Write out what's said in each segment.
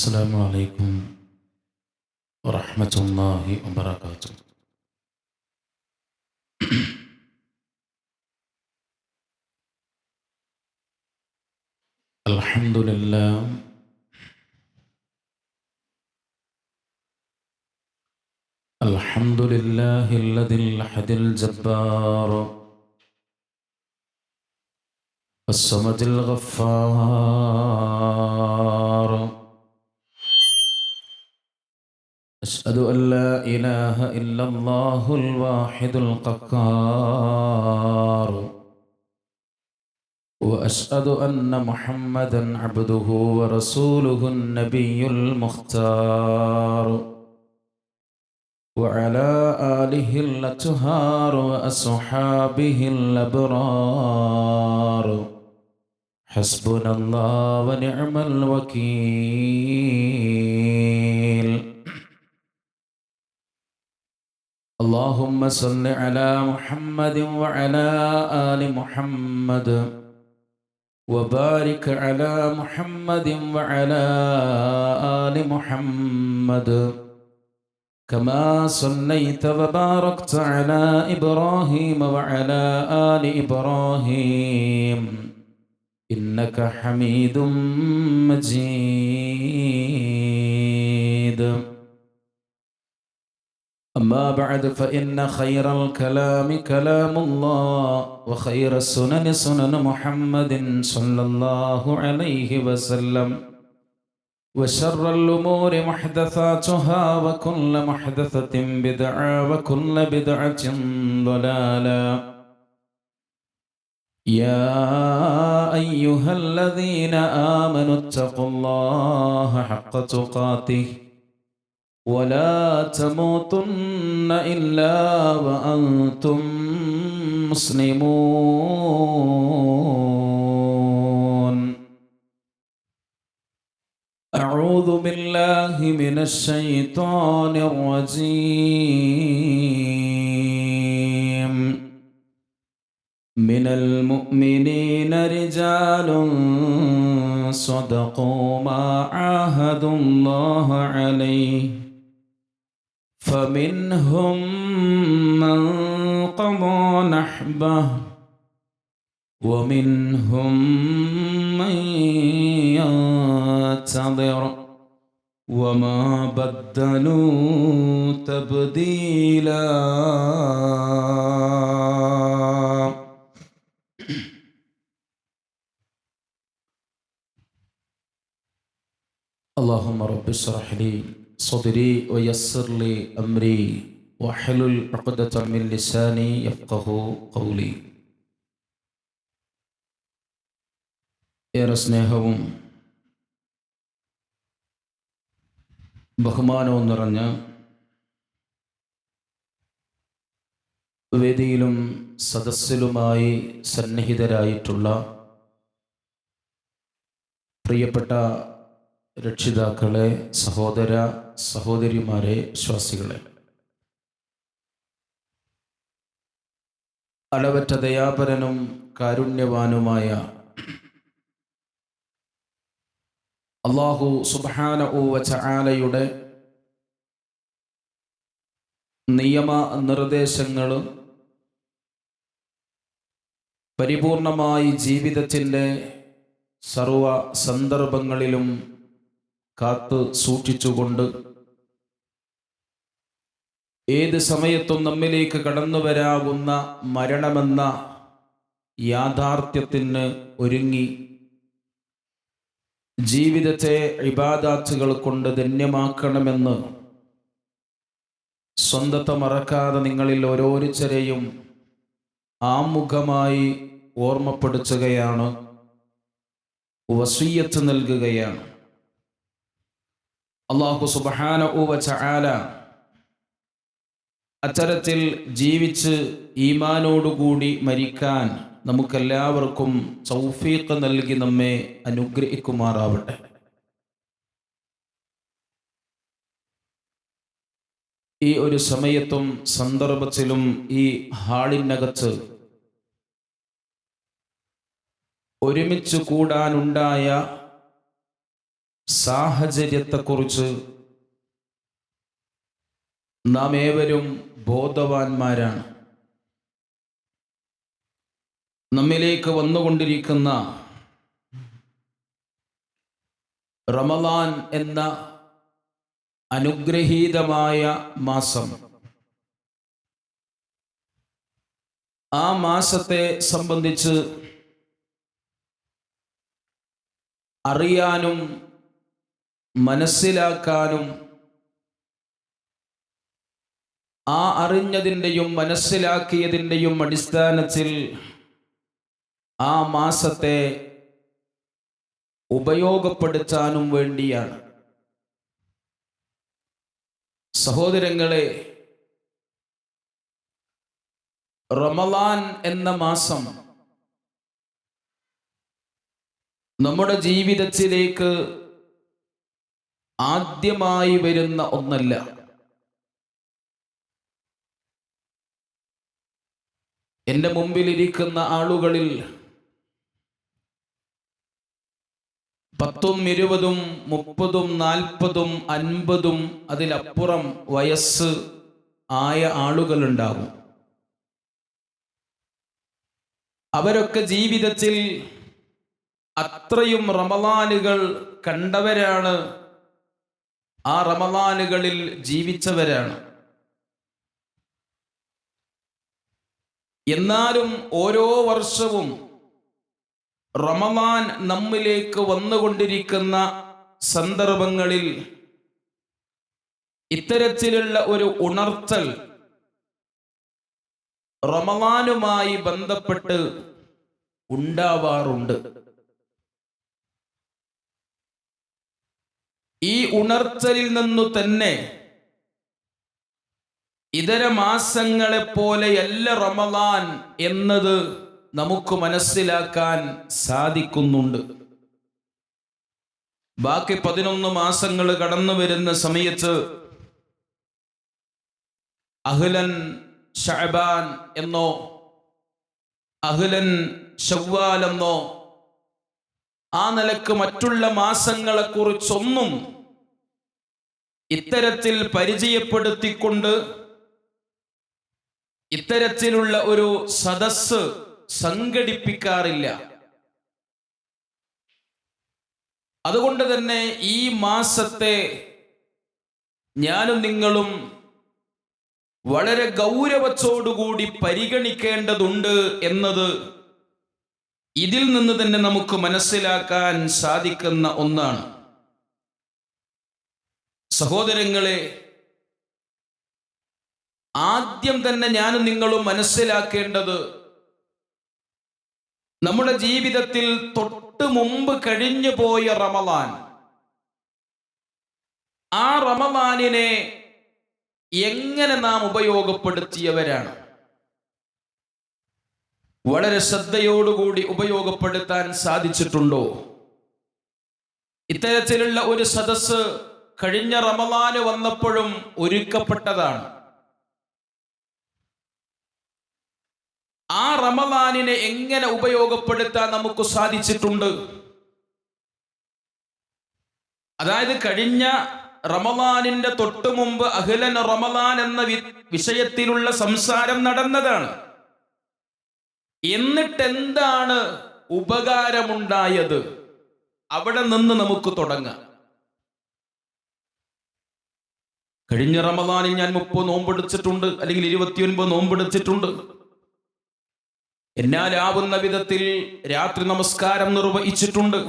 السلام عليكم ورحمة الله وبركاته. الحمد لله الحمد لله الذي الأحد الجبار الصمد الغفار. أشهد أن لا إله إلا الله الواحد القهار، وأشهد أن محمدًا عبده ورسوله النبي المختار، وعلى آله الأطهار وأصحابه الأبرار. حسبنا الله ونعم الوكيل. اللهم صل على محمد وعلى آل محمد، وبارك على محمد وعلى آل محمد، كما صليت وباركت على إبراهيم وعلى آل إبراهيم إنك حميد مجيد. أما بعد، فإن خير الكلام كلام الله، وخير السنن سنن محمد صلى الله عليه وسلم، وشر الأمور محدثاتها، وكل محدثة بدعة، وكل بدعة ضلالة. يا أيها الذين آمنوا اتقوا الله حق تقاته، ولا تموتن إلا وأنتم مسلمون. أعوذ بالله من الشيطان الرجيم. من المؤمنين رجال صدقوا ما عاهدوا الله عليه، فمنهم من قضى نحبه، ومنهم من ينتظر، وما بدلوا تبديلا. اللهم رب اشرح لي صدري ويسر لي أمري واحلل عقدة من لساني يفقه قولي. ഏറെ സ്നേഹവും ബഹുമാനവും നിറഞ്ഞ വേദിയിലും സദസ്സിലുമായി സന്നിഹിതരായിട്ടുള്ള പ്രിയപ്പെട്ട രക്ഷിതാക്കളെ, സഹോദര സഹോദരിമാരെ, വിശ്വാസികളെ, അളവറ്റ ദയാപരനും കാരുണ്യവാനുമായ അല്ലാഹു സുബ്ഹാനഹു വ തആലയുടെ നിയമ നിർദ്ദേശങ്ങൾ പരിപൂർണമായി ജീവിതത്തിൻ്റെ സർവ സന്ദർഭങ്ങളിലും കാത്തു സൂക്ഷിച്ചുകൊണ്ട് ഏത് സമയത്തും നമ്മിലേക്ക് കടന്നു വരാവുന്ന മരണമെന്ന യാഥാർത്ഥ്യത്തിന് ഒരുങ്ങി ജീവിതത്തെ ഇബാദാത്തുകൾ കൊണ്ട് ധന്യമാക്കണമെന്ന് സ്വന്തത്തെ മറക്കാതെ നിങ്ങളിൽ ഓരോരുത്തരെയും ആമുഖമായി ഓർമ്മപ്പെടുത്തുകയാണ്, വസിയ്യത്ത് നൽകുകയാണ്. അല്ലാഹു സുബ്ഹാനഹു വ തആല അത്തരത്തിൽ ജീവിച്ച് ഈമാനോടുകൂടി മരിക്കാൻ നമുക്കെല്ലാവർക്കും തൗഫീഖ് നൽകി നമ്മെ അനുഗ്രഹിക്കുമാറാവട്ടെ. ഈ ഒരു സമയത്തും സന്ദർഭത്തിലും ഈ ഹാളിനകത്ത് ഒരുമിച്ച് കൂടാനുണ്ടായ സാഹചര്യത്തെക്കുറിച്ച് നാം ഏവരും ബോധവാന്മാരാണ്. നമ്മിലേക്ക് വന്നുകൊണ്ടിരിക്കുന്ന റമളാൻ എന്ന അനുഗ്രഹീതമായ മാസം, ആ മാസത്തെ സംബന്ധിച്ച് അറിയാനും മനസ്സിലാക്കാനും ആ അറിഞ്ഞതിൻ്റെയും മനസ്സിലാക്കിയതിൻ്റെയും അടിസ്ഥാനത്തിൽ ആ മാസത്തെ ഉപയോഗപ്പെടുത്താനും വേണ്ടിയാണ്. സഹോദരങ്ങളെ, റമളാൻ എന്ന മാസം നമ്മുടെ ജീവിതത്തിലേക്ക് ആദ്യമായി വരുന്ന ഒന്നല്ല. എൻ്റെ മുമ്പിലിരിക്കുന്ന ആളുകളിൽ 10, 20, 30, 40, 50 അതിലപ്പുറം വയസ്സ് ആയ ആളുകളുണ്ടാകും. അവരൊക്കെ ജീവിതത്തിൽ അത്രയും റമളാനുകൾ കണ്ടവരാണ്, ആ റമളാനുകളിൽ ജീവിച്ചവരാണ്. എന്നാലും ഓരോ വർഷവും റമളാൻ നമ്മിലേക്ക് വന്നുകൊണ്ടിരിക്കുന്ന സന്ദർഭങ്ങളിൽ ഇത്തരത്തിലുള്ള ഒരു ഉണർത്തൽ റമളാനുമായി ബന്ധപ്പെട്ട് ഉണ്ടാവാറുണ്ട്. ഈ ഉണർത്തലിൽ നിന്നു തന്നെ ഇതര മാസങ്ങളെപ്പോലെയല്ല റമളാൻ എന്നത് നമുക്ക് മനസ്സിലാക്കാൻ സാധിക്കുന്നുണ്ട്. ബാക്കി 11 മാസങ്ങൾ കടന്നു വരുന്ന സമയത്ത് അഹ്ലൻ ശഅബാൻ എന്നോ അഹ്ലൻ ശവ്വാൽ എന്നോ ആ നിലക്ക് മറ്റുള്ള മാസങ്ങളെക്കുറിച്ചൊന്നും ഇത്തരത്തിൽ പരിചയപ്പെടുത്തിക്കൊണ്ട് ഇത്തരത്തിലുള്ള ഒരു സദസ്സ് സംഘടിപ്പിക്കാറില്ല. അതുകൊണ്ട് തന്നെ ഈ മാസത്തെ ഞാനും നിങ്ങളും വളരെ ഗൗരവത്തോടുകൂടി പരിഗണിക്കേണ്ടതുണ്ട് എന്നത് ഇതിൽ നിന്ന് തന്നെ നമുക്ക് മനസ്സിലാക്കാൻ സാധിക്കുന്ന ഒന്നാണ്. സഹോദരങ്ങളെ, ആദ്യം തന്നെ ഞാനും നിങ്ങളും മനസ്സിലാക്കേണ്ടത്, നമ്മുടെ ജീവിതത്തിൽ തൊട്ട് മുമ്പ് കഴിഞ്ഞു പോയ റമളാൻ, ആ റമളാനിനെ എങ്ങനെ നാം ഉപയോഗപ്പെടുത്തിയവരാണ്? വളരെ ശ്രദ്ധയോടുകൂടി ഉപയോഗപ്പെടുത്താൻ സാധിച്ചിട്ടുണ്ടോ? ഇത്തരത്തിലുള്ള ഒരു സദസ്സ് കഴിഞ്ഞ റമളാന് വന്നപ്പോഴും ഒരുക്കപ്പെട്ടതാണ്. ആ റമളാനിനെ എങ്ങനെ ഉപയോഗപ്പെടുത്താൻ നമുക്ക് സാധിച്ചിട്ടുണ്ട്? അതായത് കഴിഞ്ഞ റമളാനിന്റെ തൊട്ടു മുമ്പ് അഹ്ലൻ റമളാൻ എന്ന വിഷയത്തിലുള്ള സംസാരം നടന്നതാണ്. എന്നിട്ട് എന്താണ് ഉപകാരമുണ്ടായത്? അവിടെ നിന്ന് നമുക്ക് തുടങ്ങാം. കഴിഞ്ഞ റമളാനിൽ ഞാൻ 30 നോമ്പെടുത്തിട്ടുണ്ട്, അല്ലെങ്കിൽ 29 നോമ്പെടുത്തിട്ടുണ്ട്. എന്നാലാവുന്ന വിധത്തിൽ രാത്രി നമസ്കാരം നിർവഹിച്ചിട്ടുണ്ട്,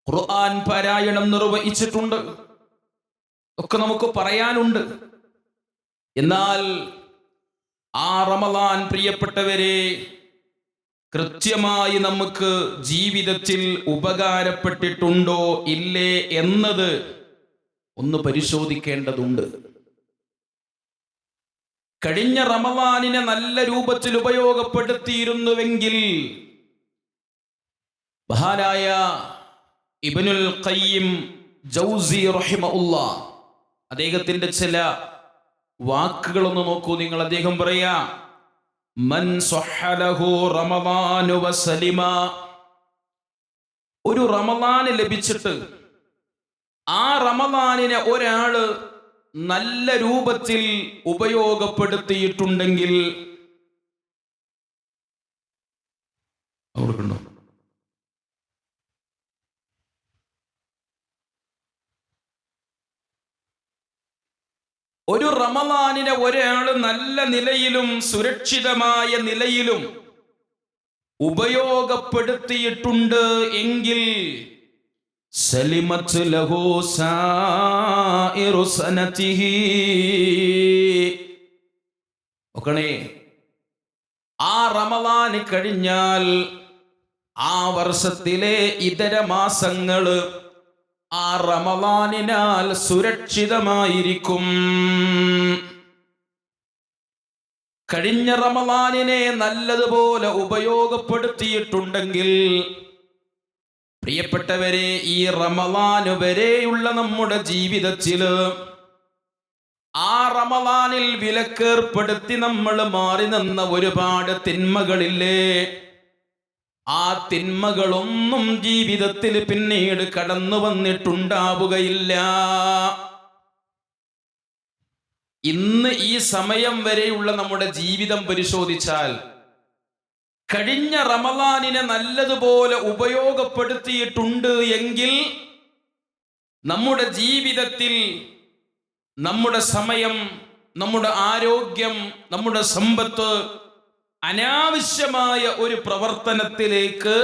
ഖുർആൻ പാരായണം നിർവഹിച്ചിട്ടുണ്ട്, ഒക്കെ നമുക്ക് പറയാനുണ്ട്. എന്നാൽ ആ റമളാൻ, പ്രിയപ്പെട്ടവരെ, കൃത്യമായി നമുക്ക് ജീവിതത്തിൽ ഉപകാരപ്പെട്ടിട്ടുണ്ടോ ഇല്ലേ എന്നത് ഒന്ന് പരിശോധിക്കേണ്ടതുണ്ട്. കഴിഞ്ഞ റമളാനിനെ നല്ല രൂപത്തിൽ ഉപയോഗപ്പെടുത്തിയിരുന്നുവെങ്കിൽ മഹാനായ ഇബ്നുൽ ഖയ്യിം ജൗസി റഹിമഹുല്ലാഹ് അദ്ദേഹത്തിന്റെ ചില വാക്കുകളൊന്ന് നോക്കൂ നിങ്ങൾ. അദ്ദേഹം പറയാ, മൻ സ്വഹലഹു റമളാനു വസലിമ, ഒരു റമളാൻ ലഭിച്ചിട്ട് ആ റമദാനിനെ ഒരാള് നല്ല രൂപത്തിൽ ഉപയോഗപ്പെടുത്തിയിട്ടുണ്ടെങ്കിൽ അവർക്കുണ്ടോ? ഒരു റമദാനിനെ ഒരാള് നല്ല നിലയിലും സുരക്ഷിതമായ നിലയിലും ഉപയോഗപ്പെടുത്തിയിട്ടുണ്ട് എങ്കിൽ സലിമത്ത് ലഹു സായിറു സനതിഹി. ഒക്കണേ, ആ റമദാന് കഴിഞ്ഞാൽ ആ വർഷത്തിലെ ഇതര മാസങ്ങള് ആ റമദാനിനാൽ സുരക്ഷിതമായിരിക്കും. കഴിഞ്ഞ റമദാനിനെ നല്ലതുപോലെ ഉപയോഗപ്പെടുത്തിയിട്ടുണ്ടെങ്കിൽ പ്രിയപ്പെട്ടവരെ, ഈ റമദാന് വരെയുള്ള നമ്മുടെ ജീവിതത്തില് ആ റമദാനിൽ വിലക്കേർപ്പെടുത്തി നമ്മൾ മാറി നിന്ന ഒരുപാട് തിന്മകളില്ലേ, ആ തിന്മകളൊന്നും ജീവിതത്തിൽ പിന്നീട് കടന്നു വന്നിട്ടുണ്ടാവുകയില്ല. ഇന്ന് ഈ സമയം വരെയുള്ള നമ്മുടെ ജീവിതം പരിശോധിച്ചാൽ കഴിഞ്ഞ റമദാനിനെ നല്ലതുപോലെ ഉപയോഗപ്പെടുത്തിയിട്ടുണ്ട് എങ്കിൽ നമ്മുടെ ജീവിതത്തിൽ നമ്മുടെ സമയം, നമ്മുടെ ആരോഗ്യം, നമ്മുടെ സമ്പത്ത് അനാവശ്യമായ ഒരു പ്രവർത്തനത്തിലേക്ക്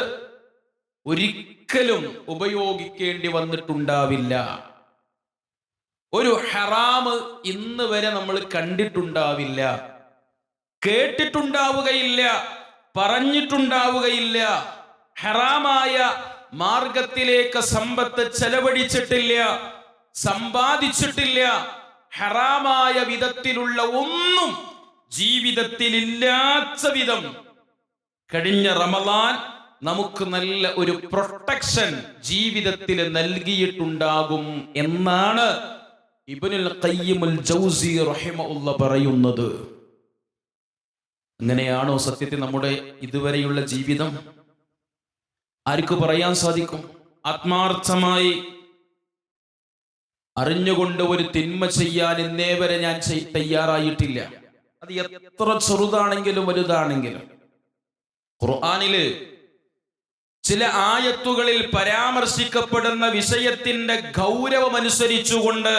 ഒരിക്കലും ഉപയോഗിക്കേണ്ടി വന്നിട്ടുണ്ടാവില്ല. ഒരു ഹറാമ് ഇന്ന് വരെ നമ്മൾ കണ്ടിട്ടുണ്ടാവില്ല, കേട്ടിട്ടുണ്ടാവുകയില്ല, പറഞ്ഞിട്ടുണ്ടാവുകയില്ല. ഹറാമായ മാർഗത്തിലേക്ക് സമ്പത്ത് ചെലവഴിച്ചിട്ടില്ല, സമ്പാദിച്ചിട്ടില്ല. ഹറാമായ വിധത്തിലുള്ള ഒന്നും ജീവിതത്തിൽ ഇല്ലാത്ത വിധം കഴിഞ്ഞ റമദാൻ നമുക്ക് നല്ല ഒരു പ്രൊട്ടക്ഷൻ ജീവിതത്തിൽ നൽകിയിട്ടുണ്ടാകും എന്നാണ് ഇബ്നുൽ ഖയ്യിമുൽ ജൗസി റഹിമഹുല്ലാഹ് പറയുന്നത്. അങ്ങനെയാണോ സത്യത്തിൽ നമ്മുടെ ഇതുവരെയുള്ള ജീവിതം? ആർക്ക് പറയാൻ സാധിക്കും? ആത്മാർത്ഥമായി അറിഞ്ഞുകൊണ്ട് ഒരു തിന്മ ചെയ്യാൻ ഇന്നേ വരെ ഞാൻ തയ്യാറായിട്ടില്ല. അത് എത്ര ചെറുതാണെങ്കിലും വലുതാണെങ്കിലും. ഖുർആനില് ചില ആയത്തുകളിൽ പരാമർശിക്കപ്പെടുന്ന വിഷയത്തിന്റെ ഗൗരവമനുസരിച്ചുകൊണ്ട്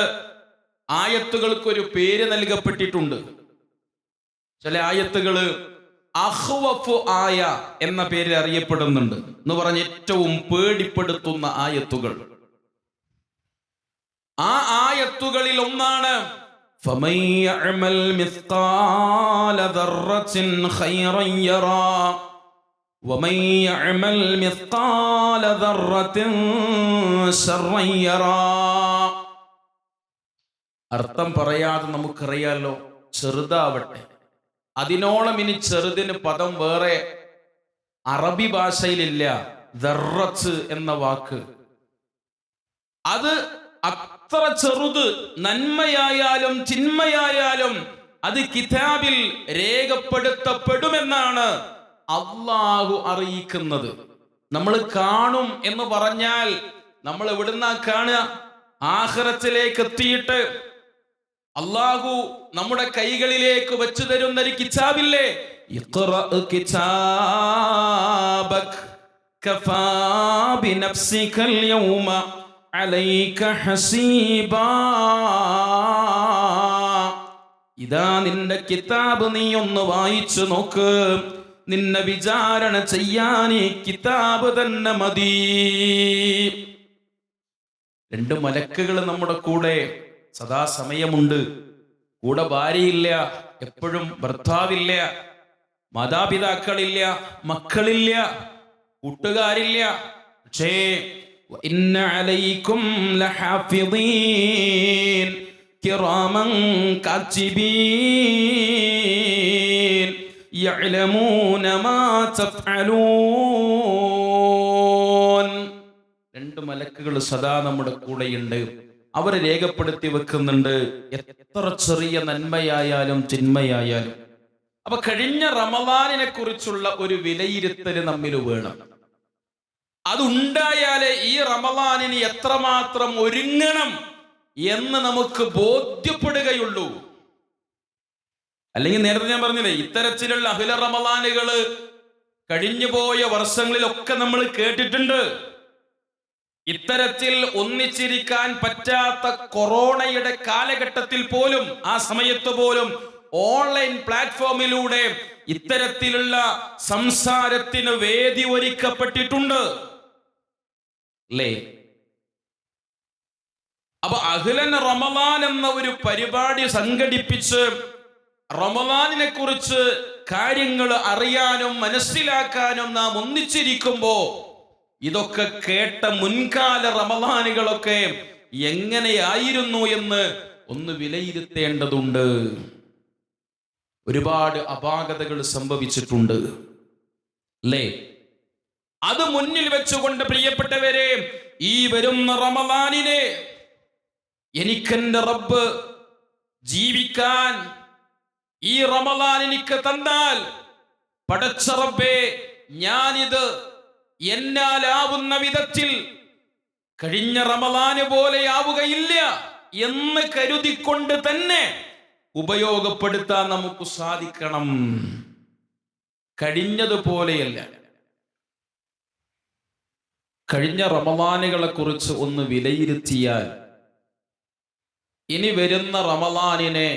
ആയത്തുകൾക്കൊരു പേര് നൽകപ്പെട്ടിട്ടുണ്ട്. ചില ആയത്തുകള് അഖ്വഫു ആയ എന്ന പേരിൽ അറിയപ്പെടുന്നുണ്ട്. എന്ന് പറഞ്ഞ ഏറ്റവും പേടിപ്പെടുത്തുന്ന ആയത്തുകൾ. ആ ആയത്തുകളിൽ ഒന്നാണ് ഫമൻ യഅമൽ മിസ്ഖാല ദർറത്തിൻ ഖൈറൻ യറാ വമൻ യഅമൽ മിസ്ഖാല ദർറത്തിൻ ശർറൻ യറാ. അർത്ഥം പറയാതെ നമുക്കറിയാലോ, ചെറുതാവട്ടെ, അതിനോളം ഇനി ചെറുതിന് പദം വേറെ അറബി ഭാഷയിലില്ല. ദർറത്ത് എന്ന വാക്ക്, അത് അത്ര ചെറുത്, നന്മയായാലും തിന്മയായാലും അത് കിതാബിൽ രേഖപ്പെടുത്തപ്പെടുമെന്നാണ് അല്ലാഹു അറിയിക്കുന്നത്. നമ്മൾ കാണും എന്ന് പറഞ്ഞാൽ നമ്മൾ എവിടുന്നാ കാണുക? ആഖിറത്തിലേക്ക് എത്തിയിട്ട് അല്ലാഹു നമ്മുടെ കൈകളിലേക്ക് വെച്ചു തരുന്ന ഒരു കിതാബില്ലേ, ഇഖ്റഅ കിതാബക കഫാ ബിനഫ്സികൽ യൗമ അലൈക ഹസീബാ. ഇതാ നിന്റെ കിതാബ്, നീ ഒന്ന് വായിച്ചു നോക്ക്, നിന്നെ വിചാരണ ചെയ്യാൻ ഈ കിതാബ് തന്നെ മതി. രണ്ട് മലക്കുകൾ നമ്മുടെ കൂടെ സദാസമയമുണ്ട്. കൂടെ ഭാര്യയില്ല, എപ്പോഴും ഭർത്താവില്ല, മാതാപിതാക്കളില്ല, മക്കളില്ല, കൂട്ടുകാരില്ല. പക്ഷേ ഇന്ന അലൈക്കും ലഹാഫിദീൻ കിറാമൻ കാതിബീൻ യഅലമൂന മാ തഫ്അലൂൻ. രണ്ട് മലക്കുകൾ സദാ നമ്മുടെ കൂടെയുണ്ട്. അവർ രേഖപ്പെടുത്തി വെക്കുന്നുണ്ട് എത്ര ചെറിയ നന്മയായാലും തിന്മയായാലും. അപ്പൊ കഴിഞ്ഞ റമദാനിനെ കുറിച്ചുള്ള ഒരു വിലയിരുത്തൽ നമ്മിൽ വേണം. അതുണ്ടായാലേ ഈ റമളാനിന് എത്രമാത്രം ഒരുങ്ങണം എന്ന് നമുക്ക് ബോധ്യപ്പെടുകയുള്ളൂ. അല്ലെങ്കിൽ നേരത്തെ ഞാൻ പറഞ്ഞില്ലേ, ഇത്തരത്തിലുള്ള അഹില റമളാനുകള് കഴിഞ്ഞുപോയ വർഷങ്ങളിലൊക്കെ നമ്മൾ കേട്ടിട്ടുണ്ട്. ഇത്തരത്തിൽ ഒന്നിച്ചിരിക്കാൻ പറ്റാത്ത കൊറോണയുടെ കാലഘട്ടത്തിൽ പോലും, ആ സമയത്ത് പോലും ഓൺലൈൻ പ്ലാറ്റ്ഫോമിലൂടെ ഇത്തരത്തിലുള്ള സംസാരത്തിന് വേദി ഒരുക്കപ്പെട്ടിട്ടുണ്ട് അല്ലേ? അപ്പൊ അഹ്ലൻ റമളാൻ എന്ന ഒരു പരിപാടി സംഘടിപ്പിച്ച് റമളാനിനെ കുറിച്ച് കാര്യങ്ങൾ അറിയാനും മനസ്സിലാക്കാനും നാം ഒന്നിച്ചിരിക്കുമ്പോ ഇതൊക്കെ കേട്ട മുൻകാല റമളാനുകളൊക്കെ എങ്ങനെയായിരുന്നു എന്ന് ഒന്ന് വിലയിരുത്തേണ്ടതുണ്ട്. ഒരുപാട് അപാകതകൾ സംഭവിച്ചിട്ടുണ്ട് അല്ലേ? അത് മുന്നിൽ വെച്ചുകൊണ്ട് പ്രിയപ്പെട്ടവരെ, ഈ വരുന്ന റമളാനിനെ എനിക്കെന്റെ റബ്ബ് ജീവിക്കാൻ ഈ റമളാൻ എനിക്ക് തന്നാൽ, പടച്ച റബ്ബേ, ഞാനിത് എന്നാലാവുന്ന വിധത്തിൽ കഴിഞ്ഞ റമളാന് പോലെയാവുകയില്ല എന്ന് കരുതിക്കൊണ്ട് തന്നെ ഉപയോഗപ്പെടുത്താൻ നമുക്ക് സാധിക്കണം. കഴിഞ്ഞതുപോലെയല്ല. കഴിഞ്ഞ റമളാനുകളെ കുറിച്ച് ഒന്ന് വിലയിരുത്തിയാൽ ഇനി വരുന്ന റമളാനിനെ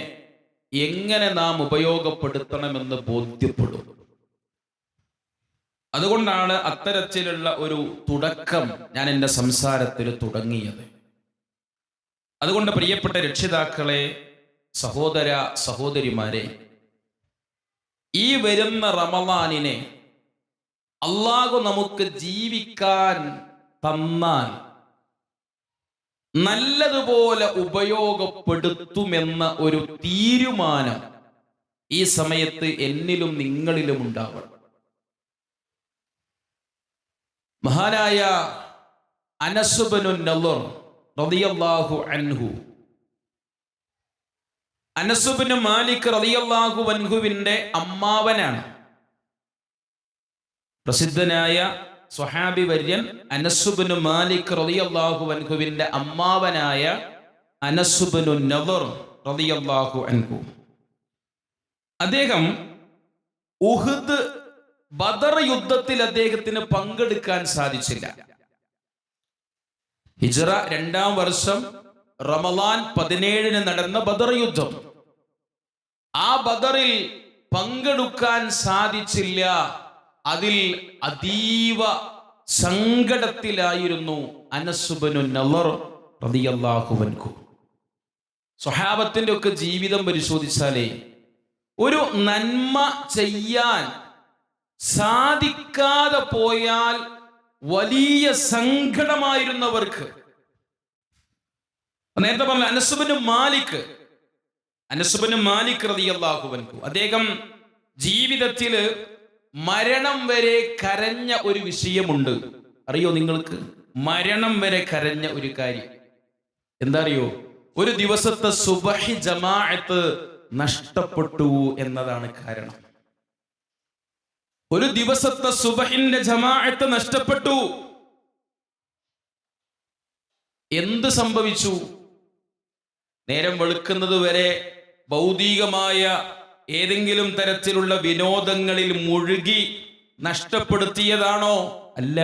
എങ്ങനെ നാം ഉപയോഗപ്പെടുത്തണമെന്ന് ബോധ്യപ്പെടും. അതുകൊണ്ടാണ് അത്തരത്തിലുള്ള ഒരു തുടക്കം ഞാൻ എൻ്റെ സംസാരത്തിൽ തുടങ്ങിയത്. അതുകൊണ്ട് പ്രിയപ്പെട്ട രക്ഷിതാക്കളെ, സഹോദര സഹോദരിമാരെ, ഈ വരുന്ന റമളാനിനെ അല്ലാഹു നമുക്ക് ജീവിക്കാൻ തന്നാൽ നല്ലതുപോലെ ഉപയോഗപ്പെടുത്തുമെന്ന ഒരു തീരുമാനം ഈ സമയത്ത് എന്നിലും നിങ്ങളിലും ഉണ്ടാവണം. മഹാനായ അനസ് ഇബ്നു നളർ റളിയല്ലാഹു അൻഹു, അനസ് ഇബ്നു മാലിക് റളിയല്ലാഹു അൻഹുവിന്റെ അമ്മാവനാണ്. പ്രസിദ്ധനായ സ്വഹാബി വര്യൻ അനസ് ഇബ്നു മാലിക് റളിയല്ലാഹു അൻഹുവിന്റെ അമ്മാവനായ അനസ് ഇബ്നു നളർ റളിയല്ലാഹു അൻഹു, അദ്ദേഹം ഉഹുദ് ബദർ യുദ്ധത്തിൽ അദ്ദേഹത്തിന് പങ്കെടുക്കാൻ സാധിച്ചില്ല. ഹിജ്റ 2-ാം വർഷം റമളാൻ 17-ന് നടന്ന ബദർ യുദ്ധം, ആ ബദറിൽ പങ്കെടുക്കാൻ സാധിച്ചില്ല. അതിൽ അതീവ സങ്കടത്തിലായിരുന്നു അനസ് ഇബ്നു നളർ റളിയല്ലാഹു അൻഹു. സ്വഹാബത്തിന്റെ ഒക്കെ ജീവിതം പരിശോധിച്ചാലേ ഒരു നന്മ ചെയ്യാൻ സാധിക്കാതെ പോയാൽ വലിയ സങ്കടമായിരുന്നവർക്ക്. നേരത്തെ പറഞ്ഞ അനസ് ഇബ്നു മാലിക് റളിയല്ലാഹു അൻഹു, അദ്ദേഹം ജീവിതത്തില് മരണം വരെ കരഞ്ഞ ഒരു വിഷയമുണ്ട്. അറിയോ നിങ്ങൾക്ക്? മരണം വരെ കരഞ്ഞ ഒരു കാര്യം എന്താ അറിയോ? ഒരു ദിവസത്തെ സുബഹി ജമാഅത്ത് നഷ്ടപ്പെട്ടു എന്നതാണ് കാരണം. ഒരു ദിവസത്തെ സുബഹിന്റെ ജമാഅത്ത് നഷ്ടപ്പെട്ടു. എന്ത് സംഭവിച്ചു? നേരം വെളുക്കുന്നത് വരെ ഭൗതികമായ ഏതെങ്കിലും തരത്തിലുള്ള വിനോദങ്ങളിൽ മുഴുകി നഷ്ടപ്പെടുത്തിയതാണോ? അല്ല,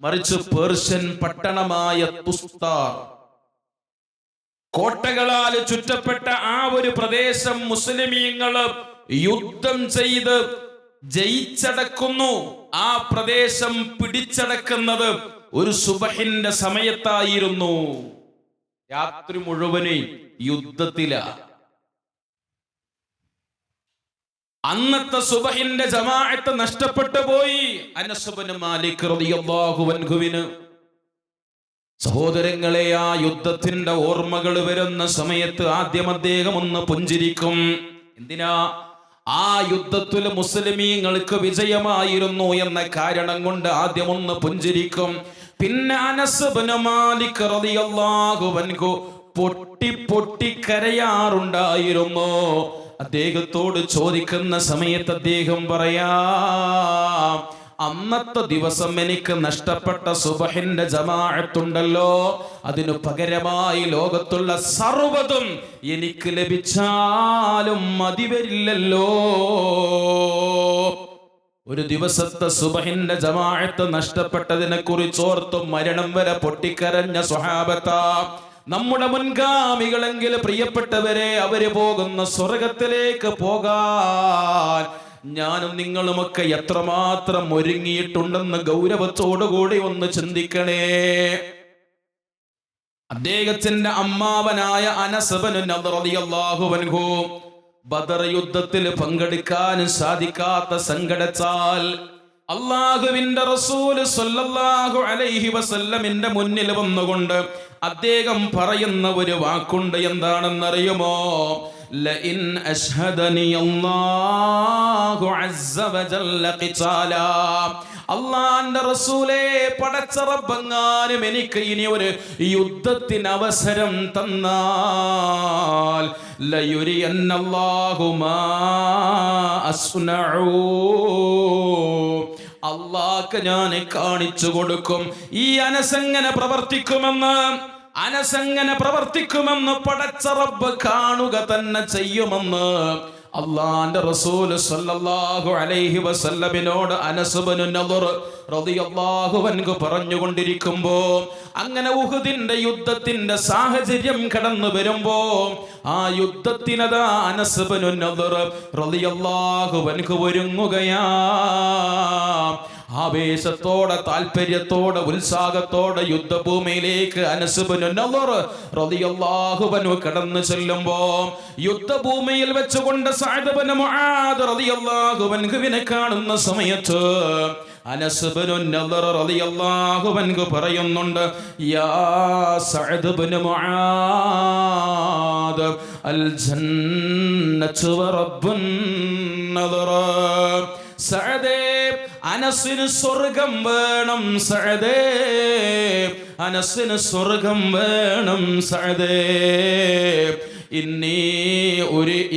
മറിച്ച് പേർഷ്യൻ പട്ടണമായ തുസ്താർ, കോട്ടകളാൽ ചുറ്റപ്പെട്ട ആ ഒരു പ്രദേശം മുസ്ലിമീങ്ങൾ യുദ്ധം ചെയ്ത് ജയിച്ചടക്കുന്നു. ആ പ്രദേശം പിടിച്ചടക്കുന്നത് ഒരു സുബഹിന്റെ സമയത്തായിരുന്നു. രാത്രി മുഴുവന് യുദ്ധത്തിലാണ്. അന്നത്തെ സുബഹിന്റെ ജമാഅത്ത് നഷ്ടപ്പെട്ടു പോയി അനസ് ഇബ്നു മാലിക് റളിയല്ലാഹു അൻഹുവിന്. സഹോദരങ്ങളെ, ആ യുദ്ധത്തിന്റെ ഓർമ്മകൾ വരുന്ന സമയത്ത് ആദ്യം അദ്ദേഹം ഒന്ന് പുഞ്ചിരിക്കും. എന്തിനാ? ആ യുദ്ധത്തിൽ മുസ്ലിമീങ്ങൾക്ക് വിജയമായിരുന്നു എന്ന കാരണം കൊണ്ട് ആദ്യം ഒന്ന് പുഞ്ചിരിക്കും. പിന്നെ അനസ് ഇബ്നു മാലിക് റളിയല്ലാഹു അൻഹു പൊട്ടി പൊട്ടി കരയാറുണ്ടായിരുന്നു. അദ്ദേഹത്തോട് ചോദിക്കുന്ന സമയത്ത് അദ്ദേഹം പറയാം, അന്നത്തെ ദിവസം എനിക്ക് നഷ്ടപ്പെട്ട സുബഹിന്റെ ജമാഅത്തുണ്ടല്ലോ, അതിനു പകരമായി ലോകത്തുള്ള സർവ്വതും എനിക്ക് ലഭിച്ചാലും മതി വരില്ലല്ലോ. ഒരു ദിവസത്തെ സുബഹിന്റെ ജമാഅത്ത് നഷ്ടപ്പെട്ടതിനെ കുറിച്ചോർത്ത് മരണം വരെ പൊട്ടിക്കരഞ്ഞ സ്വഹാബത്ത. നമ്മുടെ മുൻഗാമികളെങ്കിൽ പ്രിയപ്പെട്ടവരെ, അവര് പോകുന്ന സ്വർഗത്തിലേക്ക് പോകാൻ ഞാനും നിങ്ങളുമൊക്കെ എത്രമാത്രം ഒരുങ്ങിയിട്ടുണ്ടെന്ന് ഗൗരവത്തോടുകൂടി ഒന്ന് ചിന്തിക്കണേ. അദ്ദേഹത്തിന്റെ അമ്മാവനായ അനസ് ഇബ്നു നദർ റളിയല്ലാഹു അൻഹു ബദർ യുദ്ധത്തിൽ പങ്കെടുക്കാൻ സാധിക്കാത്ത സങ്കടത്താൽ അല്ലാഹുവിന്റെ റസൂൽ സ്വല്ലല്ലാഹു അലൈഹി വസല്ലമിന്റെ മുന്നിൽ വന്നുകൊണ്ട് അദ്ദേഹം പറയുന്ന ഒരു വാക്കുണ്ട്. എന്താണെന്നറിയുമോ? ലഇൻ അശ്ഹദനി അല്ലാഹു അസ്സ വജല്ല ഖിതാലാ. അല്ലാഹുവിന്റെ റസൂലേ, പടച്ച റബ്ബെങ്ങാനും എനിക്ക് ഇനി ഒരു യുദ്ധത്തിന് അവസരം തന്നാൽ ലയുരിയന്നല്ലാഹു മാ അസ്നഉ, അല്ലാഹ്ക്ക് ഞാൻ കാണിച്ചു കൊടുക്കും ഈ അനസെങ്ങനെ പ്രവർത്തിക്കുമെന്ന് പടച്ച റബ്ബ് കാണുക തന്നെ ചെയ്യുമെന്ന് അല്ലാഹുവിന്റെ റസൂൽ സ്വല്ലല്ലാഹു അലൈഹി വസല്ലമിനോട് അനസ് ഇബ്നു നദർ റളിയല്ലാഹു അൻഹു പറഞ്ഞുകൊണ്ടിരിക്കുമ്പോ, അങ്ങനെ ഉഹുദിന്റെ യുദ്ധത്തിന്റെ സാഹചര്യം കടന്നു വരുമ്പോ ആ യുദ്ധത്തിനതാ അനസ് ഇബ്നു നദർ റളിയല്ലാഹു അൻഹു ഒരുങ്ങുകയാ. ആവേശത്തോടെ, താല്പര്യത്തോടെ, ഉത്സാഹത്തോടെ യുദ്ധഭൂമിയിലേക്ക് അനസ് ഇബ്നു നദർ റളിയല്ലാഹു അൻഹു കടന്നു ചെല്ലുമ്പോ, യുദ്ധഭൂമിയിൽ വെച്ചുകൊണ്ട് സഅദ് ഇബ്നു മുആദ് റളിയല്ലാഹു അൻഹുവിനെ കാണുന്ന സമയത്ത് അനസ് ഇബ്നു നദർ റളിയല്ലാഹു അൻഹു പറയുന്നുണ്ട്, യാ സഅദ് ഇബ്നു മുആദ് അൽ ജന്നത്തു വ റബ്ബുൻ നദർ. സഅദേ, അനസിന് സ്വർഗം വേണം സഅദേ, അനസിന് സ്വർഗം വേണം സഅദേ.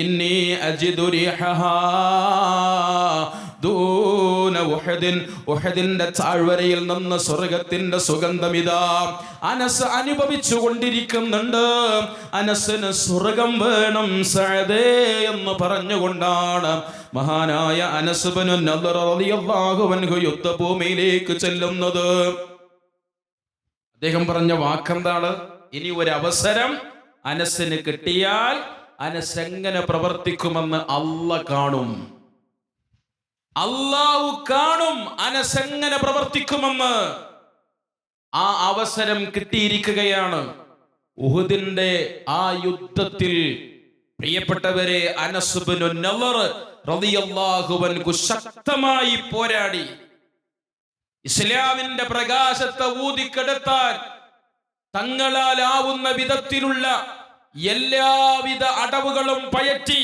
ഇന്നി അജിദു റിഹഹാ ദൂന ഉഹദിൻ. ഉഹദിന്റെ താഴ്വരയിൽ നിന്ന് സ്വർഗത്തിന്റെ സുഗന്ധമിതാ അനസ് അനുഭവിച്ചു കൊണ്ടിരിക്കുന്നുണ്ട്. അനസിന് സ്വർഗം വേണം സഅദേ എന്ന് പറഞ്ഞുകൊണ്ടാണ് മഹാനായ അനസ് ഇബ്നു നദർ റളിയല്ലാഹു അൻഹു യുദ്ധഭൂമിയിലേക്ക് ചെല്ലുന്നത്. അദ്ദേഹം പറഞ്ഞ വാക്കെന്താണ്? ഇനി ഒരു അവസരം അനസിന് കിട്ടിയാൽ അനസ് എങ്ങനെ പ്രവർത്തിക്കുമെന്ന് അല്ലാഹു കാണും അനസ് എങ്ങനെ പ്രവർത്തിക്കുമെന്ന്. ആ അവസരം കിട്ടിയിരിക്കുകയാണ്. ഉഹുദിന്റെ ആ യുദ്ധത്തിൽ പ്രിയപ്പെട്ടവരെ, അനസ് ഇബ്നു നദർ റളിയല്ലാഹു അൻഹു ശക്തമായി പോരാടി. ഇസ്ലാമിന്റെ പ്രകാശത്തെ ഊതിക്കെടുത്താൻ തങ്ങളാലാവുന്ന വിധത്തിലുള്ള എല്ലാവിധ അടവുകളും പയറ്റി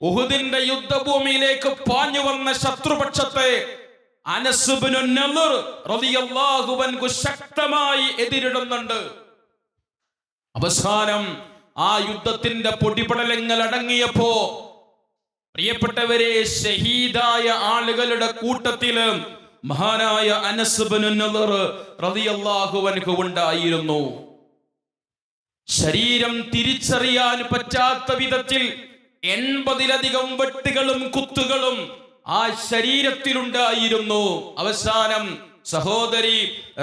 ഉഹുദിന്റെ യുദ്ധഭൂമിയിലേക്ക് പാഞ്ഞു വന്ന ശത്രുപക്ഷത്തെ അനസ് ഇബ്നു നദർ റളിയല്ലാഹു അൻഹു ശക്തമായി എതിരിടുന്നുണ്ട്. അവസാനം ആ യുദ്ധത്തിന്റെ പൊടിപടലങ്ങൾ അടങ്ങിയപ്പോ പ്രിയപ്പെട്ടവരെ, ഷഹീദായ ആളുകളുടെ കൂട്ടത്തില് മഹാനായ അനസ് ഇബ്നു നദർ റളിയല്ലാഹു അൻഹു ഉണ്ടായിരുന്നു. ശരീരം തിരിച്ചറിയാൻ പറ്റാത്ത വിധത്തിൽ 80-ലധികം വെട്ടുകളും കുത്തുകളും ആ ശരീരത്തിലുണ്ടായിരുന്നു. അവസാനം സഹോദരി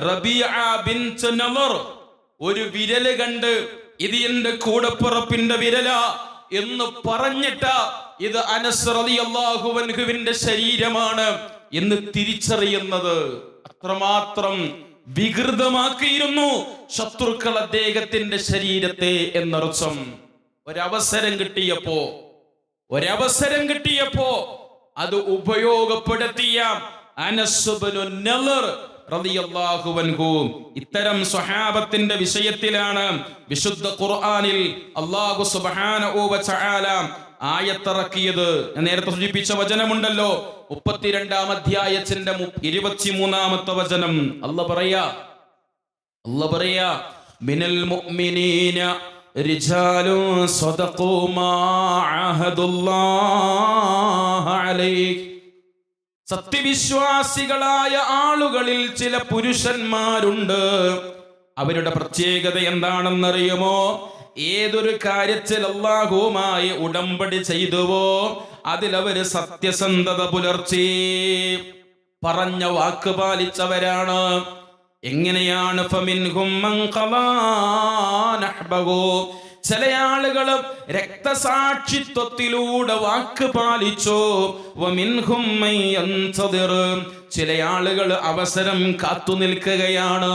റബീഅ ബിൻത് നദർ ഒരു വിരല് കണ്ട് ഇത് എന്റെ കൂടപ്പിറപ്പിന്റെ വിരല എന്ന് പറഞ്ഞിട്ട് ഇത് അനസ് റളിയല്ലാഹു അൻഹുവിന്റെ ശരീരമാണ് എന്ന് തിരിച്ചറിയുന്നത്. അത്രമാത്രം വികൃതമാക്കിയിരുന്നു ശത്രുക്കൾ അദ്ദേഹത്തിന്റെ ശരീരത്തെ എന്നർത്ഥം. ഒരവസരം കിട്ടിയപ്പോ അത് ഉപയോഗപ്പെടുത്തിയ അനസ് ഇബ്നു നദർ റളിയല്ലാഹു അൻഹു ഇത്തരം സ്വഹാബത്തിന്റെ വിഷയത്തിലാണ് വിശുദ്ധ ഖുർആനിൽ അല്ലാഹു സുബ്ഹാനഹു വ തആല ആയത്തിറക്കിയത്. ഞാൻ നേരത്തെ സൂചിപ്പിച്ച വചനമുണ്ടല്ലോ, 32-ാം അധ്യായത്തിന്റെ 23-ാമത്തെ വചനം. അല്ലാഹ് പറയാ മിനൽ മുഅ്മിനീന റിജാലു സദഖൂ മാ അഹദുല്ലാഹ അലൈഹി. സത്യവിശ്വാസികളായ ആളുകളിൽ ചില പുരുഷന്മാരുണ്ട്. അവരുടെ പ്രത്യേകത എന്താണെന്നറിയുമോ? ഏതൊരു കാര്യത്തിൽ അല്ലാഹുവുമായി ഉടമ്പടി ചെയ്തുവോ അതിലവര് സത്യസന്ധത പുലർത്തി, പറഞ്ഞ വാക്ക് പാലിച്ചവരാണ്. എങ്ങനെയാണ്? ഫമിൻഹും മൻ ഖളാ നഹ്ബഹു, ചില ആളുകൾ രക്തസാക്ഷിത്വത്തിലൂടെ വാക്ക് പാലിച്ചു. വമിൻഹും മൻ യൻതദിർ, ചില ആളുകൾ അവസരം കാത്തു നിൽക്കുകയാണ്.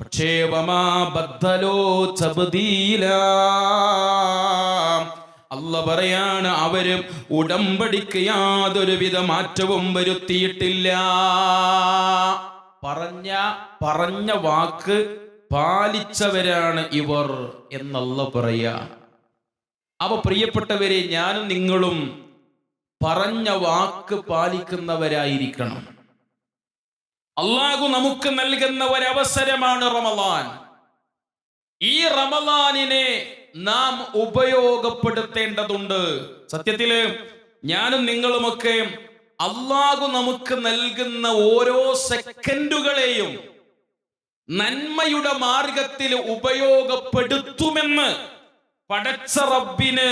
പക്ഷേ വമാ ബദ്ദലൂ തബ്ദീലാ, അല്ലാഹ് പറയാണ് അവര് ഉടമ്പടിക്ക് യാതൊരുവിധ മാറ്റവും വരുത്തിയിട്ടില്ല. പറഞ്ഞ വാക്ക് പാലിച്ചവരാണ് ഇവർ എന്നല്ല പറയാ. അപ്പൊ പ്രിയപ്പെട്ടവരെ, ഞാനും നിങ്ങളും പറഞ്ഞ വാക്ക് പാലിക്കുന്നവരായിരിക്കണം. അല്ലാഹു നമുക്ക് നൽകുന്ന ഒരവസരമാണ് റമളാൻ. ഈ റമളാനിനെ നാം ഉപയോഗപ്പെടുത്തേണ്ടതുണ്ട്. സത്യത്തില് ഞാനും നിങ്ങളുമൊക്കെ അല്ലാഹു നമുക്ക് നൽകുന്ന ഓരോ സെക്കൻഡുകളെയും നന്മയുടെ മാർഗത്തിൽ ഉപയോഗപ്പെടുത്തുമെന്ന് പടച്ച റബ്ബിന്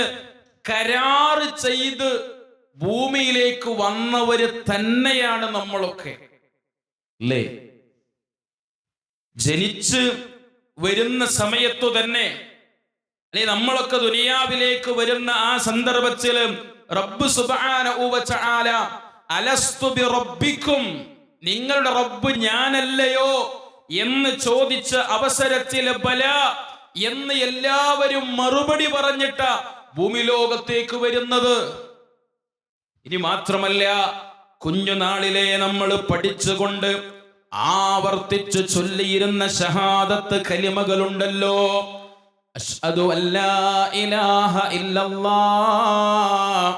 കരാറ് ചെയ്ത് ഭൂമിയിലേക്ക് വന്നവര് തന്നെയാണ് നമ്മളൊക്കെ, അല്ലേ? ജനിച്ച് വരുന്ന സമയത്തു തന്നെ, അല്ലെ, നമ്മളൊക്കെ ദുനിയാവിലേക്ക് വരുന്ന ആ സന്ദർഭത്തിൽ റബ്ബ് സുബ്ഹാനഹു വ തആല അലസ്തു ബിറബ്ബിക്കും, നിങ്ങളുടെ റബ്ബ് ഞാനല്ലയോ എന്ന് ചോദിച്ച അവസരത്തിൽ ബല എന്ന് എല്ലാവരും മറുപടി പറഞ്ഞിട്ട ഭൂമി ലോകത്തേക്ക് വരുന്നത്. ഇനി മാത്രമല്ല, കുഞ്ഞുനാളിലെ നമ്മൾ പഠിച്ചുകൊണ്ട് ആവർത്തിച്ചു ചൊല്ലിയിരുന്ന ഷഹാദത്ത് കലിമകളുണ്ടല്ലോ. അശ്ഹദു അല്ലാ ഇലാഹ ഇല്ലല്ലാഹ്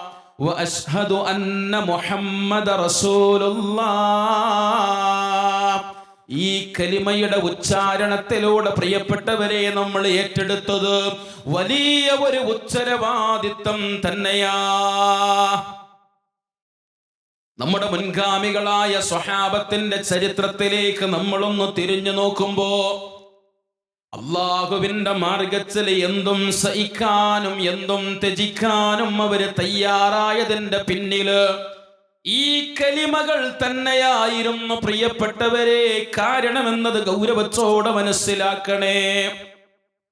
വ അശ്ഹദു അന്ന മുഹമ്മദ റസൂലുള്ളാഹ്. ഈ കലിമയുടെ ഉച്ചാരണത്തിലൂടെ പ്രിയപ്പെട്ടവരെ നമ്മൾ ഏറ്റെടുത്തത് വലിയ ഒരു ഉത്തരവാദിത്വം തന്നെയാ. നമ്മുടെ മുൻഗാമികളായ സ്വഹാബത്തിന്റെ ചരിത്രത്തിലേക്ക് നമ്മളൊന്ന് തിരിഞ്ഞു നോക്കുമ്പോ അള്ളാഹുവിന്റെ മാർഗത്തിൽ എന്തും സഹിക്കാനും എന്തും ത്യജിക്കാനും അവര് തയ്യാറായതിന്റെ പിന്നില് ഈ കലിമകൾ തന്നെയായിരുന്നു പ്രിയപ്പെട്ടവരെ കാരണമെന്നത് ഗൗരവത്തോടെ മനസ്സിലാക്കണേ.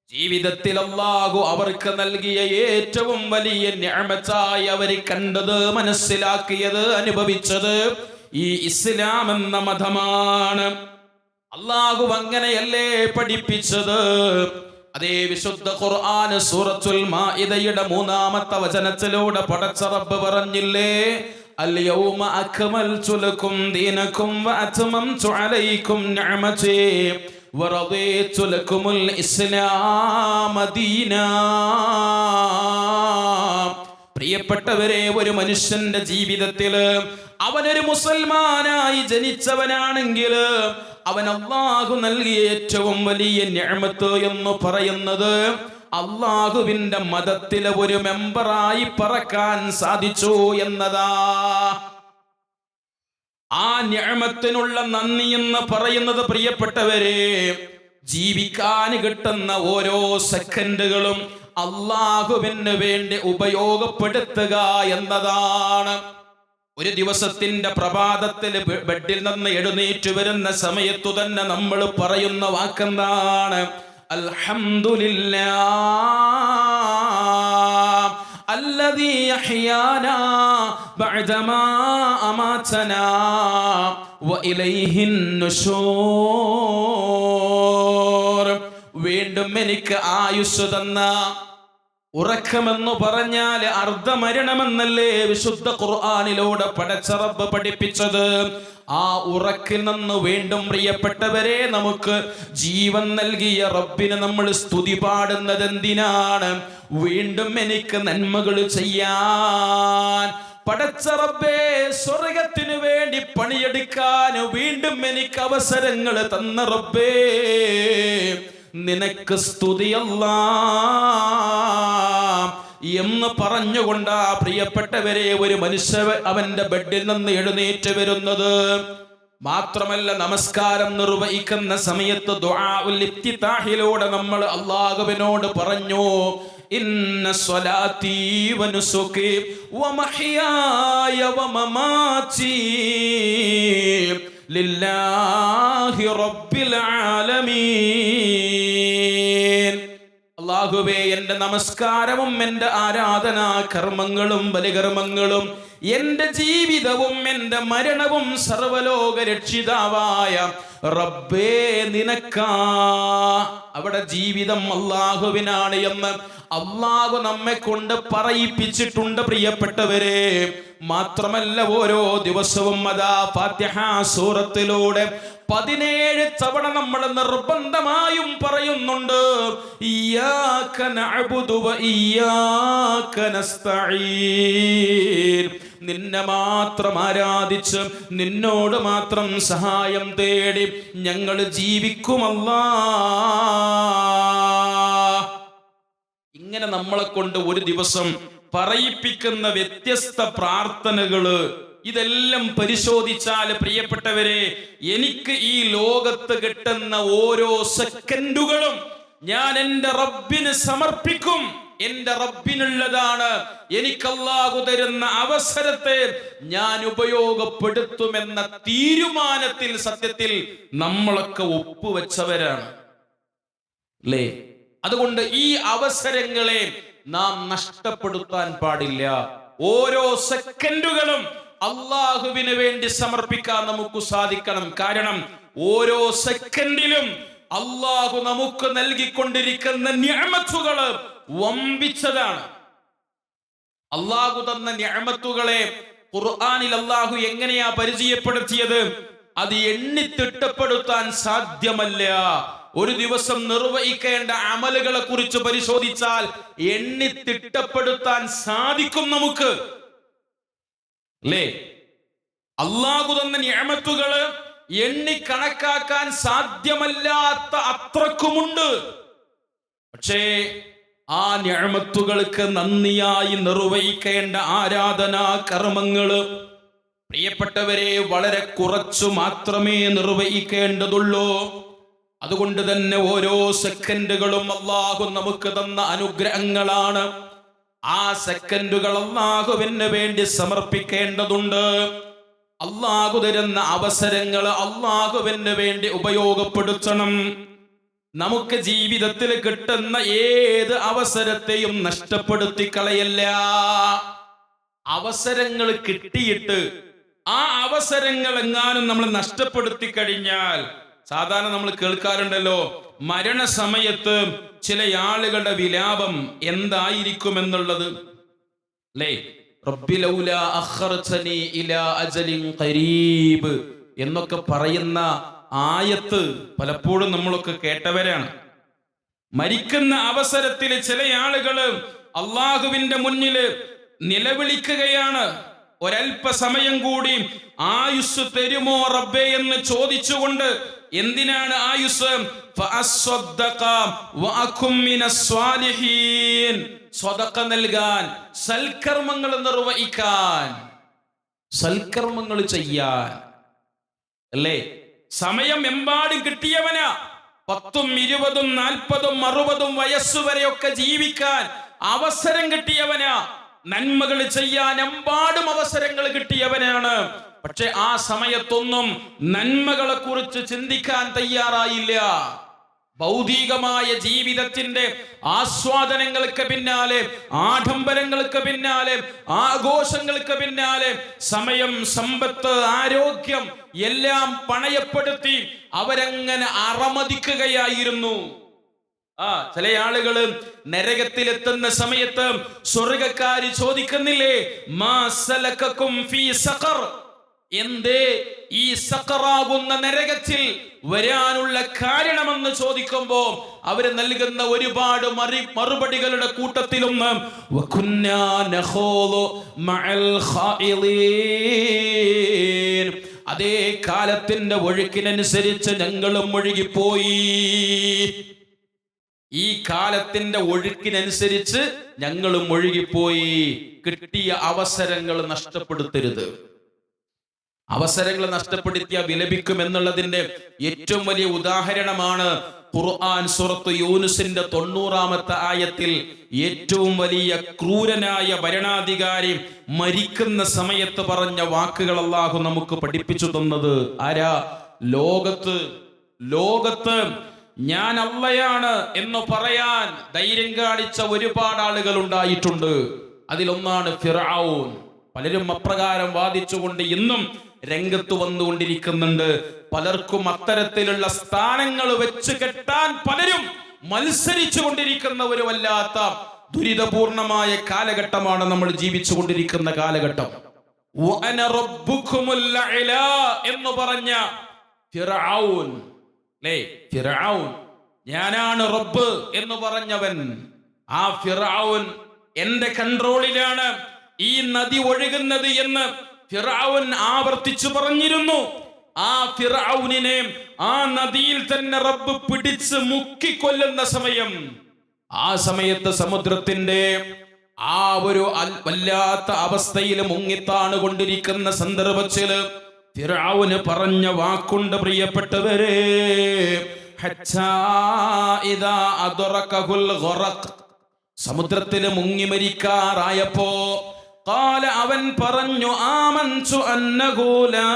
ജീവിതത്തിൽ അല്ലാഹു അവർക്ക് നൽകിയ ഏറ്റവും വലിയ നിഅമത്തായി അവര് കണ്ടത്, മനസ്സിലാക്കിയത്, അനുഭവിച്ചത് ഈ ഇസ്ലാം എന്ന മതമാണ്. അല്ലാഹു അങ്ങനെയല്ലേ പഠിപ്പിച്ചത്? അതേ വിശുദ്ധ ഖുർആൻ സൂറത്തുൽ മാഇദയുടെ 3-ാമത്തെ വചനത്തിലൂടെ പടച്ച റബ്ബ് പറഞ്ഞില്ലേ, അൽയൗമ അക്മൽതു ലക്കും ദീനക്കും വഅത്മംതു അലൈക്കും നിഅമതി വറദീതു ലക്കുമുൽ ഇസ്ലാമ ദീനാ. പ്രിയപ്പെട്ടവരെ, ഒരു മനുഷ്യന്റെ ജീവിതത്തിൽ അവനൊരു മുസൽമാനായി ജനിച്ചവനാണെങ്കിൽ അവൻ അല്ലാഹു നൽകിയ ഏറ്റവും വലിയ നിഅമത്ത് എന്ന് പറയുന്നത് അല്ലാഹുവിന്റെ മതത്തിലെ ഒരു മെമ്പറായി പറക്കാൻ സാധിച്ചു എന്നതാ. ആ നിഅമത്തിനുള്ള നന്ദി എന്ന് പറയുന്നത് പ്രിയപ്പെട്ടവരെ, ജീവിക്കാൻ കിട്ടുന്ന ഓരോ സെക്കൻഡുകളും അല്ലാഹുവിന് വേണ്ടി ഉപയോഗപ്പെടുത്തുക എന്നതാണ്. ഒരു ദിവസത്തിന്റെ പ്രഭാതത്തിൽ ബെഡിൽ നിന്ന് എഴുന്നേറ്റ് വരുന്ന സമയത്തു തന്നെ നമ്മൾ പറയുന്ന വാക്കെന്താണ്? അൽഹംദുലില്ലാഹ് അല്ലദീ അഹ്യാനാ ബഅദമാ അമാതനാ വഇലൈഹിൻ നുശൂർ. വീണ്ടും എനിക്ക് ആയുസ് തന്ന, ഉറക്കമെന്ന് പറഞ്ഞാൽ അർദ്ധമരണമെന്നല്ലേ വിശുദ്ധ ഖുർആനിലൂടെ പടച്ച റബ്ബ് പഠിപ്പിച്ചത്. ആ ഉറക്കിൽ നിന്ന് വീണ്ടും പ്രിയപ്പെട്ടവരെ നമുക്ക് ജീവൻ നൽകിയ റബ്ബിനെ നമ്മൾ സ്തുതി പാടുന്നത് എന്തിനാണ്? വീണ്ടും എനിക്ക് നന്മകൾ ചെയ്യാൻ, പടച്ച റബ്ബേ സ്വർഗത്തിനു വേണ്ടി പണിയെടുക്കാൻ വീണ്ടും എനിക്ക് അവസരങ്ങൾ തന്ന റബ്ബേ, നിനക്ക് സ്തുതി അല്ലാഹ്. എന്ന് പറഞ്ഞുകൊണ്ട് ആ പ്രിയപ്പെട്ടവരെ ഒരു മനുഷ്യൻ അവന്റെ ബെഡിൽ നിന്ന് എഴുന്നേറ്റ് വരുന്നത്. മാത്രമല്ല, നമസ്കാരം നിർവഹിക്കുന്ന സമയത്ത് ദുആഉൽ ഇഫ്തിതാഹിലൂടെ നമ്മൾ അല്ലാഹുവിനോട് പറഞ്ഞു, ഇന്ന സ്വലാത്തി വനുസുകി വമഹ്യായ വമമാതി ലില്ലാഹി റബ്ബിൽ ആലമീൻ. അല്ലാഹുവേ, എൻ്റെ നമസ്കാരവും എൻ്റെ ആരാധനാ കർമ്മങ്ങളും ബലികർമ്മങ്ങളും എൻ്റെ ജീവിതവും എൻ്റെ മരണവും സർവലോക രക്ഷിതാവായ റബ്ബേ നിനക്കാ. അവിടെ ജീവിതം അല്ലാഹുവിനാണ് എന്ന് അല്ലാഹു നമ്മെ കൊണ്ട് പറയിപ്പിച്ചിട്ടുണ്ട് പ്രിയപ്പെട്ടവരെ. മാത്രമല്ല, ഓരോ ദിവസവും അതാ ഫാത്തിഹ സൂറത്തിലൂടെ 17 തവണ നമ്മൾ നിർബന്ധമായും പറയുന്നുണ്ട്, ഇയ്യാക നഅ്ബുദു വ ഇയ്യാക നസ്തഈൻ. നിന്നെ മാത്രം ആരാധിച്ച് നിന്നോട് മാത്രം സഹായം തേടി ഞങ്ങൾ ജീവിക്കുമല്ലാ. ഇങ്ങനെ നമ്മളെ കൊണ്ട് ഒരു ദിവസം പറയിപ്പിക്കുന്ന വ്യത്യസ്ത പ്രാർത്ഥനകള്, ഇതെല്ലാം പരിശോധിച്ചാൽ പ്രിയപ്പെട്ടവരെ, എനിക്ക് ഈ ലോകത്ത് കിട്ടുന്ന ഓരോ സെക്കൻഡുകളും ഞാൻ എൻ്റെ റബ്ബിന് സമർപ്പിക്കും. എൻ്റെ റബ്ബിനുള്ളതാണ്. എനിക്ക് അല്ലാഹു തരുന്ന അവസരത്തെ ഞാൻ ഉപയോഗപ്പെടുത്തുമെന്ന തീരുമാനത്തിൽ സത്യത്തിൽ നമ്മളൊക്കെ ഒപ്പുവെച്ചവരാണ് അല്ലേ? അതുകൊണ്ട് ഈ അവസരങ്ങളെ നാം നഷ്ടപ്പെടുത്താൻ പാടില്ല. ഓരോ സെക്കൻഡുകളും അല്ലാഹുവിന് വേണ്ടി സമർപ്പിക്കാൻ നമുക്ക് സാധിക്കണം. കാരണം ഓരോ സെക്കൻഡിലും അല്ലാഹു നമുക്ക് നൽകിക്കൊണ്ടിരിക്കുന്ന നിഅമത്തുകള് വമ്പിച്ചതാണ്. അല്ലാഹു തന്ന നിഅമത്തുകളെ ഖുർആനിൽ അല്ലാഹു എങ്ങനെയാ പരിചയപ്പെടുത്തിയത്? അത് എണ്ണിത്തിട്ടപ്പെടുത്താൻ സാധ്യമല്ല. ഒരു ദിവസം നിർവഹിക്കേണ്ട അമലുകളെ കുറിച്ച് പരിശോധിച്ചാൽ എണ്ണിത്തിട്ടപ്പെടുത്താൻ സാധിക്കും നമുക്ക്, അല്ലേ? അല്ലാഹു തന്ന നിഅമത്തുകള് എണ്ണി കണക്കാക്കാൻ സാധ്യമല്ലാത്ത അത്രക്കുമുണ്ട്. പക്ഷേ ആ നിഅമത്തുകൾക്ക് നന്ദിയായി നിർവഹിക്കേണ്ട ആരാധനാ കർമ്മങ്ങള് പ്രിയപ്പെട്ടവരെ വളരെ കുറച്ചു മാത്രമേ നിർവഹിക്കേണ്ടതുള്ളൂ. അതുകൊണ്ട് തന്നെ ഓരോ സെക്കൻഡുകളും അല്ലാഹു നമുക്ക് തന്ന അനുഗ്രഹങ്ങളാണ്. ആ സെക്കൻഡുകൾ അല്ലാഹുവിന് വേണ്ടി സമർപ്പിക്കേണ്ടതുണ്ട്. അല്ലാഹു തരുന്ന അവസരങ്ങൾ അല്ലാഹുവിന് വേണ്ടി ഉപയോഗപ്പെടുത്തണം. നമുക്ക് ജീവിതത്തിൽ കിട്ടുന്ന ഏത് അവസരത്തെയും നഷ്ടപ്പെടുത്തി കളയല്ല. അവസരങ്ങൾ കിട്ടിയിട്ട് ആ അവസരങ്ങൾ എങ്ങാനും നമ്മൾ നഷ്ടപ്പെടുത്തി കഴിഞ്ഞാൽ, സാധാരണ നമ്മൾ കേൾക്കാറുണ്ടല്ലോ, മരണസമയത്ത് ചില ആളുകളുടെ വിലാപം എന്തായിരിക്കും എന്നുള്ളത്, അല്ലേ? റബ്ബി ലൗലാ അഖർതനി ഇലാ അജലിൻ ഖരീബ് എന്നൊക്കെ പറയുന്ന ആയത്ത് പലപ്പോഴും നമ്മളൊക്കെ കേട്ടവരാണ്. മരിക്കുന്ന അവസരത്തിൽ ചില ആളുകള് അള്ളാഹുവിന്റെ മുന്നിൽ നിലവിളിക്കുകയാണ്, ഒരല്പസമയം കൂടി ആയുസ് തരുമോ റബ്ബേ എന്ന് ചോദിച്ചുകൊണ്ട്. എന്തിനാണ് ആയുസ്? സ്വതക്ക നൽകാൻ, സൽക്കർമ്മങ്ങൾ നിർവഹിക്കാൻ, സൽക്കർമ്മങ്ങൾ ചെയ്യാൻ, അല്ലേ? സമയം എമ്പാടും കിട്ടിയവനാ. 10, 20, 40, 60 വയസ്സുവരെയൊക്കെ ജീവിക്കാൻ അവസരം കിട്ടിയവനാ. നന്മകൾ ചെയ്യാൻ എമ്പാടും അവസരങ്ങൾ കിട്ടിയവനാണ്. പക്ഷെ ആ സമയത്തൊന്നും നന്മകളെ കുറിച്ച് ചിന്തിക്കാൻ തയ്യാറായില്ല. ഭൗതികമായ ജീവിതത്തിന്റെ ആസ്വാദനങ്ങൾക്ക് പിന്നാലെ, ആഡംബരങ്ങൾക്ക് പിന്നാലെ, ആഘോഷങ്ങൾക്ക് പിന്നാലെ സമയം, സമ്പത്ത്, ആരോഗ്യം എല്ലാം പണയപ്പെടുത്തി അവരങ്ങനെ അറമതിക്കുകയായിരുന്നു. ചില ആളുകള് നരകത്തിലെത്തുന്ന സമയത്ത് സ്വർഗക്കാര് ചോദിക്കുന്നില്ലേ, മാ സലകകും ഫീ സഖർ, എന്തേ ഈ സഖറാകുന്ന നരകത്തിൽ വരാനുള്ള കാരണമെന്ന് ചോദിക്കുമ്പോ അവര് നൽകുന്ന ഒരുപാട് മറുപടികളുടെ കൂട്ടത്തിലൊന്ന് വകുന്നാ നഖൂദു മഅൽ ഖായിദീൻ, അതേ കാലത്തിന്റെ ഒഴുക്കിനനുസരിച്ച് ഞങ്ങളും ഒഴുകിപ്പോയി. ഈ കാലത്തിന്റെ ഒഴുക്കിനനുസരിച്ച് ഞങ്ങളും ഒഴുകിപ്പോയി. കിട്ടിയ അവസരങ്ങൾ നഷ്ടപ്പെടുത്തരുത്. അവസരങ്ങൾ നഷ്ടപ്പെടുത്തിയ വിലപിക്കും എന്നുള്ളതിന്റെ ഏറ്റവും വലിയ ഉദാഹരണമാണ് ഖുർആൻ സൂറത്ത് യൂനുസിന്റെ 90-ാമത്തെ ആയത്തിൽ ഏറ്റവും വലിയ ക്രൂരനായ ഭരണാധികാരി മരിക്കുന്ന സമയത്ത് പറഞ്ഞ വാക്കുകൾ അല്ലാഹു നമുക്ക് പഠിപ്പിച്ചു തന്നത്. ആരാ? ലോകത്ത് ഞാൻ അള്ളയാണ് എന്ന് പറയാൻ ധൈര്യം കാണിച്ച ഒരുപാട് ആളുകൾ ഉണ്ടായിട്ടുണ്ട്. അതിലൊന്നാണ് ഫിർഔൻ. പലരും അപ്രകാരം വാദിച്ചുകൊണ്ട് ഇന്നും രംഗത്ത് വന്നുകൊണ്ടിരിക്കുന്നുണ്ട്. പലർക്കും അത്തരത്തിലുള്ള സ്ഥാനങ്ങൾ വെച്ച് കെട്ടാൻ പലരും മത്സരിച്ചു കൊണ്ടിരിക്കുന്ന ഒരു വല്ലാത്ത ദുരിതപൂർണമായ കാലഘട്ടമാണ് നമ്മൾ ജീവിച്ചു കൊണ്ടിരിക്കുന്ന കാലഘട്ടം. വഅന റബ്ബുകുമുൽ അഅ്ലാ എന്ന് പറഞ്ഞ ഫിർഔൻ, ഫിർഔൻ ഞാനാണ് റബ്ബ് എന്ന് പറഞ്ഞവൻ. ആ ഫിർഔൻ എന്റെ കൺട്രോളിലാണ് ഈ നദി ഒഴുകുന്നത് എന്ന് ഫിർഔൻ ആവർത്തിച്ചു പറഞ്ഞിരുന്നു. ആ ഫിർഔനിനെ ആ നദിയിൽ തന്നെ റബ്ബ് പിടിച്ച് മുക്കിക്കൊല്ലുന്ന സമയം, ആ സമയത്ത് സമുദ്രത്തിന്റെ ആ ഒരു വല്ലാത്ത അവസ്ഥയിൽ മുങ്ങിത്താണ് കൊണ്ടിരിക്കുന്ന സന്ദർഭത്തില് ഫിർഔന് പറഞ്ഞ വാക്കുണ്ട് പ്രിയപ്പെട്ടവരെ. ഹത്താ ഇദാ അദ്റകഹുൽ ഗറഖ്, സമുദ്രത്തിൽ മുങ്ങി മരിക്കാറായപ്പോ ഖാല അവൻ പറഞ്ഞു ആമൻതു അന്നഹു ലാ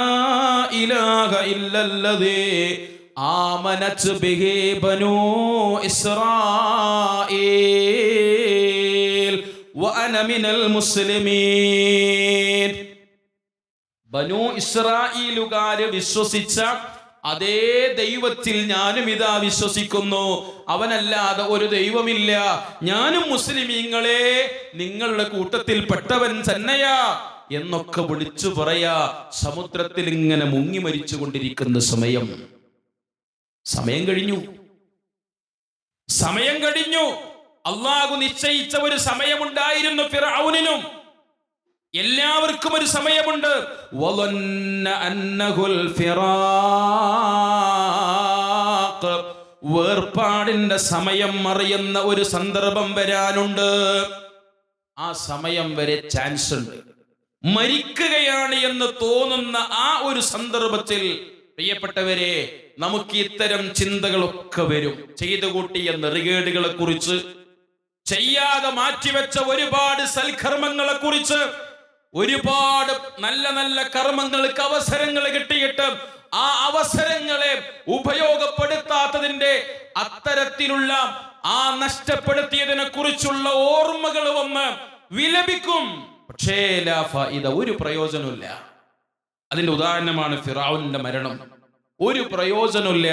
ഇലാഹ ഇല്ലല്ലദീ ആമനത് ബിഹി ബനൂ ഇസ്രായീൽ വഅന മിനൽ മുസ്ലിമീൻ. ബനൂ ഇസ്രായീലുകാര് വിശ്വസിച്ച അതേ ദൈവത്തിൽ ഞാനും ഇതാ വിശ്വസിക്കുന്നു. അവനല്ലാതെ ഒരു ദൈവമില്ല. ഞാനും മുസ്ലിമീങ്ങളെ നിങ്ങളുടെ കൂട്ടത്തിൽ പെട്ടവൻ തന്നെയാ എന്നൊക്കെ വിളിച്ചു പറയാ. സമുദ്രത്തിൽ ഇങ്ങനെ മുങ്ങി മരിച്ചു കൊണ്ടിരിക്കുന്ന സമയം കഴിഞ്ഞു. അള്ളാഹു നിശ്ചയിച്ച ഒരു സമയമുണ്ടായിരുന്നു ഫിർഔനിനും. എല്ലാവർക്കും ഒരു സമയമുണ്ട്. വേർപാടിന്റെ സമയം അറിയുന്ന ഒരു സന്ദർഭം വരാനുണ്ട്. ആ സമയം വരെ ചാൻസ് ഉണ്ട്. മരിക്കുകയാണ് എന്ന് തോന്നുന്ന ആ ഒരു സന്ദർഭത്തിൽ പ്രിയപ്പെട്ടവരെ, നമുക്ക് ഇത്തരം ചിന്തകളൊക്കെ വരും. ചെയ്തു കൂട്ടിയ നെറികേടുകളെ കുറിച്ച്, ചെയ്യാതെ മാറ്റിവെച്ച ഒരുപാട് സൽക്കർമ്മങ്ങളെ കുറിച്ച്, ഒരുപാട് നല്ല നല്ല കർമ്മങ്ങൾക്ക് അവസരങ്ങൾ കിട്ടിയിട്ട് ആ അവസരങ്ങളെ ഉപയോഗപ്പെടുത്താത്തതിന്റെ അത്തരത്തിലുള്ള ആ നഷ്ടപ്പെടുത്തിയതിനെ കുറിച്ചുള്ള ഓർമ്മകൾ വന്ന് വിലപിക്കും. പക്ഷേ ഒരു പ്രയോജനമില്ല. അതിന്റെ ഉദാഹരണമാണ് ഫിർഔനിന്റെ മരണം. ഒരു പ്രയോജനമില്ല.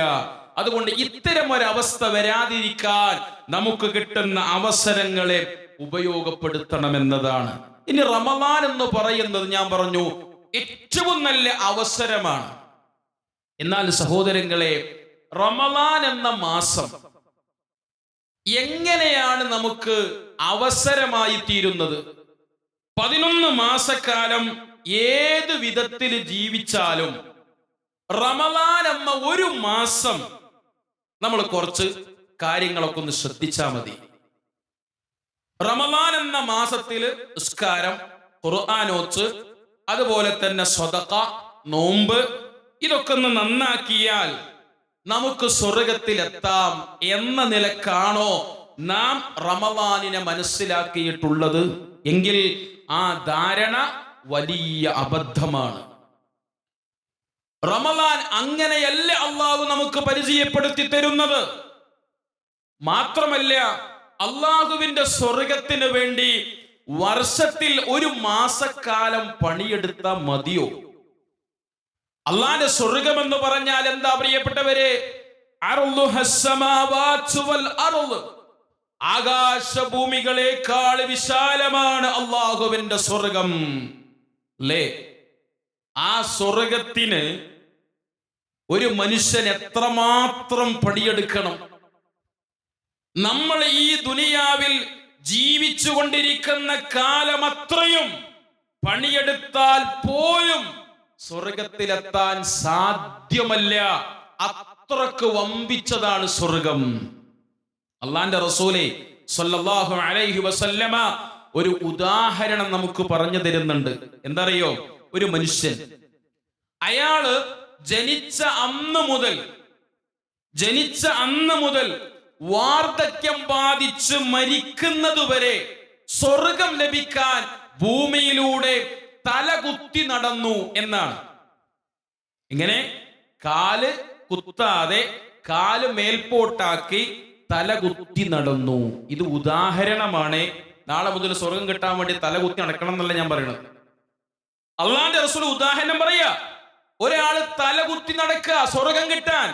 അതുകൊണ്ട് ഇത്തരം ഒരവസ്ഥ വരാതിരിക്കാൻ നമുക്ക് കിട്ടുന്ന അവസരങ്ങളെ ഉപയോഗപ്പെടുത്തണമെന്നതാണ്. ഇനി റമദാൻ എന്ന് പറയുന്നത് ഞാൻ പറഞ്ഞു ഏറ്റവും നല്ല അവസരമാണ്. എന്നാൽ സഹോദരങ്ങളെ, റമദാൻ എന്ന മാസം എങ്ങനെയാണ് നമുക്ക് അവസരമായി തീരുന്നത്? 11 മാസക്കാലം ഏത് വിധത്തിൽ ജീവിച്ചാലും റമദാൻ എന്ന ഒരു മാസം നമ്മൾ കുറച്ച് കാര്യങ്ങളൊക്കെ ഒന്ന് ശ്രദ്ധിച്ചാൽ മതി. റമദാൻ എന്ന മാസത്തില് നിസ്കാരം, ഖുർആനോത്ത്, അതുപോലെ തന്നെ സ്വതഖ, നോമ്പ്, ഇതൊക്കെ ഒന്ന് നന്നാക്കിയാൽ നമുക്ക് സ്വർഗത്തിലെത്താം എന്ന നിലക്കാണോ നാം റമദാനിനെ മനസ്സിലാക്കിയിട്ടുള്ളത് എങ്കിൽ ആ ധാരണ വലിയ അബദ്ധമാണ്. റമദാൻ അങ്ങനെയല്ല അള്ളാഹു നമുക്ക് പരിചയപ്പെടുത്തി തരുന്നത്. മാത്രമല്ല, അള്ളാഹുവിന്റെ സ്വർഗത്തിന് വേണ്ടി വർഷത്തിൽ ഒരു മാസക്കാലം പണിയെടുത്താൽ മതിയോ? അള്ളാന്റെ സ്വർഗം എന്ന് പറഞ്ഞാൽ എന്താ പ്രിയപ്പെട്ടവരെ? ആകാശഭൂമികളെക്കാൾ വിശാലമാണ് അള്ളാഹുവിന്റെ സ്വർഗം. അല്ലേ? ആ സ്വർഗത്തിന് ഒരു മനുഷ്യൻ എത്രമാത്രം പണിയെടുക്കണം? നമ്മൾ ഈ ദുനിയാവിൽ ജീവിച്ചു കൊണ്ടിരിക്കുന്ന കാലം അത്രയും പണിയെടുത്താൽ പോലും സ്വർഗത്തിലെത്താൻ സാധ്യമല്ല. അത്രക്ക് വമ്പിച്ചതാണ് സ്വർഗം. അള്ളാന്റെ റസൂലേ സ്വല്ലല്ലാഹു അലൈഹി വസല്ലമ ഒരു ഉദാഹരണം നമുക്ക് പറഞ്ഞു തരുന്നുണ്ട്. എന്തറിയോ? ഒരു മനുഷ്യൻ, അയാള് ജനിച്ച അന്ന് മുതൽ വാർദ്ധക്യം ബാധിച്ച് മരിക്കുന്നതുവരെ സ്വർഗം ലഭിക്കാൻ ഭൂമിയിലൂടെ തലകുത്തി നടന്നു എന്നാണ്. ഇങ്ങനെ കാല് കുത്താതെ കാല് മേൽപോട്ടാക്കി തലകുത്തി നടന്നു. ഇത് ഉദാഹരണമാണ്. നാളെ മുതൽ സ്വർഗം കിട്ടാൻ വേണ്ടി തലകുത്തി നടക്കണം എന്നല്ല ഞാൻ പറയുന്നത്. അള്ളാന്റെ റസൂൽ ഉദാഹരണം പറയാ. ഒരാള് തലകുത്തി നടക്കുക സ്വർഗം കിട്ടാൻ.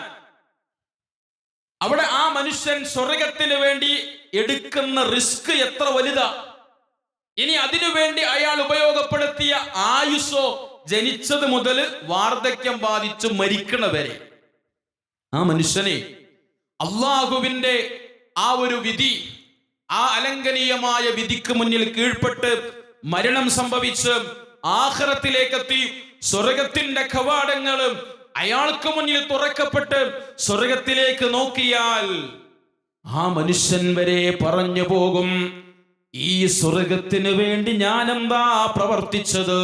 അവിടെ ആ മനുഷ്യൻ സ്വർഗത്തിന് വേണ്ടി എടുക്കുന്ന റിസ്ക് എത്ര വലുതാ. ഇനി അതിനു വേണ്ടി അയാൾ ഉപയോഗപ്പെടുത്തിയ ആയുസ്സോ, ജനിച്ചത് മുതൽ വാർദ്ധക്യം ബാധിച്ച് മരിക്കണവരെ. ആ മനുഷ്യനെ അള്ളാഹുവിന്റെ ആ ഒരു വിധി, ആ അലംഘനീയമായ വിധിക്ക് മുന്നിൽ കീഴ്പ്പെട്ട് മരണം സംഭവിച്ച് ആഖിറത്തിലേക്കെത്തി സ്വർഗത്തിന്റെ കവാടങ്ങളും അയാൾക്ക് മുന്നിൽ തുറക്കപ്പെട്ട് സ്വർഗത്തിലേക്ക് നോക്കിയാൽ ആ മനുഷ്യൻ വരെ പറഞ്ഞു പോകും, ഈ സ്വർഗത്തിന് വേണ്ടി ഞാൻ എന്താ പ്രവർത്തിച്ചത്?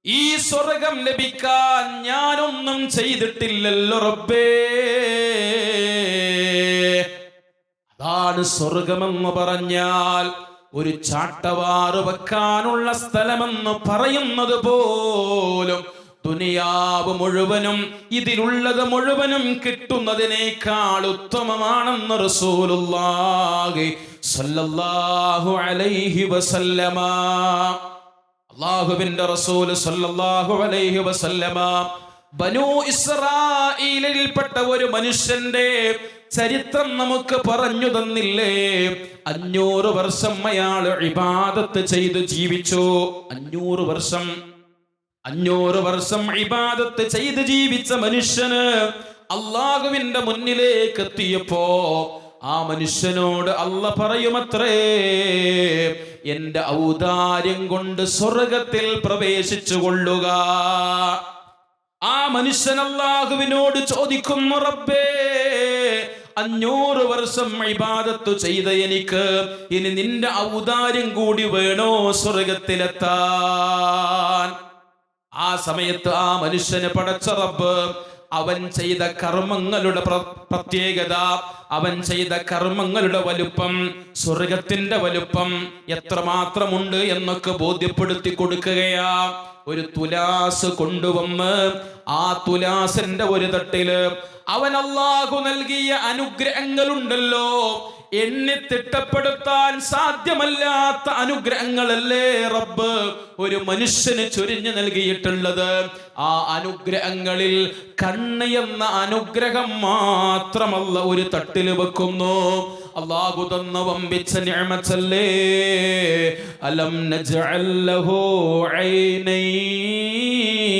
ഈ സ്വർഗം ലഭിക്കാൻ ഞാനൊന്നും ചെയ്തിട്ടില്ലല്ലോ റബ്ബേ. അതാണ് സ്വർഗമെന്ന് പറഞ്ഞാൽ ഒരു ചാട്ടവാറ് വെക്കാനുള്ള സ്ഥലമെന്ന് പറയുന്നത് പോലും ദുനിയാവ് മുഴുവനും ഇതിലുള്ളത് മുഴുവനും കിട്ടുന്നതിനേക്കാൾ ഉത്തമമാണെന്ന് റസൂലുള്ളാഹി സ്വല്ലല്ലാഹു അലൈഹി വസല്ലമ. അല്ലാഹുവിന്റെ റസൂൽ സ്വല്ലല്ലാഹു അലൈഹി വസല്ലമ ബനൂ ഇസ്രായീലിൽപ്പെട്ട ഒരു മനുഷ്യന്റെ ചരിത്രം നമുക്ക് പറഞ്ഞു തന്നില്ലേ? 500 വർഷം അയാൾ ഇബാദത്ത് ചെയ്ത് ജീവിച്ചു. 500 വർഷം ഇബാദത്ത് ചെയ്ത് ജീവിച്ച മനുഷ്യന് അള്ളാഹുവിന്റെ മുന്നിലേക്ക് എത്തിയപ്പോ ആ മനുഷ്യനോട് അള്ളാഹ് പറയുമത്രേ, എന്റെ ഔദാര്യം കൊണ്ട് സ്വർഗത്തിൽ പ്രവേശിച്ചു കൊള്ളുക. ആ മനുഷ്യൻ അള്ളാഹുവിനോട് ചോദിക്കുന്നു, റബ്ബേ 500 വർഷം ഇബാദത്ത് ചെയ്ത എനിക്ക് ഇനി നിന്റെ ഔദാര്യം കൂടി വേണോ സ്വർഗത്തിലെത്താൻ? ആ സമയത്ത് ആ മനുഷ്യന് പടച്ച റബ്ബ് അവൻ ചെയ്ത കർമ്മങ്ങളുടെ പ്രത്യേകത, അവൻ ചെയ്ത കർമ്മങ്ങളുടെ വലുപ്പം, സ്വർഗത്തിന്റെ വലുപ്പം എത്രമാത്രമുണ്ട് എന്നൊക്കെ ബോധ്യപ്പെടുത്തി കൊടുക്കുകയാ. ഒരു തുലാസ് കൊണ്ടുവന്ന് ആ തുലാസിന്റെ ഒരു തട്ടില് അവൻ അല്ലാഹു നൽകിയ അനുഗ്രഹങ്ങളുണ്ടല്ലോ, എണ്ണി തിട്ടപ്പെടുത്താൻ സാധ്യമല്ലാത്ത അനുഗ്രഹങ്ങളല്ലേ റബ്ബ് ഒരു മനുഷ്യന് ചൊരിഞ്ഞു നൽകിയിട്ടുള്ളത്. ആ അനുഗ്രഹങ്ങളിൽ കണ്ണ് എന്ന അനുഗ്രഹം മാത്രമല്ല ഒരു തട്ടിൽ വെക്കുന്നു. അല്ലാഹു തന്ന വമ്പിച്ച നിഅമത്തല്ലേ. അലം നജ്അൽ ലഹു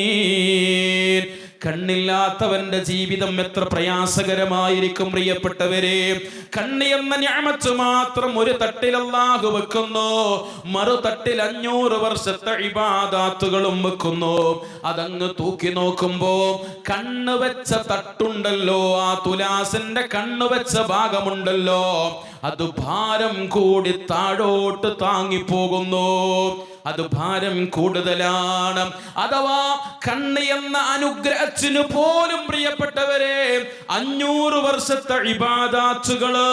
ഐനൈൻ. കണ്ണില്ലാത്തവന്റെ ജീവിതം എത്ര പ്രയാസകരമായിരിക്കും പ്രിയപ്പെട്ടവരെ. കണ്ണ് എന്ന നിഅമത്ത് മാത്രം ഒരു തട്ടിൽ അല്ലാഹു വെക്കുന്നു, മറു തട്ടിൽ 500 വർഷത്തെ ഇബാദത്തുകളും വെക്കുന്നു. അതങ്ങ് തൂക്കി നോക്കുമ്പോ കണ്ണ് വെച്ച തട്ടുണ്ടല്ലോ, ആ തുലാസിന്റെ കണ്ണ് വെച്ച ഭാഗമുണ്ടല്ലോ, അത് ഭാരം കൂടി താഴോട്ട് താങ്ങിപ്പോകുന്നു. അത് ഭാരം കൂടുതലാണ്. അഥവാ കണ്ണ് എന്ന അനുഗ്രഹത്തിന് പോലും പ്രിയപ്പെട്ടവരെ 500 വർഷത്തെ ഇബാദത്തുകള്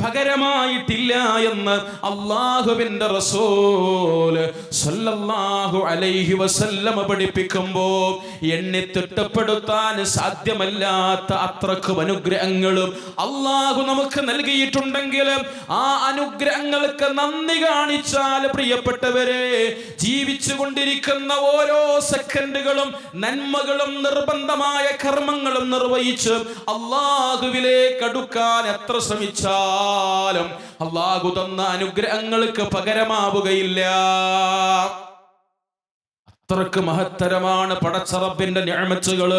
പകരമായിട്ടില്ല എന്ന് അല്ലാഹുവിന്റെ റസൂൽ സ്വല്ലല്ലാഹു അലൈഹി വസല്ലമ പഠിപ്പിക്കുമ്പോ എണ്ണി തിട്ടപ്പെടുത്താൻ സാധ്യമല്ലാത്ത അത്രക്കും അനുഗ്രഹങ്ങളും അല്ലാഹു നമുക്ക് നൽകിയിട്ടുണ്ടെങ്കിൽ ആ അനുഗ്രഹങ്ങൾക്ക് നന്ദി കാണിച്ചാൽ പ്രിയപ്പെട്ടവരെ ജീവിച്ചു കൊണ്ടിരിക്കുന്ന ഓരോ സെക്കൻഡുകളും നന്മകളും നിർബന്ധമായ കർമ്മങ്ങളും നിർവഹിച്ച് അല്ലാഹുവിലേക്ക് അടുക്കാൻ എത്ര ശ്രമിച്ചാലും അല്ലാഹു തന്ന അനുഗ്രഹങ്ങൾക്ക് പകരമാവുകയില്ല. അത്രക്ക് മഹത്തരമാണ് പടച്ച റബ്ബിന്റെ നിഅമത്തുകൾ.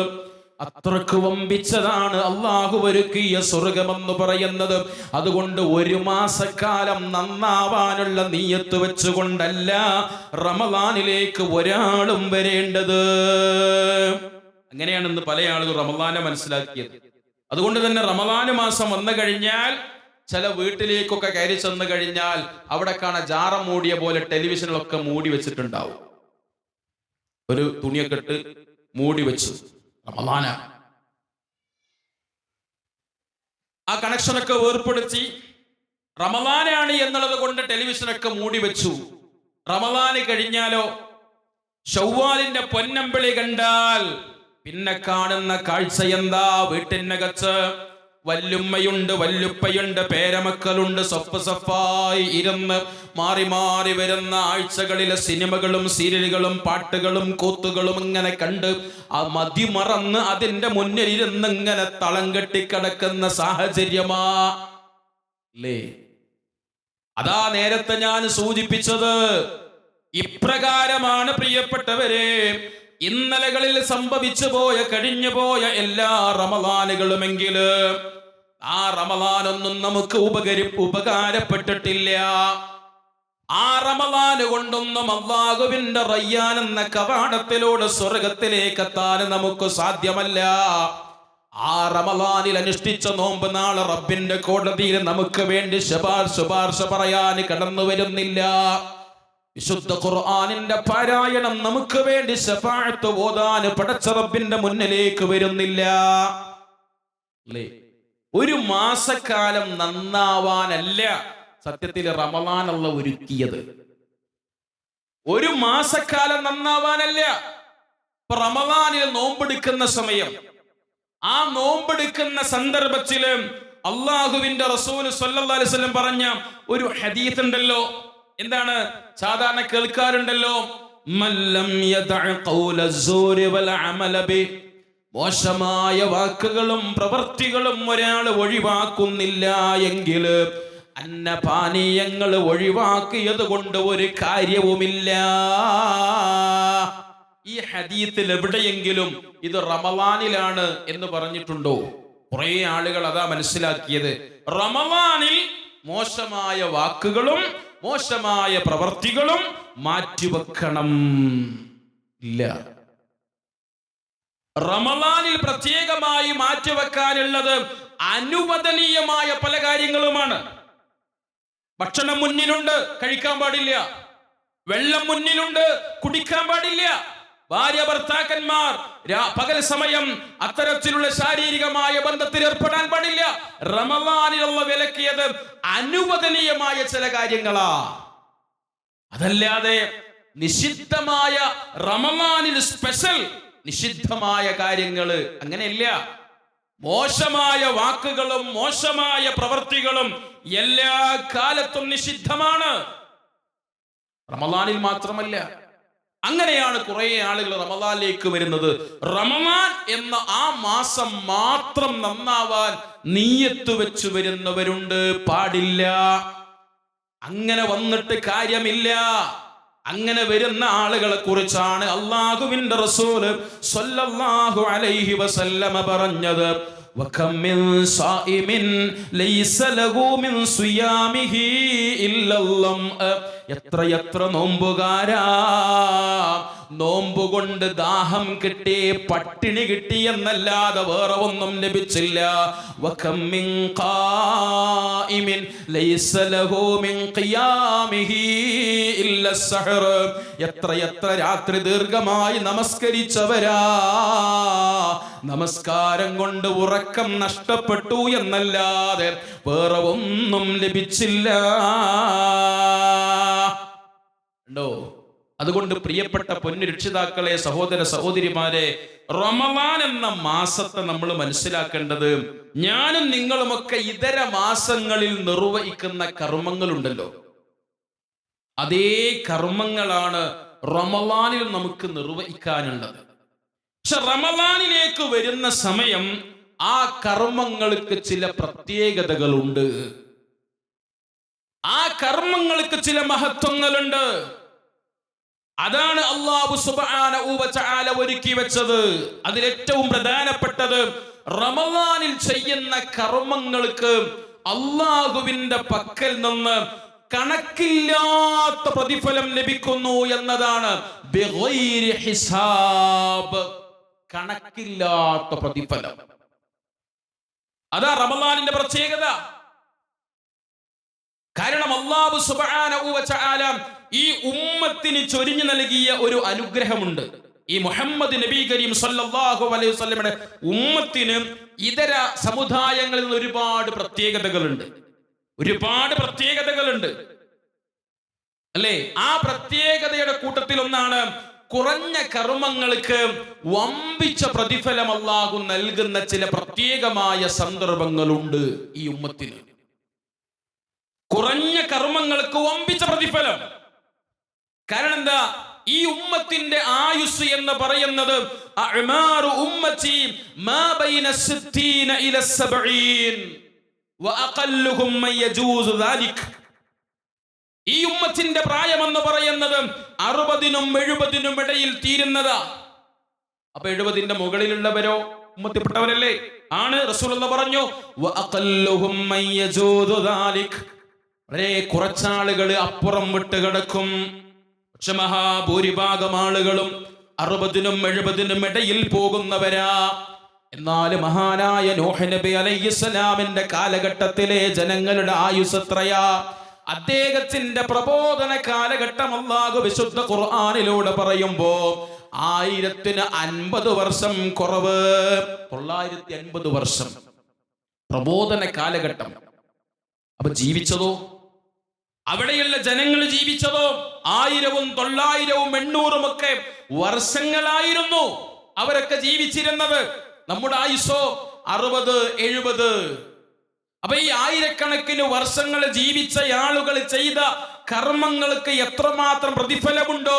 അത്രക്ക് വമ്പിച്ചതാണ് അല്ലാഹു ഒരുക്കിയ സ്വർഗമെന്ന് പറയുന്നത്. അതുകൊണ്ട് 1 മാസക്കാലം നന്നാവാനുള്ള നിയ്യത്ത് വെച്ചുകൊണ്ടല്ല റമളാനിലേക്ക് ഒരാളും വരേണ്ടത്. അങ്ങനെയാണെന്ന് പല ആളുകൾ റമളാനെ മനസ്സിലാക്കിയത്. അതുകൊണ്ട് തന്നെ റമളാൻ മാസം വന്നു കഴിഞ്ഞാൽ ചില വീട്ടിലേക്കൊക്കെ കയറി ചെന്ന് കഴിഞ്ഞാൽ അവിടെ കാണാൻ ജാറം മൂടിയ പോലെ ടെലിവിഷനിലൊക്കെ മൂടി വെച്ചിട്ടുണ്ടാവും. ഒരു തുണിയൊക്കെ ഇട്ട് മൂടി വെച്ചു. റമളാന ആ കണക്ഷനൊക്കെ വേർപ്പെടുത്തി റമളാനാണ് എന്നുള്ളത് കൊണ്ട് ടെലിവിഷനൊക്കെ മൂടി വെച്ചു. റമളാന് കഴിഞ്ഞാലോ ശവ്വാലിന്റെ പൊന്നമ്പിളി കണ്ടാൽ പിന്നെ കാണുന്ന കാഴ്ച എന്താ? വീട്ടിനകത്ത് വല്ലുമ്മയുണ്ട്, വല്ലുപ്പയുണ്ട്, പേരമക്കളുണ്ട്, സഫായി ഇരുന്ന് മാറി മാറി വരുന്ന ആഴ്ചകളിലെ സിനിമകളും സീരിയലുകളും പാട്ടുകളും കൂത്തുകളും ഇങ്ങനെ കണ്ട് ആ മതിമറന്ന് അതിന്റെ മുന്നിൽ ഇരുന്ന് ഇങ്ങനെ തളം കെട്ടിക്കിടക്കുന്ന സാഹചര്യമാ അല്ലേ? അതാ നേരത്തെ ഞാൻ സൂചിപ്പിച്ചത്. ഇപ്രകാരമാണ് പ്രിയപ്പെട്ടവരെ ഇന്നലകളിൽ സംഭവിച്ചു പോയ കഴിഞ്ഞു പോയ എല്ലാ റമളാനുകളുമെങ്കില് ആ റമളാനൊന്നും നമുക്ക് ഉപകാരപ്പെട്ടിട്ടില്ല. ആ റമളാന് കൊണ്ടൊന്നും അല്ലാഹുവിന്റെ റയ്യാൻ എന്ന കവാടത്തിലൂടെ സ്വർഗത്തിലേക്ക് എത്താൻ നമുക്ക് സാധ്യമല്ല. ആ റമളാനിൽ അനുഷ്ഠിച്ച നോമ്പ് നാളെ റബ്ബിന്റെ കോടതിയിൽ നമുക്ക് വേണ്ടി ശുപാർശ പറയാൻ കടന്നു വരുന്നില്ല. വിശുദ്ധ ഖുർആനിന്റെ പാരായണം നമുക്ക് വേണ്ടി ശഫാഅത്ത് ഓതാൻ പടച്ച റബ്ബിന്റെ മുന്നിലേക്ക് വരുന്നില്ല. അല്ലേ? ഒരു മാസക്കാലം നന്നാവാനല്ല സത്യത്തിൽ റമളാൻ അല്ലാഹു ഒരുക്കിയത്. ഒരു മാസക്കാലം നന്നാവാനല്ല. ഇപ്പൊ റമളാനിൽ നോമ്പെടുക്കുന്ന സമയം, ആ നോമ്പെടുക്കുന്ന സന്ദർഭത്തില് അള്ളാഹുവിന്റെ റസൂൽ സ്വല്ലല്ലാഹു അലൈഹി വസല്ലം പറഞ്ഞ ഒരു ഹദീസ് ഉണ്ടല്ലോ. എന്താണ്? സാധാരണ കേൾക്കാറുണ്ടല്ലോ, മല്ലം യദഅ ഖൗല അസ്സൂരി വൽ അമല ബി, മോശമായ വാക്കുകളും പ്രവർത്തികളും ഒരാൾ ഒഴിവാക്കുന്നില്ല എങ്കിൽ അന്നപാനീയങ്ങൾ ഒഴിവാക്കിയത് കൊണ്ട് ഒരു കാര്യവുമില്ല. ഈ ഹദീത്തിൽ എവിടെയെങ്കിലും ഇത് റമളാനിലാണ് എന്ന് പറഞ്ഞിട്ടുണ്ടോ? കുറെ ആളുകൾ അതാ മനസ്സിലാക്കിയത്. റമളാനിൽ മോശമായ വാക്കുകളും മോശമായ പ്രവർത്തികളും മാറ്റിവെക്കണം. ഇല്ല, റമളാനിൽ പ്രത്യേകമായി മാറ്റിവെക്കാനുള്ളത് അനുവദനീയമായ പല കാര്യങ്ങളുമാണ്. ഭക്ഷണം മുന്നിലുണ്ട്, കഴിക്കാൻ പാടില്ല. വെള്ളം മുന്നിലുണ്ട്, കുടിക്കാൻ പാടില്ല. ഭാര്യ ഭർത്താക്കന്മാർ പകൽ സമയം അത്തരത്തിലുള്ള ശാരീരികമായ ബന്ധത്തിൽ ഏർപ്പെടാൻ പാടില്ല. റമളാനിലുള്ള വിലക്കിയത് അനുവദനീയമായ ചില കാര്യങ്ങളാ. അതല്ലാതെ നിഷിദ്ധമായ റമളാനിൽ സ്പെഷ്യൽ നിഷിദ്ധമായ കാര്യങ്ങള് അങ്ങനെയില്ല. മോശമായ വാക്കുകളും മോശമായ പ്രവർത്തികളും എല്ലാ കാലത്തും നിഷിദ്ധമാണ്. റമളാനിൽ മാത്രമല്ല. അങ്ങനെയാണ് കുറെ ആളുകൾ റമളാനിലേക്ക് വരുന്നത്. റമളാൻ എന്ന ആ മാസം മാത്രം നന്നാവാൻ നിയ്യത്ത് വെച്ച് വരുന്നവരുണ്ട്. പാടില്ല. അങ്ങനെ വന്നിട്ട് കാര്യമില്ല. അങ്ങനെ വരുന്ന ആളുകളെ കുറിച്ചാണ് അല്ലാഹുവിന്റെ റസൂൽ സ്വല്ലല്ലാഹു അലൈഹി വസല്ലമ പറഞ്ഞത്, വകം മിൻ സായിമിൻ ലൈസ ലഹു മിൻ സിയാമിഹി ഇല്ലല്ലം. എത്ര നോമ്പുകാരാ നോമ്പ് കൊണ്ട് ദാഹം കിട്ടി, പട്ടിണി കിട്ടി എന്നല്ലാതെ വേറെ ഒന്നും ലഭിച്ചില്ല. വകം മിൻ ഖായിമിൻ ലൈസ ലഹു മിൻ ഖിയാമിഹി ഇല്ല സഹർ. എത്ര രാത്രി ദീർഘമായി നമസ്കരിച്ചവരാ നമസ്കാരം കൊണ്ട് ഉറക്കം നഷ്ടപ്പെട്ടു എന്നല്ലാതെ വേറെ ഒന്നും ലഭിച്ചില്ല. ഉണ്ടോ? അതുകൊണ്ട് പ്രിയപ്പെട്ട പൊന്നു രക്ഷിതാക്കളെ, സഹോദര സഹോദരിമാരെ, റമളാൻ എന്ന മാസത്തെ നമ്മൾ മനസ്സിലാക്കേണ്ടത്, ഞാനും നിങ്ങളുമൊക്കെ ഇതര മാസങ്ങളിൽ നിർവഹിക്കുന്ന കർമ്മങ്ങളുണ്ടല്ലോ, അതേ കർമ്മങ്ങളാണ് റമളാനിൽ നമുക്ക് നിർവഹിക്കാനുള്ളത്. പക്ഷെ റമളാനിലേക്ക് വരുന്ന സമയം ആ കർമ്മങ്ങൾക്ക് ചില പ്രത്യേകതകളുണ്ട്. ആ കർമ്മങ്ങൾക്ക് ചില മഹത്വങ്ങളുണ്ട്. അതാണ് അല്ലാഹു സുബ്ഹാനഹു വ തആല ഒരുക്കി വെച്ചത്. അതിലേറ്റവും പ്രധാനപ്പെട്ടത് റമളാനിൽ ചെയ്യുന്ന കർമ്മങ്ങൾക്ക് അല്ലാഹുവിന്റെ പക്കൽ നിന്ന് കണക്കില്ലാത്ത പ്രതിഫലം ലഭിക്കുന്നു എന്നതാണ്. ബിഗൈരി ഹിസാബ്, കണക്കില്ലാത്ത പ്രതിഫലം. അതാ റമളാനിന്റെ പ്രത്യേകത. കാരണം അല്ലാഹു സുബ്ഹാനഹു വ തആല ഈ ഉമ്മത്തിന് ചൊരിഞ്ഞു നൽകിയ ഒരു അനുഗ്രഹമുണ്ട്. ഈ മുഹമ്മദ് നബി കരീം സല്ലല്ലാഹു അലൈഹി വസല്ലമയുടെ ഉമ്മത്തിന് ഇതര സമുദായങ്ങളിൽ നിന്ന് ഒരുപാട് പ്രത്യേകതകളുണ്ട് അല്ലേ? ആ പ്രത്യേകതയുടെ കൂട്ടത്തിൽ ഒന്നാണ് കുറഞ്ഞ കർമ്മങ്ങൾക്ക് വമ്പിച്ച പ്രതിഫലം അല്ലാഹു നൽകുന്ന ചില പ്രത്യേകമായ സന്ദർഭങ്ങളുണ്ട് ഈ ഉമ്മത്തിന്. കുറഞ്ഞ കർമ്മങ്ങൾക്ക് വമ്പിച്ച പ്രതിഫലം. കാരണം എന്താ? ഈ ഉമ്മത്തിന്റെ ആയുസ് എന്ന് പറയുന്നത് അഅ്മാറു ഉമ്മത്തി മാ ബൈന 60 ഇല 70 വഅഖല്ലുഹും മൻ യജൂസു ദാലിക്. ഈ ഉമ്മത്തിന്റെ പ്രായം എന്ന് പറയുന്നത് 60നും 70നും ഇടയിൽ തീരുന്നതാ. അപ്പൊ 70ന്റെ മുകളിലുള്ളവരോ ഉമ്മത്തിൽപ്പെട്ടവരല്ലേ? ആണ്. റസൂലുള്ളാഹി പറഞ്ഞു വഅഖല്ലുഹും മൻ യജൂസു ദാലിക്. വളരെ കുറച്ചാളുകൾ അപ്പുറം വിട്ട് കിടക്കും. പക്ഷെ മഹാഭൂരിഭാഗം ആളുകളും 60നും 70നും ഇടയിൽ പോകുന്നവരാ. എന്നാൽ മഹാനായ നൂഹ് നബി അലൈഹിസ്സലാമിന്റെ കാലഘട്ടത്തിലെ ജനങ്ങളുടെ ആയുസ് എത്രയാ? അദ്ദേഹത്തിന്റെ പ്രബോധന കാലഘട്ടം അല്ലാഹു വിശുദ്ധ ഖുർആനിലൂടെ പറയുമ്പോ 1050 വർഷം കുറവ്. 950 വർഷം പ്രബോധന കാലഘട്ടം. അപ്പൊ ജീവിച്ചതോ, അവിടെയുള്ള ജനങ്ങൾ ജീവിച്ചതോ 1000ഉം 900ഉം 800ഉം ഒക്കെ വർഷങ്ങളായിരുന്നു അവരൊക്കെ ജീവിച്ചിരുന്നത്. നമ്മുടെ ആയുസ്സോ 60, 70. അപ്പൊ ഈ ആയിരക്കണക്കിന് വർഷങ്ങൾ ജീവിച്ച ആളുകൾ ചെയ്ത കർമ്മങ്ങൾക്ക് എത്രമാത്രം പ്രതിഫലമുണ്ടോ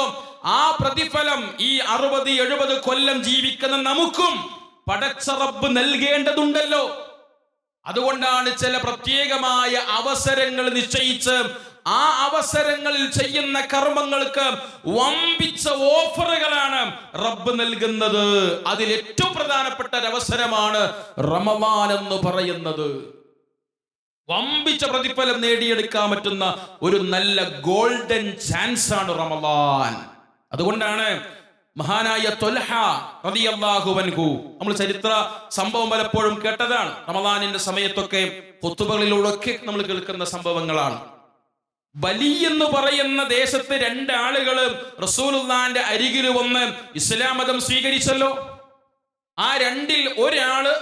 ആ പ്രതിഫലം ഈ 60, 70 കൊല്ലം ജീവിക്കുന്ന നമുക്കും പടച്ച റബ്ബ് നൽകേണ്ടതുണ്ടല്ലോ. അതുകൊണ്ടാണ് ചില പ്രത്യേകമായ അവസരങ്ങൾ നിശ്ചയിച്ച് ആ അവസരങ്ങളിൽ ചെയ്യുന്ന കർമ്മങ്ങൾക്ക് വമ്പിച്ച ഓഫറുകളാണ് റബ്ബ് നൽകുന്നത്. അതിൽ ഏറ്റവും പ്രധാനപ്പെട്ട ഒരു അവസരമാണ് റമളാൻ എന്ന് പറയുന്നത്. വമ്പിച്ച പ്രതിഫലം നേടിയെടുക്കാൻ പറ്റുന്ന ഒരു നല്ല ഗോൾഡൻ ചാൻസ് ആണ് റമളാൻ. അതുകൊണ്ടാണ് മഹാനായ ത്വൽഹ റളിയല്ലാഹു അൻഹു, നമ്മൾ ചരിത്ര സംഭവം പലപ്പോഴും കേട്ടതാണ്. റമളാനിന്റെ സമയത്തൊക്കെ ഖുതുബകളിലൂടെയൊക്കെ നമ്മൾ കേൾക്കുന്ന സംഭവങ്ങളാണ്. ബലി എന്ന് പറയുന്ന ദേശത്ത് 2 ആളുകള് റസൂലുള്ളാഹിന്റെ അരികിൽ വന്ന് ഇസ്ലാം മതം സ്വീകരിച്ചല്ലോ. ആ 2ൽ ഒരാള്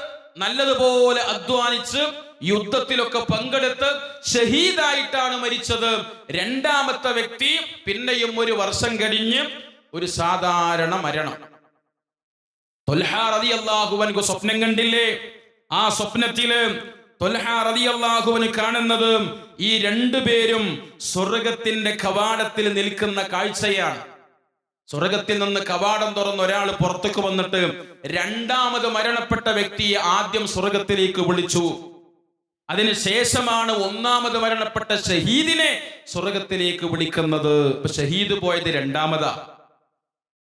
നല്ലതുപോലെ അധ്വാനിച്ച് യുദ്ധത്തിലൊക്കെ പങ്കെടുത്ത് ഷഹീദായിട്ടാണ് മരിച്ചത്. 2ാമത്തെ വ്യക്തി പിന്നെയും 1 വർഷം കഴിഞ്ഞ് ഒരു സാധാരണ മരണം. ത്വൽഹ റളിയല്ലാഹു അൻഹു സ്വപ്നം കണ്ടില്ലേ? ആ സ്വപ്നത്തില് ത്വൽഹ റളിയല്ലാഹു അൻഹു കാണുന്നത് ഈ 2 പേരും സ്വർഗത്തിന്റെ കവാടത്തിൽ നിൽക്കുന്ന കാഴ്ചയാണ്. സ്വർഗത്തിൽ നിന്ന് കവാടം തുറന്ന് ഒരാൾ പുറത്തേക്ക് വന്നിട്ട് 2ാമത് മരണപ്പെട്ട വ്യക്തിയെ ആദ്യം സ്വർഗത്തിലേക്ക് വിളിച്ചു. അതിനുശേഷമാണ് 1ാമത് മരണപ്പെട്ട ഷഹീദിനെ സ്വർഗത്തിലേക്ക് വിളിക്കുന്നത്. ഇപ്പൊ ഷഹീദ് പോയത് 2ാമതാ.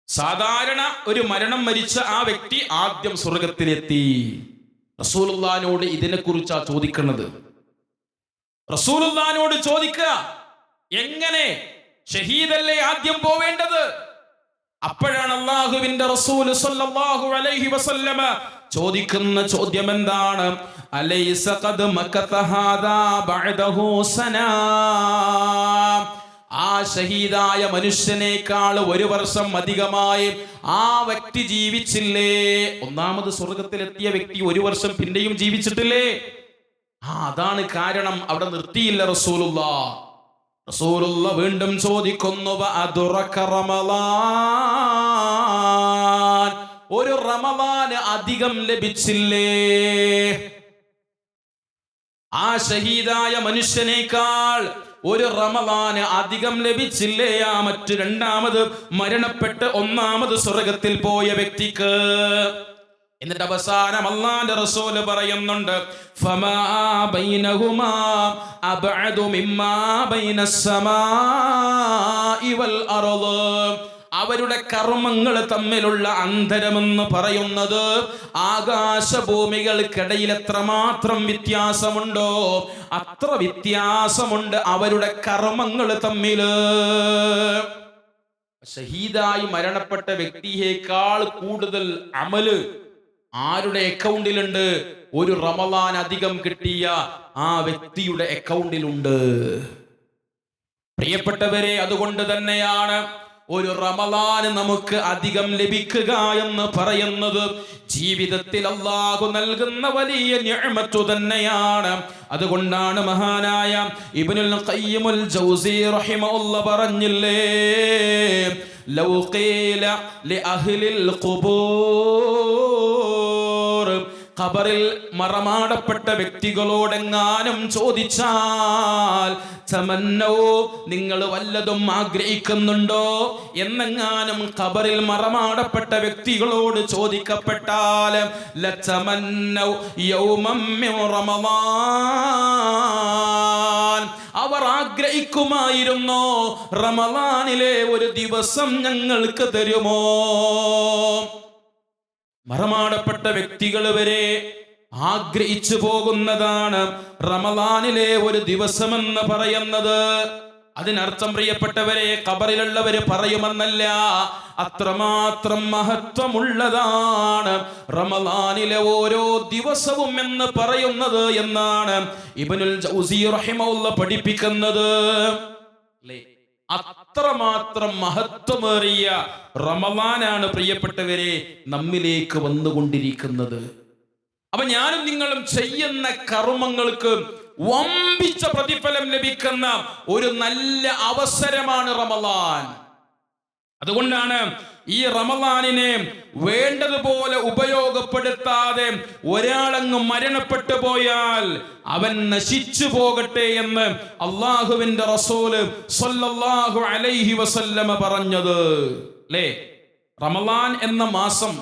സാധാരണ ഒരു മരണം മരിച്ച ആ വ്യക്തി ആദ്യം സ്വർഗത്തിലെത്തി. റസൂലുള്ളാഹിനോട് ഇതിനെക്കുറിച്ചാ ചോദിക്കുന്നത്. റസൂലുള്ളാഹിനോട് ചോദിക്കുക, എങ്ങനെ? ഷഹീദല്ലേ ആദ്യം പോവേണ്ടത്? അപ്പോഴാണ് അല്ലാഹുവിന്റെ റസൂൽ സ്വല്ലല്ലാഹു അലൈഹി വസല്ലമ ചോദിക്കുന്ന ചോദ്യം എന്താണ്? അലൈസ ഖദ് മകത ഹാദാ ബഅദഹു സനാ. ആ ഷഹീദായ മനുഷ്യനേക്കാൾ 1 വർഷം അധികമായി ആ വ്യക്തി ജീവിച്ചില്ലേ? 1ാമത് സ്വർഗത്തിലെത്തിയ വ്യക്തി 1 വർഷം പിന്നെയും ജീവിച്ചിട്ടില്ലേ? അതാണ് കാരണം. അവിടെ നിർത്തിയില്ല റസൂലുള്ളാഹ്. റസൂലുള്ളാഹ് വീണ്ടും ചോദിക്കുന്നു, വഅദറക റമളാൻ, 1 റമളാൻ അധികം ലഭിച്ചില്ലേ? ആ ഷഹീദായ മനുഷ്യനേക്കാൾ 1 റമളാൻ അധികം ലഭിച്ചില്ലേ ആ മറ്റു 2ാമത് മരണപ്പെട്ട് 1ാമത് സ്വർഗത്തിൽ പോയ വ്യക്തിക്ക്? എന്നിട്ട് അവസാനം അല്ലാഹുവിന്റെ റസൂൽ പറയുന്നുണ്ട്, ഫമാ ബൈനഹുമാ അബ്അദു മിമ്മാ ബൈനസ് സമാഇ വൽ അർള്. അവരുടെ കർമ്മങ്ങൾ തമ്മിലുള്ള അന്തരമെന്ന് പറയുന്നത് ആകാശഭൂമികൾക്കിടയിൽ എത്രമാത്രം വ്യത്യാസമുണ്ടോ അത്ര വ്യത്യാസമുണ്ട് അവരുടെ കർമ്മങ്ങൾ തമ്മില്. ഷഹീദായി മരണപ്പെട്ട വ്യക്തിയേക്കാൾ കൂടുതൽ അമല് ആരുടെ അക്കൗണ്ടിലുണ്ട്? 1 റമളാൻ അധികം കിട്ടിയ ആ വ്യക്തിയുടെ അക്കൗണ്ടിലുണ്ട്. പ്രിയപ്പെട്ടവരെ, അതുകൊണ്ട് തന്നെയാണ് ഒരു റമളാൻ നമുക്ക് അധികം ലഭിക്കുക എന്ന് പറയുന്നത് ജീവിതത്തിൽ അല്ലാഹു നൽകുന്ന വലിയ നിഅമത്ത് തന്നെയാണ്. അതുകൊണ്ടാണ് മഹാനായ ഇബ്നുൽ ഖയ്യിമുൽ ജൗസി റഹിമഹുല്ലാഹ് പറഞ്ഞില്ലേ, ലൗ ഖീല ലി അഹ്ലിൽ ഖുബൂർ, ഖബറിൽ മറമാടപ്പെട്ട വ്യക്തികളോടെങ്ങാനും ചോദിച്ചാൽ, തമന്നോ, നിങ്ങൾ വല്ലതും ആഗ്രഹിക്കുന്നുണ്ടോ എന്നെങ്ങാനും ഖബറിൽ മറമാടപ്പെട്ട വ്യക്തികളോട് ചോദിക്കപ്പെട്ടാൽ, ലതമന്നൗ യൗമം മിൻ റമളാൻ, അവർ ആഗ്രഹിക്കുമായിരുന്നു, റമളാനിലെ ഒരു ദിവസം ഞങ്ങൾക്ക് തരുമോ? മറമാടപ്പെട്ട വ്യക്തികൾ വരെ ആഗ്രഹിച്ചു പോകുന്നതാണ് റമളാനിലെ ഒരു ദിവസമെന്ന് പറയുന്നത്. അതിനർത്ഥം പ്രിയപ്പെട്ടവരെ, ഖബറിലുള്ളവര് പറയുമെന്നല്ല, അത്രമാത്രം മഹത്വമുള്ളതാണ് റമളാനിലെ ഓരോ ദിവസവും എന്ന് പറയുന്നത് എന്നാണ് ഇബ്നുൽ ജൗസി റഹിമഹുല്ലാഹ് പഠിപ്പിക്കുന്നത്. അത്രമാത്രം മഹത്വമേറിയ റമളാനാണ് പ്രിയപ്പെട്ടവരെ നമ്മിലേക്ക് വന്നുകൊണ്ടിരിക്കുന്നത്. അപ്പൊ ഞാനും നിങ്ങളും ചെയ്യുന്ന കർമ്മങ്ങൾക്ക് വമ്പിച്ച പ്രതിഫലം ലഭിക്കുന്ന ഒരു നല്ല അവസരമാണ് റമളാൻ. അതുകൊണ്ടാണ് ഈ റമളാനിനെ വേണ്ടതുപോലെ ഉപയോഗപ്പെടുത്താതെ ഒരാളങ്ങ് മരണപ്പെട്ടു പോയാൽ അവൻ നശിച്ചു പോകട്ടെ എന്ന് അള്ളാഹുവിന്റെ റസൂല് സ്വല്ലല്ലാഹു അലൈഹി വസല്ലമ പറഞ്ഞത് അല്ലേ? റമളാൻ എന്ന മാസം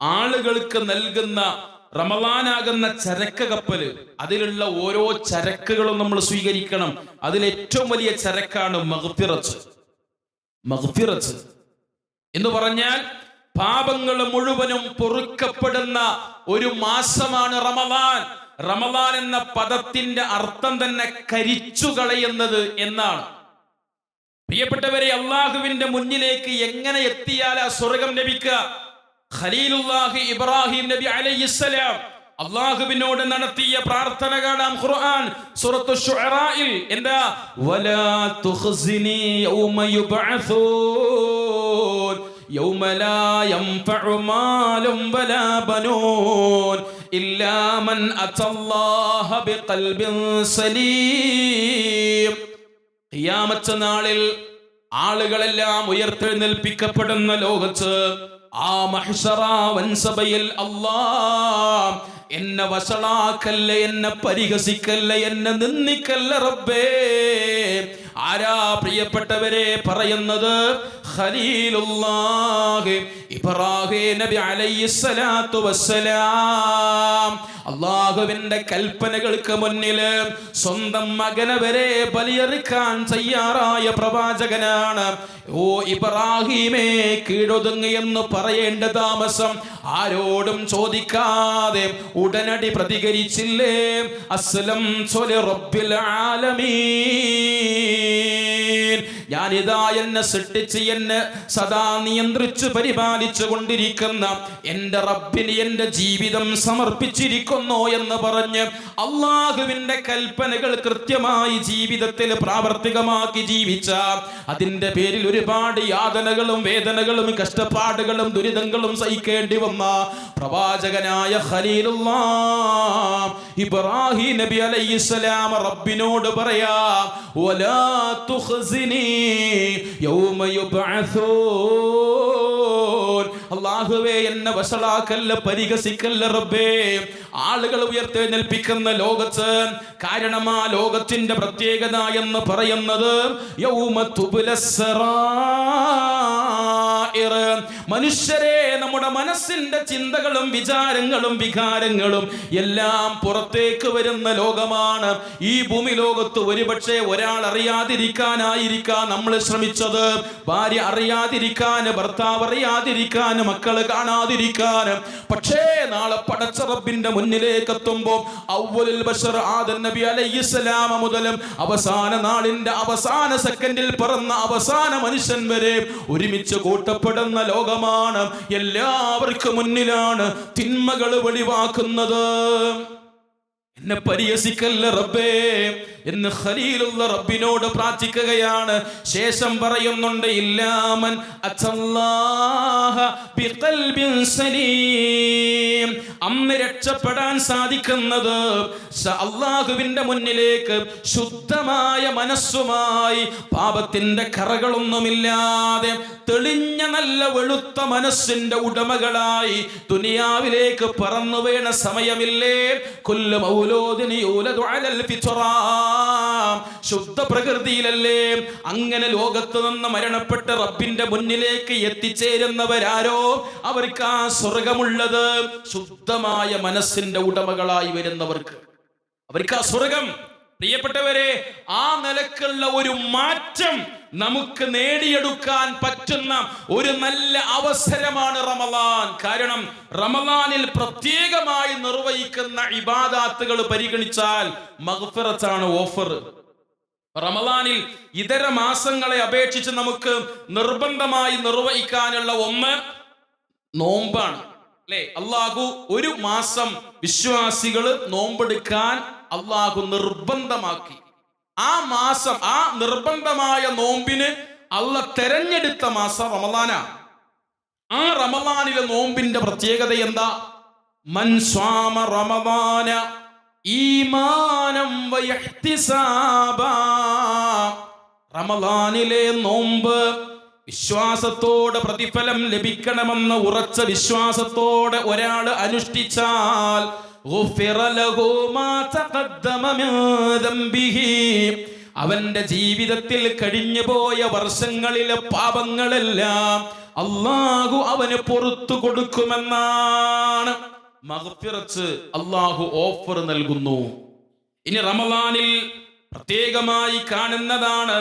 ആളുകൾക്ക് നൽകുന്ന റമളാനാകുന്ന ചരക്ക് കപ്പല്, അതിലുള്ള ഓരോ ചരക്കുകളും നമ്മൾ സ്വീകരിക്കണം. അതിൽ ഏറ്റവും വലിയ ചരക്കാണ് മഗ്ഫിറത്ത്. മഗ്ഫിറത്ത് എന്ന് പറഞ്ഞാൽ പാപങ്ങൾ മുഴുവനും പൊറുക്കപ്പെടുന്ന ഒരു മാസമാണ് റമളാൻ. റമളാൻ എന്ന പദത്തിന്റെ അർത്ഥം തന്നെ കരിച്ചു കളയുന്നത് എന്നാണ്. പ്രിയപ്പെട്ടവരെ, അള്ളാഹുവിന്റെ മുന്നിലേക്ക് എങ്ങനെ എത്തിയാൽ ആ സ്വർഗം ലഭിക്കുക? ഖലീലുല്ലാഹി ഇബ്രാഹിം നബി അലൈഹിസ്സലാം അല്ലാഹുവിനോട് നടത്തിയ പ്രാർത്ഥന കാണാം ഖുർആൻ സൂറത്തു ശുഅറായിൽ. എന്താ? വലാ തുഖ്സിനി യൗമ യുബ്അസൂൻ യൗമ ലാ യൻഫഉ മാലും വലാ ബനൂൻ ഇല്ലാ മൻ അത്തല്ലാഹ ബിഖൽബിൻ സലീം. ഖിയാമത്ത് നാളിൽ ആളുകളെല്ലാം ഉയർത്തെഴുന്നേൽപ്പിക്കപ്പെടുന്ന ലോകത്ത് ആ മഹ്ശറ വൻസഭയിൽ അല്ലാഹ് എന്നെ വഷളാക്കല്ല, എന്നെ പരിഹസിക്കല്ല, എന്നെ നിന്ദിക്കല്ല റബ്ബേ. ആരാ പ്രിയപ്പെട്ടവരെ പറയുന്നത്? ഖലീലുല്ലാഹി ഇബ്രാഹിം നബി അലൈഹിസ്സലാത്തു വസ്സലാം. അല്ലാഹുവിന്റെ കൽപ്പനകൾക്ക് മുന്നിൽ സ്വന്തം മകനെ വരെ ബലിയറുക്കാൻ തയ്യാറായ പ്രവാചകനാണ്. ഓ ഇബ്രാഹിമേ, കീഴൊതുങ്ങ് എന്ന് പറയേണ്ട താമസം ആരോടും ചോദിക്കാതെ ഉടനടി പ്രതികരിച്ചില്ലേ? അസ്ലംതു ലിറബ്ബിൽ ആലമീൻ. ഞാനിതാ എന്നെ സൃഷ്ടിച്ച് എന്നെ സദാ നിയന്ത്രിച്ച് പരിപാലിച്ചു കൊണ്ടിരിക്കുന്ന എന്റെ റബ്ബിന് എന്റെ ജീവിതം സമർപ്പിച്ചിരിക്കുന്നു എന്ന് പറഞ്ഞ് അള്ളാഹുവിന്റെ കൽപ്പനകൾ കൃത്യമായി ജീവിതത്തിൽ പ്രാവർത്തികമാക്കി ജീവിച്ച, അതിന്റെ പേരിൽ ഒരുപാട് യാതനകളും വേദനകളും കഷ്ടപ്പാടുകളും ദുരിതങ്ങളും സഹിക്കേണ്ടി വന്ന പ്രവാചകനായ ഖലീലുല്ലാഹ് ഇബ്രാഹിം നബി അലൈഹിസ്സലാം റബ്ബിനോട് പറയാ, വലാ തുഖ്സിനി യൗമ യുബ്അസൂൻ. അല്ലാഹുവേ, എന്നെ വഷളാക്കല്ല, പരിഹസിക്കല്ല റബ്ബേ. ആളുകൾ ഉയർത്തെഴുന്നേൽപ്പിക്കുന്ന ലോകത്ത്, കാരണം ആ ലോകത്തിന്റെ പ്രത്യേകത എന്ന് പറയുന്നത് യൗമ തുബ്ലസ്സറായിർ. മനുഷ്യരെ, നമ്മുടെ മനസ്സിന്റെ ചിന്തകളും വിചാരങ്ങളും വികാരങ്ങളും എല്ലാം പുറത്തേക്ക് വരുന്ന ലോകമാണ് ഈ ഭൂമി ലോകത്ത്. ഒരുപക്ഷെ ഒരാൾ അറിയാതിരിക്കാനായിരിക്കാം നമ്മൾ ശ്രമിച്ചത്. ഭാര്യ അറിയാതിരിക്കാൻ, ഭർത്താവ് അറിയാതിരിക്കാൻ, മക്കള് കാണാതിരിക്കാൻ. പക്ഷേ നാളെ പടച്ച റബ്ബിന്റെ മുന്നിലേക്ക് എത്തുമ്പോൾ അവ്വലുൽ ബശർ ആദം നബി അലൈഹിസ്സലാം മുതലും അവസാന നാളിന്റെ അവസാന സെക്കൻഡിൽ പിറന്ന അവസാന മനുഷ്യൻ വരെ ഒരുമിച്ച് കൂട്ടപ്പെടുന്ന ലോകമാണ്. എല്ലാവർക്കും മുന്നിലാണ് തിന്മകൾ വെളിവാക്കുന്നത്. എന്നെ പരിഹസിക്കല്ല റബ്ബേ, എന്ന് ഖലീലുള്ള റബ്ബിനോട് പ്രാർത്ഥിക്കുകയാണ്. ശേഷം പറയുന്നുണ്ട്, ഇല്ലാമൻ അത്തല്ലാഹ ബിഖൽബിൻ സലീം. അന്ന് രക്ഷപ്പെടാൻ സാധിക്കുന്നത് അല്ലാഹുവിന്റെ മുന്നിലേക്ക് ശുദ്ധമായ മനസ്സുമായി, പാപത്തിന്റെ കറകളൊന്നുമില്ലാതെ തെളിഞ്ഞ നല്ല വെളുത്ത മനസ്സിന്റെ ഉടമകളായി ദുനിയാവിലേക്ക് പറന്നു വീണ സമയമില്ലേ? കുല്ലു മൗലൂദിൻ യൂലദു അലൽ ഫിത്റ. ശുദ്ധ പ്രകൃതിയിലല്ലേ അങ്ങനെ ലോകത്ത് നിന്ന് മരണപ്പെട്ട് റബ്ബിന്റെ മുന്നിലേക്ക് എത്തിച്ചേരുന്നവരാരോ അവർക്ക് ആ സ്വർഗമുള്ളത്. ശുദ്ധമായ മനസ്സിന്റെ ഉടമകളായി വരുന്നവർക്ക് അവർക്ക് ആ സ്വർഗം. പ്രിയപ്പെട്ടവരെ, ആ നിലക്കുള്ള ഒരു മാറ്റം നമുക്ക് നേടിയെടുക്കാൻ പറ്റുന്ന ഒരു നല്ല അവസരമാണ് റമളാൻ. കാരണം റമളാനിൽ പ്രത്യേകമായി നിർവഹിക്കുന്ന ഇബാദാത്തുകൾ പരിഗണിച്ചാൽ മഗ്ഫിറത്താണ് ഓഫർ. റമളാനിൽ ഇതര മാസങ്ങളെ അപേക്ഷിച്ച് നമുക്ക് നിർബന്ധമായി നിർവഹിക്കാനുള്ള ഒന്ന് നോമ്പാണ്, അല്ലെ? അള്ളാഹു ഒരു മാസം വിശ്വാസികൾ നോമ്പെടുക്കാൻ അള്ളാഹു നിർബന്ധമാക്കി. ആ മാസം, ആ നിർബന്ധമായ നോമ്പിന് അള്ളാഹ് തെരഞ്ഞെടുത്ത മാസം റമളാനാണ്. ആ റമളാനിലെ നോമ്പിന്റെ പ്രത്യേകത എന്താ? മൻ സ്വാമ റമളാന ഈമാനം വയഹ്തിസാബാ. റമളാനിലെ നോമ്പ് വിശ്വാസത്തോടെ പ്രതിഫലം ലഭിക്കണമെന്ന ഉറച്ച വിശ്വാസത്തോടെ ഒരാൾ അനുഷ്ഠിച്ചാൽ അവന്റെ ജീവിതത്തിൽ കഴിഞ്ഞുപോയ വർഷങ്ങളിലെ പാപങ്ങളെല്ലാം അള്ളാഹു അവന് പുറത്തു കൊടുക്കുമെന്നാണ്. മഗ്ഫിറത്ത് അള്ളാഹു ഓഫർ നൽകുന്നു. ഇനി റമളാനിൽ പ്രത്യേകമായി കാണുന്നതാണ്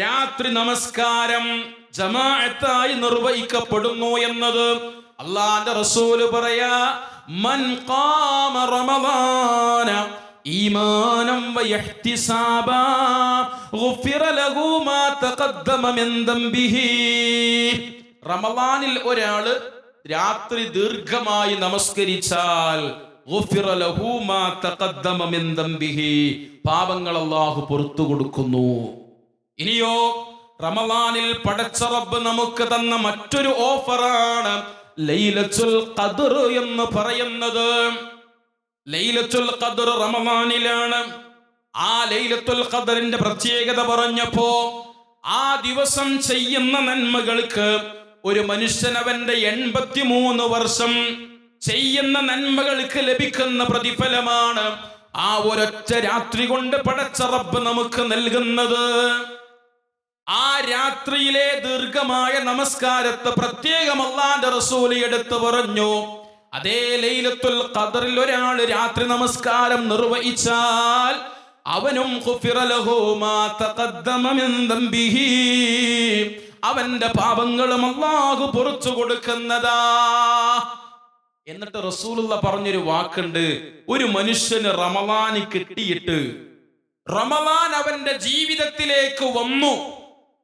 രാത്രി നമസ്കാരം ജമാഅത്തായി നിർവഹിക്കപ്പെടുന്നു എന്നത്. അള്ളാഹുവിന്റെ റസൂല് പറയാ, മൻ ഖാമ റമളാന ഈമാനം വയഹ്തിസാബാ ഗുഫിറ ലഹു മാ തഖദ്ദമ മിൻ ദംബിഹി. റമളാനിൽ ഒരാള് രാത്രി ദീർഘമായി നമസ്കരിച്ചാൽ ഗുഫിറ ലഹു മാ തഖദ്ദമ മിൻ ദംബിഹി, പാപങ്ങൾ അല്ലാഹു പുറത്തു കൊടുക്കുന്നു. ഇനിയോ റമളാനിൽ പടച്ച റബ്ബ് നമുക്ക് തന്ന മറ്റൊരു ഓഫറാണ് ലൈലത്തുൽ ഖദ്ർ എന്ന് പറയുന്നത്. ലൈലത്തുൽ ഖദ്ർ റമളാനിലാണ്. ആ ലൈലത്തുൽ ഖദ്റിന്റെ പ്രത്യേകത പറഞ്ഞപ്പോ, ആ ദിവസം ചെയ്യുന്ന നന്മകൾക്ക് ഒരു മനുഷ്യൻ അവന്റെ 83 വർഷം ചെയ്യുന്ന നന്മകൾക്ക് ലഭിക്കുന്ന പ്രതിഫലമാണ് ആ ഒരൊറ്റ രാത്രി കൊണ്ട് പടച്ച റബ്ബ് നമുക്ക് നൽകുന്നത്. ആ രാത്രിയിലെ ദീർഘമായ നമസ്കാരത്തെ പ്രത്യേകം അല്ലാഹുവിന്റെ റസൂൽ എടുത്തു പറഞ്ഞു. അതേ ലൈലത്തുൽ ഖദ്റിൽ ഒരാൾ രാത്രി നമസ്കാരം നിർവഹിച്ചാൽ അവനും ഗുഫിറ ലഹു മാ തഖദ്ദമ മിൻ ദംബിഹി, അവന്റെ പാപങ്ങളും അല്ലാഹു പുറത്തു കൊടുക്കുന്നതാ. എന്നിട്ട് റസൂലുള്ള പറഞ്ഞൊരു വാക്കുണ്ട്, ഒരു മനുഷ്യന് റമളാൻ കിട്ടിയിട്ട് റമളാൻ അവന്റെ ജീവിതത്തിലേക്ക് വന്നു,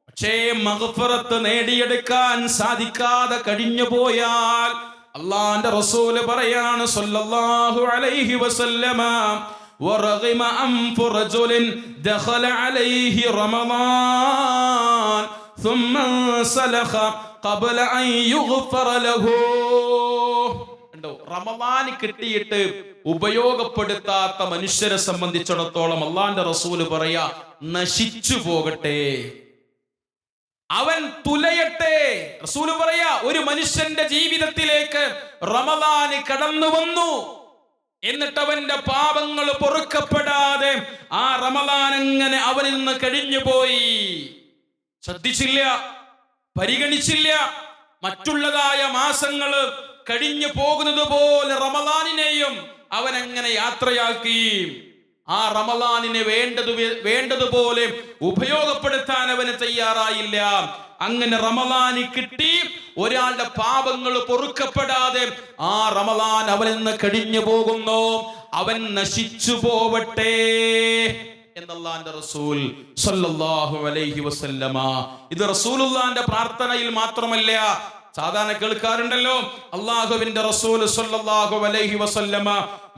പക്ഷേ മഗ്ഫിറത്ത് നേടിയെടുക്കാൻ സാധിക്കാതെ കഴിഞ്ഞു പോയാൽ അല്ലാഹുവിന്റെ റസൂല് പറയാണ് സല്ലല്ലാഹു അലൈഹി വസല്ലമ, വറഗിമ അൻഫു റജുലിൻ ദഖല അലൈഹി റമളാൻ ثم സലഖ ഖബല അൻ യുഗ്ഫറ ലഹു. റമളാൻ കിട്ടിയിട്ട് ഉപയോഗപ്പെടുത്താത്ത മനുഷ്യരെ സംബന്ധിച്ചിടത്തോളം അല്ലാഹുവിന്റെ റസൂല് പറയാ, നശിച്ചു പോകട്ടെ, അവൻ തുലയട്ടെ. റസൂല് പറയാ, ഒരു മനുഷ്യന്റെ ജീവിതത്തിലേക്ക് റമളാൻ കടന്നു വന്നു, എന്നിട്ട് അവന്റെ പാപങ്ങൾ പൊറുക്കപ്പെടാതെ ആ റമളാൻ അങ്ങനെ അവനിൽ നിന്ന് കഴിഞ്ഞു പോയി. ശ്രദ്ധിച്ചില്ല, പരിഗണിച്ചില്ല. മറ്റുള്ളതായ മാസങ്ങള് കഴിഞ്ഞു പോകുന്നത് പോലെ റമളാനിനെയും അവൻ അങ്ങനെ യാത്രയാക്കി. ആ റമളാനിനെ വേണ്ടതുപോലെ ഉപയോഗപ്പെടുത്താൻ അവന് തയ്യാറായില്ല. അങ്ങനെ റമളാന് കിട്ടി, ഒരാളുടെ പാപങ്ങൾ പൊറുക്കപ്പെടാതെ ആ റമളാൻ അവനിൽ നിന്ന് കഴിഞ്ഞു പോകുന്നു, അവൻ നശിച്ചു പോവട്ടെ എന്നല്ലാഹുവിന്റെ റസൂൽ സല്ലല്ലാഹു അലൈഹി വസല്ലമ. ഇത് റസൂലുള്ളാഹിന്റെ പ്രാർത്ഥനയിൽ മാത്രമല്ല, സാധാരണ കേൾക്കാറുണ്ടല്ലോ, അള്ളാഹുവിന്റെ റസൂൽ സല്ലല്ലാഹു അലൈഹി വസല്ലമ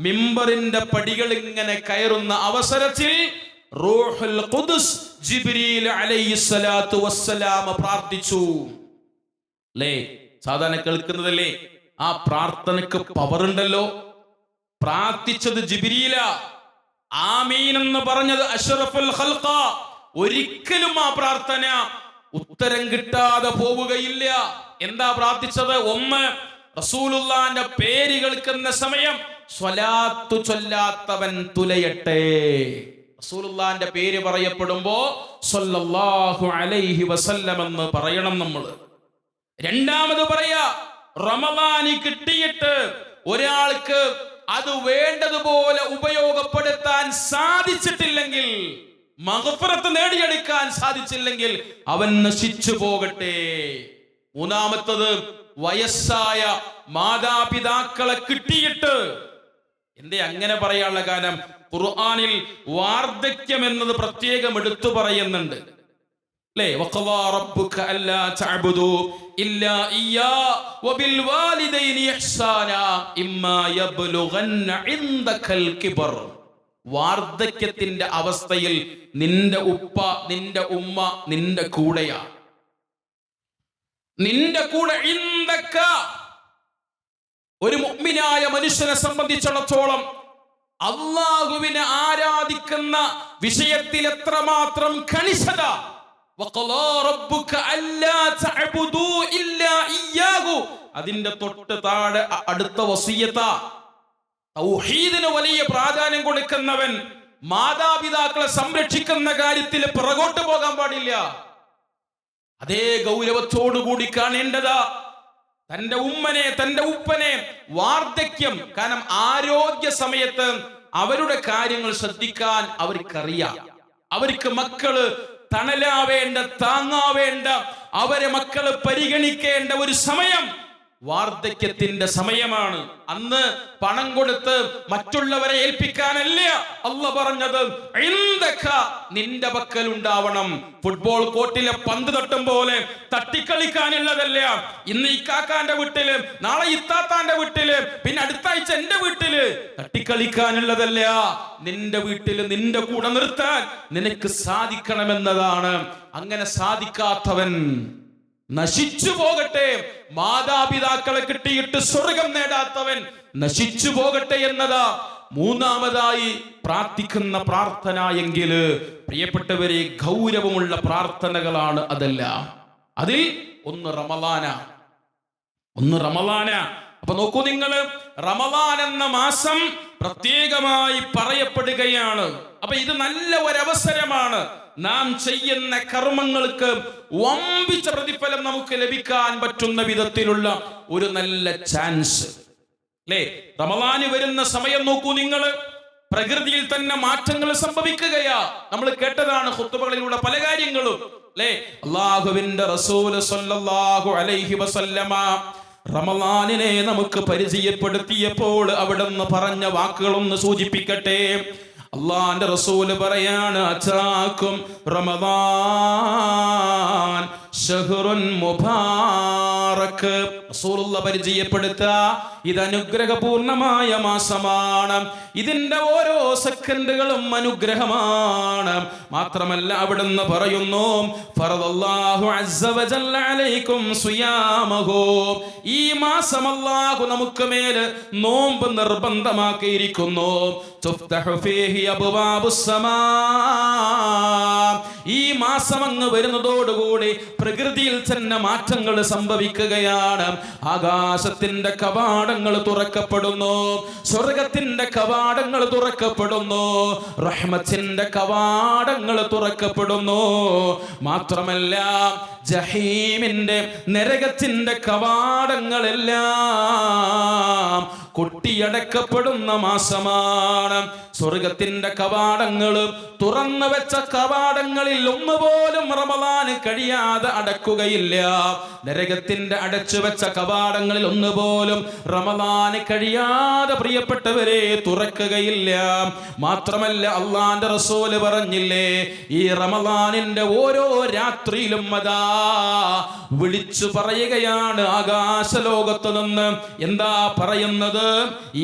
മിമ്പറിന്റെ പടികൾ ഇങ്ങനെ കയറുന്ന അവസരത്തിൽ റൂഹുൽ ഖുദ്സ് ജിബ്രീൽ അലൈഹിസ്സലാത്തു വസ്സലാം പ്രാർത്ഥിച്ചു. അല്ലേ, സാധാരണ കേൾക്കുന്നതല്ലേ, ആ പ്രാർത്ഥനക്ക് പവർ ഉണ്ടല്ലോ. പ്രാർത്ഥിച്ചത് ജിബ്രീല, ആമീൻ എന്ന് പറഞ്ഞത് അഷ്റഫുൽ ഖൽഖ. ഒരിക്കലും ആ പ്രാർത്ഥന ഉത്തരം കിട്ടാതെ പോവുകയില്ല. എന്താ പ്രാർത്ഥിച്ചത്? ഒന്ന്, റസൂലുള്ളാന്റെ പേര് കേൾക്കുന്ന സമയം സ്വലാത്തു ചൊല്ലാത്തവൻ തുലയട്ടെ. റസൂലുള്ളാന്റെ പേര് പറയപ്പെടുമ്പോ സ്വല്ലല്ലാഹു അലൈഹി വസല്ലം എന്ന് പറയണം നമ്മൾ. രണ്ടാമത് പറയാ, റമദാനി കിട്ടിയിട്ട് ഒരാൾക്ക് അത് വേണ്ടതുപോലെ ഉപയോഗപ്പെടുത്താൻ സാധിച്ചിട്ടില്ലെങ്കിൽ, മഗ്ഫിറത്ത് നേടിയെടുക്കാൻ സാധിച്ചില്ലെങ്കിൽ അവൻ നശിച്ചു പോകട്ടെ. മൂന്നാമത്തത്, വയസ്സായ മാതാപിതാക്കളെ കിട്ടിയിട്ട്, എന്തേ അങ്ങനെ പറയാനുള്ള കാരണം? ഖുർആനിൽ വാർദ്ധക്യം എന്നത് പ്രത്യേകം എടുത്തു പറയുന്നുണ്ട്, അല്ലേ? വഖദാ റബ്ബുക അല്ലാ തഅബുദു ഇല്ലാ ഇയ്യാ വബിൽ വാലിദൈനി ഇഹ്സാനാ ഇമ്മാ യബ്ലുഗന്ന ഇൻദകൽ കിബർ. വാർദ്ധക്യത്തിന്റെ അവസ്ഥയിൽ നിന്റെ ഉപ്പ, നിന്റെ ഉമ്മ നിന്റെ കൂടെയാ, നിന്റെ കൂടെ. ഇൻദക, ഒരു മുഅ്മിനായ മനുഷ്യനെ സംബന്ധിച്ചിടത്തോളം അല്ലാഹുവിനെ ആരാധിക്കുന്ന വിഷയത്തിൽ എത്രമാത്രം കണിശത. വഖളാ റബ്ബുക അല്ലാ തഅബുദു ഇല്ലാ ഇയ്യാഹു, അതിന്റെ തൊട്ട് താഴെ അടുത്ത വസിയത്താ. തൗഹീദിന് വലിയ പ്രാധാന്യം കൊടുക്കുന്നവൻ മാതാപിതാക്കളെ സംരക്ഷിക്കുന്ന കാര്യത്തിൽ പുറകോട്ട് പോകാൻ പാടില്ല. അതേ ഗൗരവത്തോടുകൂടി കാണേണ്ടതാ തന്റെ ഉമ്മനെ, തന്റെ ഉപ്പനെ. വാർദ്ധക്യം, കാരണം ആരോഗ്യ സമയത്ത് അവരുടെ കാര്യങ്ങൾ ശ്രദ്ധിക്കാൻ അവർക്കറിയാം. അവർക്ക് മക്കള് തണലാവേണ്ട, താങ്ങാവേണ്ട, അവരെ മക്കള് പരിഗണിക്കേണ്ട ഒരു സമയം വാർദ്ധക്യത്തിന്റെ സമയമാണ്. അന്ന് പണം കൊടുത്ത് മറ്റുള്ളവരെ ഏൽപ്പിക്കാനല്ല അല്ലാഹ് പറഞ്ഞത്, ഇൻദക, നിന്റെ പക്കൽ ഉണ്ടാവണം. ഫുട്ബോൾ കോർട്ടിലെ പന്ത് തട്ടും പോലെ തട്ടിക്കളിക്കാനുള്ളതല്ല. ഇന്ന് ഇക്കാക്കാന്റെ വീട്ടില്, നാളെ ഇത്താത്താന്റെ വീട്ടില്, പിന്നെ അടുത്ത ആഴ്ച എന്റെ വീട്ടില് തട്ടിക്കളിക്കാനുള്ളതല്ല. നിന്റെ വീട്ടില് നിന്റെ കൂടെ നിർത്താൻ നിനക്ക് സാധിക്കണമെന്നതാണ്. അങ്ങനെ സാധിക്കാത്തവൻ നശിച്ചു പോകട്ടെ. മാതാപിതാക്കളെ കിട്ടിയിട്ട് സ്വർഗം നേടാത്തവൻ നശിച്ചു പോകട്ടെ എന്നതാ മൂന്നാമതായി പ്രാർത്ഥിക്കുന്ന പ്രാർത്ഥന എങ്കിൽ. പ്രിയപ്പെട്ടവരെ, ഗൗരവമുള്ള പ്രാർത്ഥനകളാണ് അതെല്ലാം. അതിൽ ഒന്ന് റമളാന. അപ്പൊ നോക്കൂ നിങ്ങൾ, റമളാൻ എന്ന മാസം പ്രത്യേകമായി പറയപ്പെടുകയാണ്. അപ്പൊ ഇത് നല്ല ഒരവസരമാണ്. നാം ചെയ്യുന്ന കർമ്മങ്ങൾക്ക് വമ്പിച്ച പ്രതിഫലം നമുക്ക് ലഭിക്കാൻ പറ്റുന്ന വിധത്തിലുള്ള ഒരു നല്ല ചാൻസ്, അല്ലേ? റമളാൻ വരുന്ന സമയം നോക്കൂ നിങ്ങൾ, പ്രകൃതിയിൽ തന്നെ മാറ്റങ്ങൾ സംഭവിക്കുകയാ. നമ്മൾ കേട്ടതാണ് ഖുത്ബകളിലൂടെ പല കാര്യങ്ങളും, അല്ലേ? അല്ലാഹുവിന്റെ റസൂൽ സ്വല്ലല്ലാഹു അലൈഹി വസല്ലമ റമളാനിനെ നമുക്ക് പരിചയപ്പെടുത്തിയപ്പോൾ അവിടുന്ന് പറഞ്ഞ വാക്കുകളൊന്ന് സൂചിപ്പിക്കട്ടെ. അള്ളാന്റെ റസൂല് പറയാണ്, അതാക്കും റമദാൻ ശഹ്റുൻ മുബാറക്. റസൂലുള്ളാഹി പരിചയപ്പെടുത്തുക, ഇത് അനുഗ്രഹപൂർണമായ മാസമാണ്. ഇതിന്റെ ഓരോ സെക്കൻഡുകളും അനുഗ്രഹമാണ്. മാത്രമല്ല അവിടുന്ന് പറയുന്നു, ഫറദല്ലാഹു അസ്സ വജല്ല അലൈക്കും സിയാമഹു, ഈ മാസം അല്ലാഹു നമുക്ക് മേൽ നോമ്പ് നിർബന്ധമാക്കിയിരിക്കുന്നു. തുഫ്തഹു ഫീഹി അബ്വാബുസ് സമാ, ഈ മാസം അങ്ങ് വരുന്നതോടുകൂടി പ്രകൃതിയിൽ തന്നെ മാറ്റങ്ങൾ സംഭവിക്കുകയാണ്. ആകാശത്തിന്റെ കവാടങ്ങൾ തുറക്കപ്പെടുന്നു, സ്വർഗത്തിന്റെ കവാടങ്ങൾ തുറക്കപ്പെടുന്നു, റഹ്മത്തിന്റെ കവാടങ്ങൾ തുറക്കപ്പെടുന്നു. മാത്രമല്ല ജഹീമിന്റെ, നരകത്തിന്റെ കവാടങ്ങളെല്ലാം കൊട്ടിയടക്കപ്പെടുന്ന മാസമാണ്. സ്വർഗത്തിന്റെ കവാടങ്ങൾ, തുറന്നു വെച്ച കവാടങ്ങളിൽ ഒന്നുപോലും റമളാന് കഴിയാതെ അടക്കുകയില്ല. നരകത്തിന്റെ അടച്ചു വെച്ച കവാടങ്ങളിൽ ഒന്നുപോലും റമളാന് കഴിയാതെ പ്രിയപ്പെട്ടവരെ തുറക്കുകയില്ല. മാത്രമല്ല അള്ളാന്റെ റസൂല് പറഞ്ഞില്ലേ, ഈ റമളാനിന്റെ ഓരോ രാത്രിയിലും അതാ വിളിച്ചു പറയുകയാണ് ആകാശലോകത്ത് നിന്ന്. എന്താ പറയുന്നത്?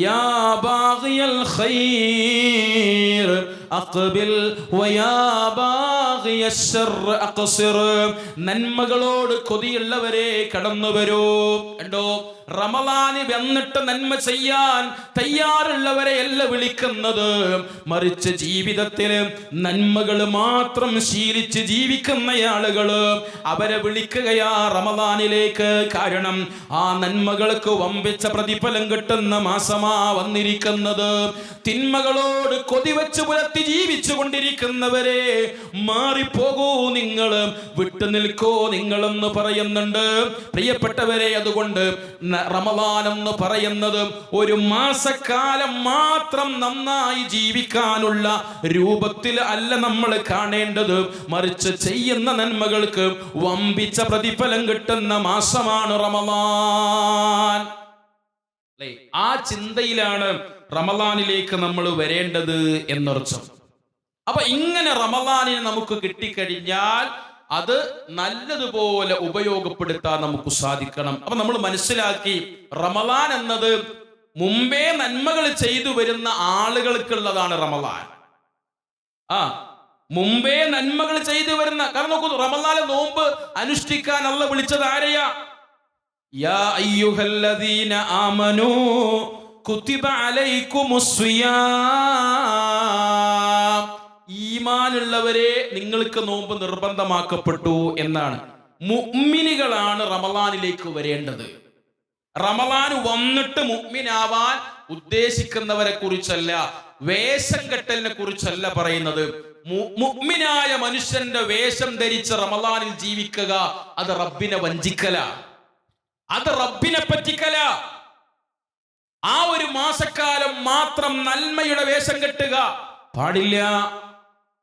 യാ ബാഗിയൽ ഖൈർ അഖ്ബിൽ വയാ ബാഗിയശ്ശർ അഖ്സിർ. നന്മകളോട് കൊതിയുള്ളവരെ കടന്നു വരൂ. കണ്ടോ, റമളാന് വന്നിട്ട് നന്മ ചെയ്യാൻ തയ്യാറുള്ളവരെ അല്ല വിളിക്കുന്നത്, മറിച്ച് ജീവിതത്തിന് നന്മകൾ മാത്രം ശീലിച്ച് ജീവിക്കുന്ന ആളുകള് അവരെ വിളിക്കുകയാ റമളാനിലേക്ക്. കാരണം ആ നന്മകൾക്ക് വമ്പിച്ച പ്രതിഫലം കിട്ടുന്ന മാസമാ വന്നിരിക്കുന്നത്. തിന്മകളോട് കൊതിവെച്ച് പുലർത്തി ജീവിച്ചു കൊണ്ടിരിക്കുന്നവരെ മാറിപ്പോകൂ, നിങ്ങൾ വിട്ടുനിൽക്കോ നിങ്ങളെന്ന് പറയുന്നുണ്ട്. പ്രിയപ്പെട്ടവരെ, അതുകൊണ്ട് റമളാൻ എന്ന് പറയുന്നത് ഒരു മാസക്കാലം മാത്രം നന്നായി ജീവിക്കാനുള്ള രൂപത്തിൽ അല്ല നമ്മൾ കാണേണ്ടത്, മറിച്ച് ചെയ്യുന്ന നന്മകൾക്ക് വമ്പിച്ച പ്രതിഫലം കിട്ടുന്ന മാസമാണ് റമളാൻ. ആ ചിന്തയിലാണ് റമളാനിലേക്ക് നമ്മൾ വരേണ്ടത് എന്നർത്ഥം. അപ്പൊ ഇങ്ങനെ റമളാനിനെ നമുക്ക് കിട്ടിക്കഴിഞ്ഞാൽ അത് നല്ലതുപോലെ ഉപയോഗപ്പെടുത്താൻ നമുക്ക് സാധിക്കണം. അപ്പൊ നമ്മൾ മനസ്സിലാക്കി, റമളാൻ എന്നത് മുമ്പേ നന്മകൾ ചെയ്തു വരുന്ന ആളുകൾക്കുള്ളതാണ് റമളാൻ. മുമ്പേ നന്മകൾ ചെയ്തു വരുന്ന, കാരണം നോക്കൂ, റമളാനിലെ നോമ്പ് അനുഷ്ഠിക്കാൻ അല്ലാഹു വിളിച്ചത് ആരെയാ? യാ അയ്യുഹല്ലദീന ആമനൂ കുതിബ അലൈക്കുമുസ് സിയാം. ഈമാനുള്ളവരെ, നിങ്ങൾക്ക് നോമ്പ് നിർബന്ധമാക്കപ്പെട്ടു എന്നാണ്. മുഅ്മിനുകളാണ് റമളാനിലേക്ക് വരേണ്ടത്. റമളാൻ വന്നിട്ട് മുഅ്മിനാവാൻ ഉദ്ദേശിക്കുന്നവരെ കുറിച്ചല്ല, വേഷം കെട്ടലിനെ കുറിച്ചല്ല പറയുന്നത്. മുഅ്മിനായ മനുഷ്യന്റെ വേഷം ധരിച്ച് റമളാനിൽ ജീവിക്കുക, അത് റബ്ബിനെ വഞ്ചിക്കല, അത് റബ്ബിനെ പറ്റിക്കല. ആ ഒരു മാസക്കാലം മാത്രം നന്മയുടെ വേഷം കെട്ടുക പാടില്ല.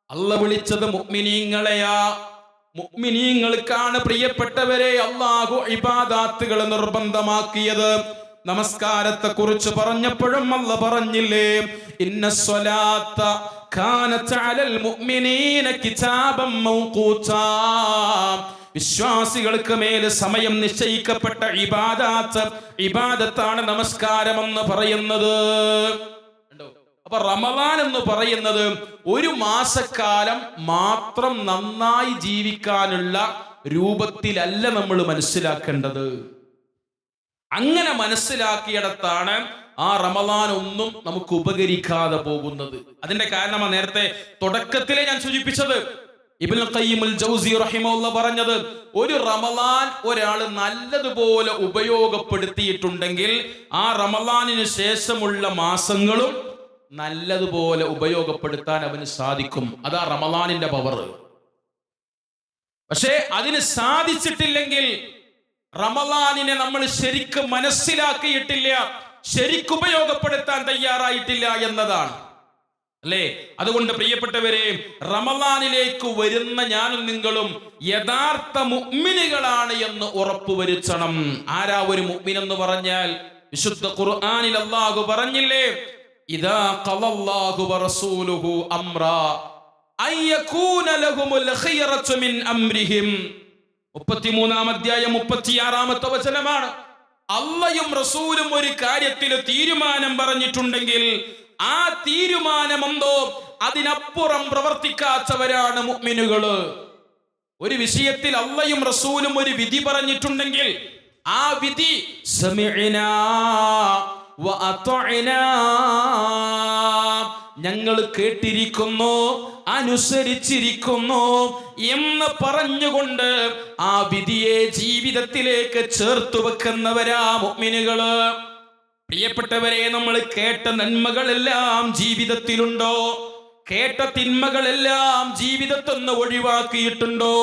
അല്ലാഹു വിളിച്ചത് മുഅ്മിനീങ്ങളെയാ. മുഅ്മിനീങ്ങൾക്കാണ് പ്രിയപ്പെട്ടവരെ അല്ലാഹു ഇബാദാത്തുകൾ നിർബന്ധമാക്കിയത്. നമസ്കാരത്തെ കുറിച്ച് പറഞ്ഞപ്പോഴും അല്ലാഹു പറഞ്ഞില്ലേ, ഇന്നസ്സലാത്ത കാനത് അലൽ മുഅ്മിനീന കിതാബൻ മൗഖൂതാ. വിശ്വാസികൾക്ക് മേൽ സമയം നിശ്ചയിക്കപ്പെട്ട ഇബാദത്താണ് നമസ്കാരം എന്ന് പറയുന്നത്. അപ്പൊ റമളാൻ എന്ന് പറയുന്നത് ഒരു മാസക്കാലം മാത്രം നന്നായി ജീവിക്കാനുള്ള രൂപത്തിലല്ല നമ്മൾ മനസ്സിലാക്കേണ്ടത്. അങ്ങനെ മനസ്സിലാക്കിയിടത്താണ് ആ റമളാൻ ഒന്നും നമുക്ക് ഉപകരിക്കാതെ പോകുന്നത്. അതിന്റെ കാരണമാണ് നേരത്തെ തുടക്കത്തിലെ ഞാൻ സൂചിപ്പിച്ചത്. ഇബ്നുൽ ഖയ്യിമുൽ ജൗസി റഹിമഹുല്ലാഹ് പറഞ്ഞത്, ഒരു റമളാൻ ഒരാൾ നല്ലതുപോലെ ഉപയോഗപ്പെടുത്തിയിട്ടുണ്ടെങ്കിൽ ആ റമളാനിന് ശേഷമുള്ള മാസങ്ങളും നല്ലതുപോലെ ഉപയോഗപ്പെടുത്താൻ അവന് സാധിക്കും. അതാ റമളാനിന്റെ പവർ. പക്ഷേ അതിന് സാധിച്ചിട്ടില്ലെങ്കിൽ റമളാനിനെ നമ്മൾ ശരിക്കും മനസ്സിലാക്കിയിട്ടില്ല, ശരിക്കും ഉപയോഗപ്പെടുത്താൻ തയ്യാറായിട്ടില്ല എന്നതാണ്, അല്ലേ? അതുകൊണ്ട് പ്രിയപ്പെട്ടവരെ, റമളാനിലേക്ക് വരുന്ന ഞാനും നിങ്ങളും യഥാർത്ഥ മുഅ്മിനുകളാണ് എന്ന് ഉറപ്പുവരുത്തണം. ആരാ ഒരു മുഅ്മിൻ എന്ന് പറഞ്ഞാൽ? വിശുദ്ധ ഖുർആനിൽ അല്ലാഹു പറഞ്ഞില്ലേ, ഇദാ ഖലല്ലാഹു വറസൂലുഹു അംറാ അയ്യകൂന ലഹുമുൽ ഖിയറതു മിൻ അംരിഹിം. 33-ാം അധ്യായം 36-ാമത്തെ വചനമാണ്. അല്ലാഹും റസൂലും ഒരു കാര്യത്തിൽ തീരുമാനം പറഞ്ഞിട്ടുണ്ടെങ്കിൽ ആ തീരുമാനമെന്തോ അതിനപ്പുറം പ്രവർത്തിക്കാത്തവരാണ് മുഅ്മിനുകള്. ഒരു വിഷയത്തിൽ അല്ലാഹും റസൂലും ഒരു വിധി പറഞ്ഞിട്ടുണ്ടെങ്കിൽ ആ വിധി സമിഅനാ വ അതഅനാ, ഞങ്ങൾ കേട്ടിരിക്കുന്നു, അനുസരിച്ചിരിക്കുന്നു എന്ന് പറഞ്ഞുകൊണ്ട് ആ വിധിയെ ജീവിതത്തിലേക്ക് ചേർത്തു വെക്കുന്നവരാ മുഅ്മിനുകള്. പ്രിയപ്പെട്ടവരെ, നമ്മൾ കേട്ട നന്മകളെല്ലാം ജീവിതത്തിലുണ്ടോ? കേട്ട തിന്മകളെല്ലാം ജീവിതത്തിൽ നിന്ന് ഒഴിവാക്കിയിട്ടുണ്ടോ?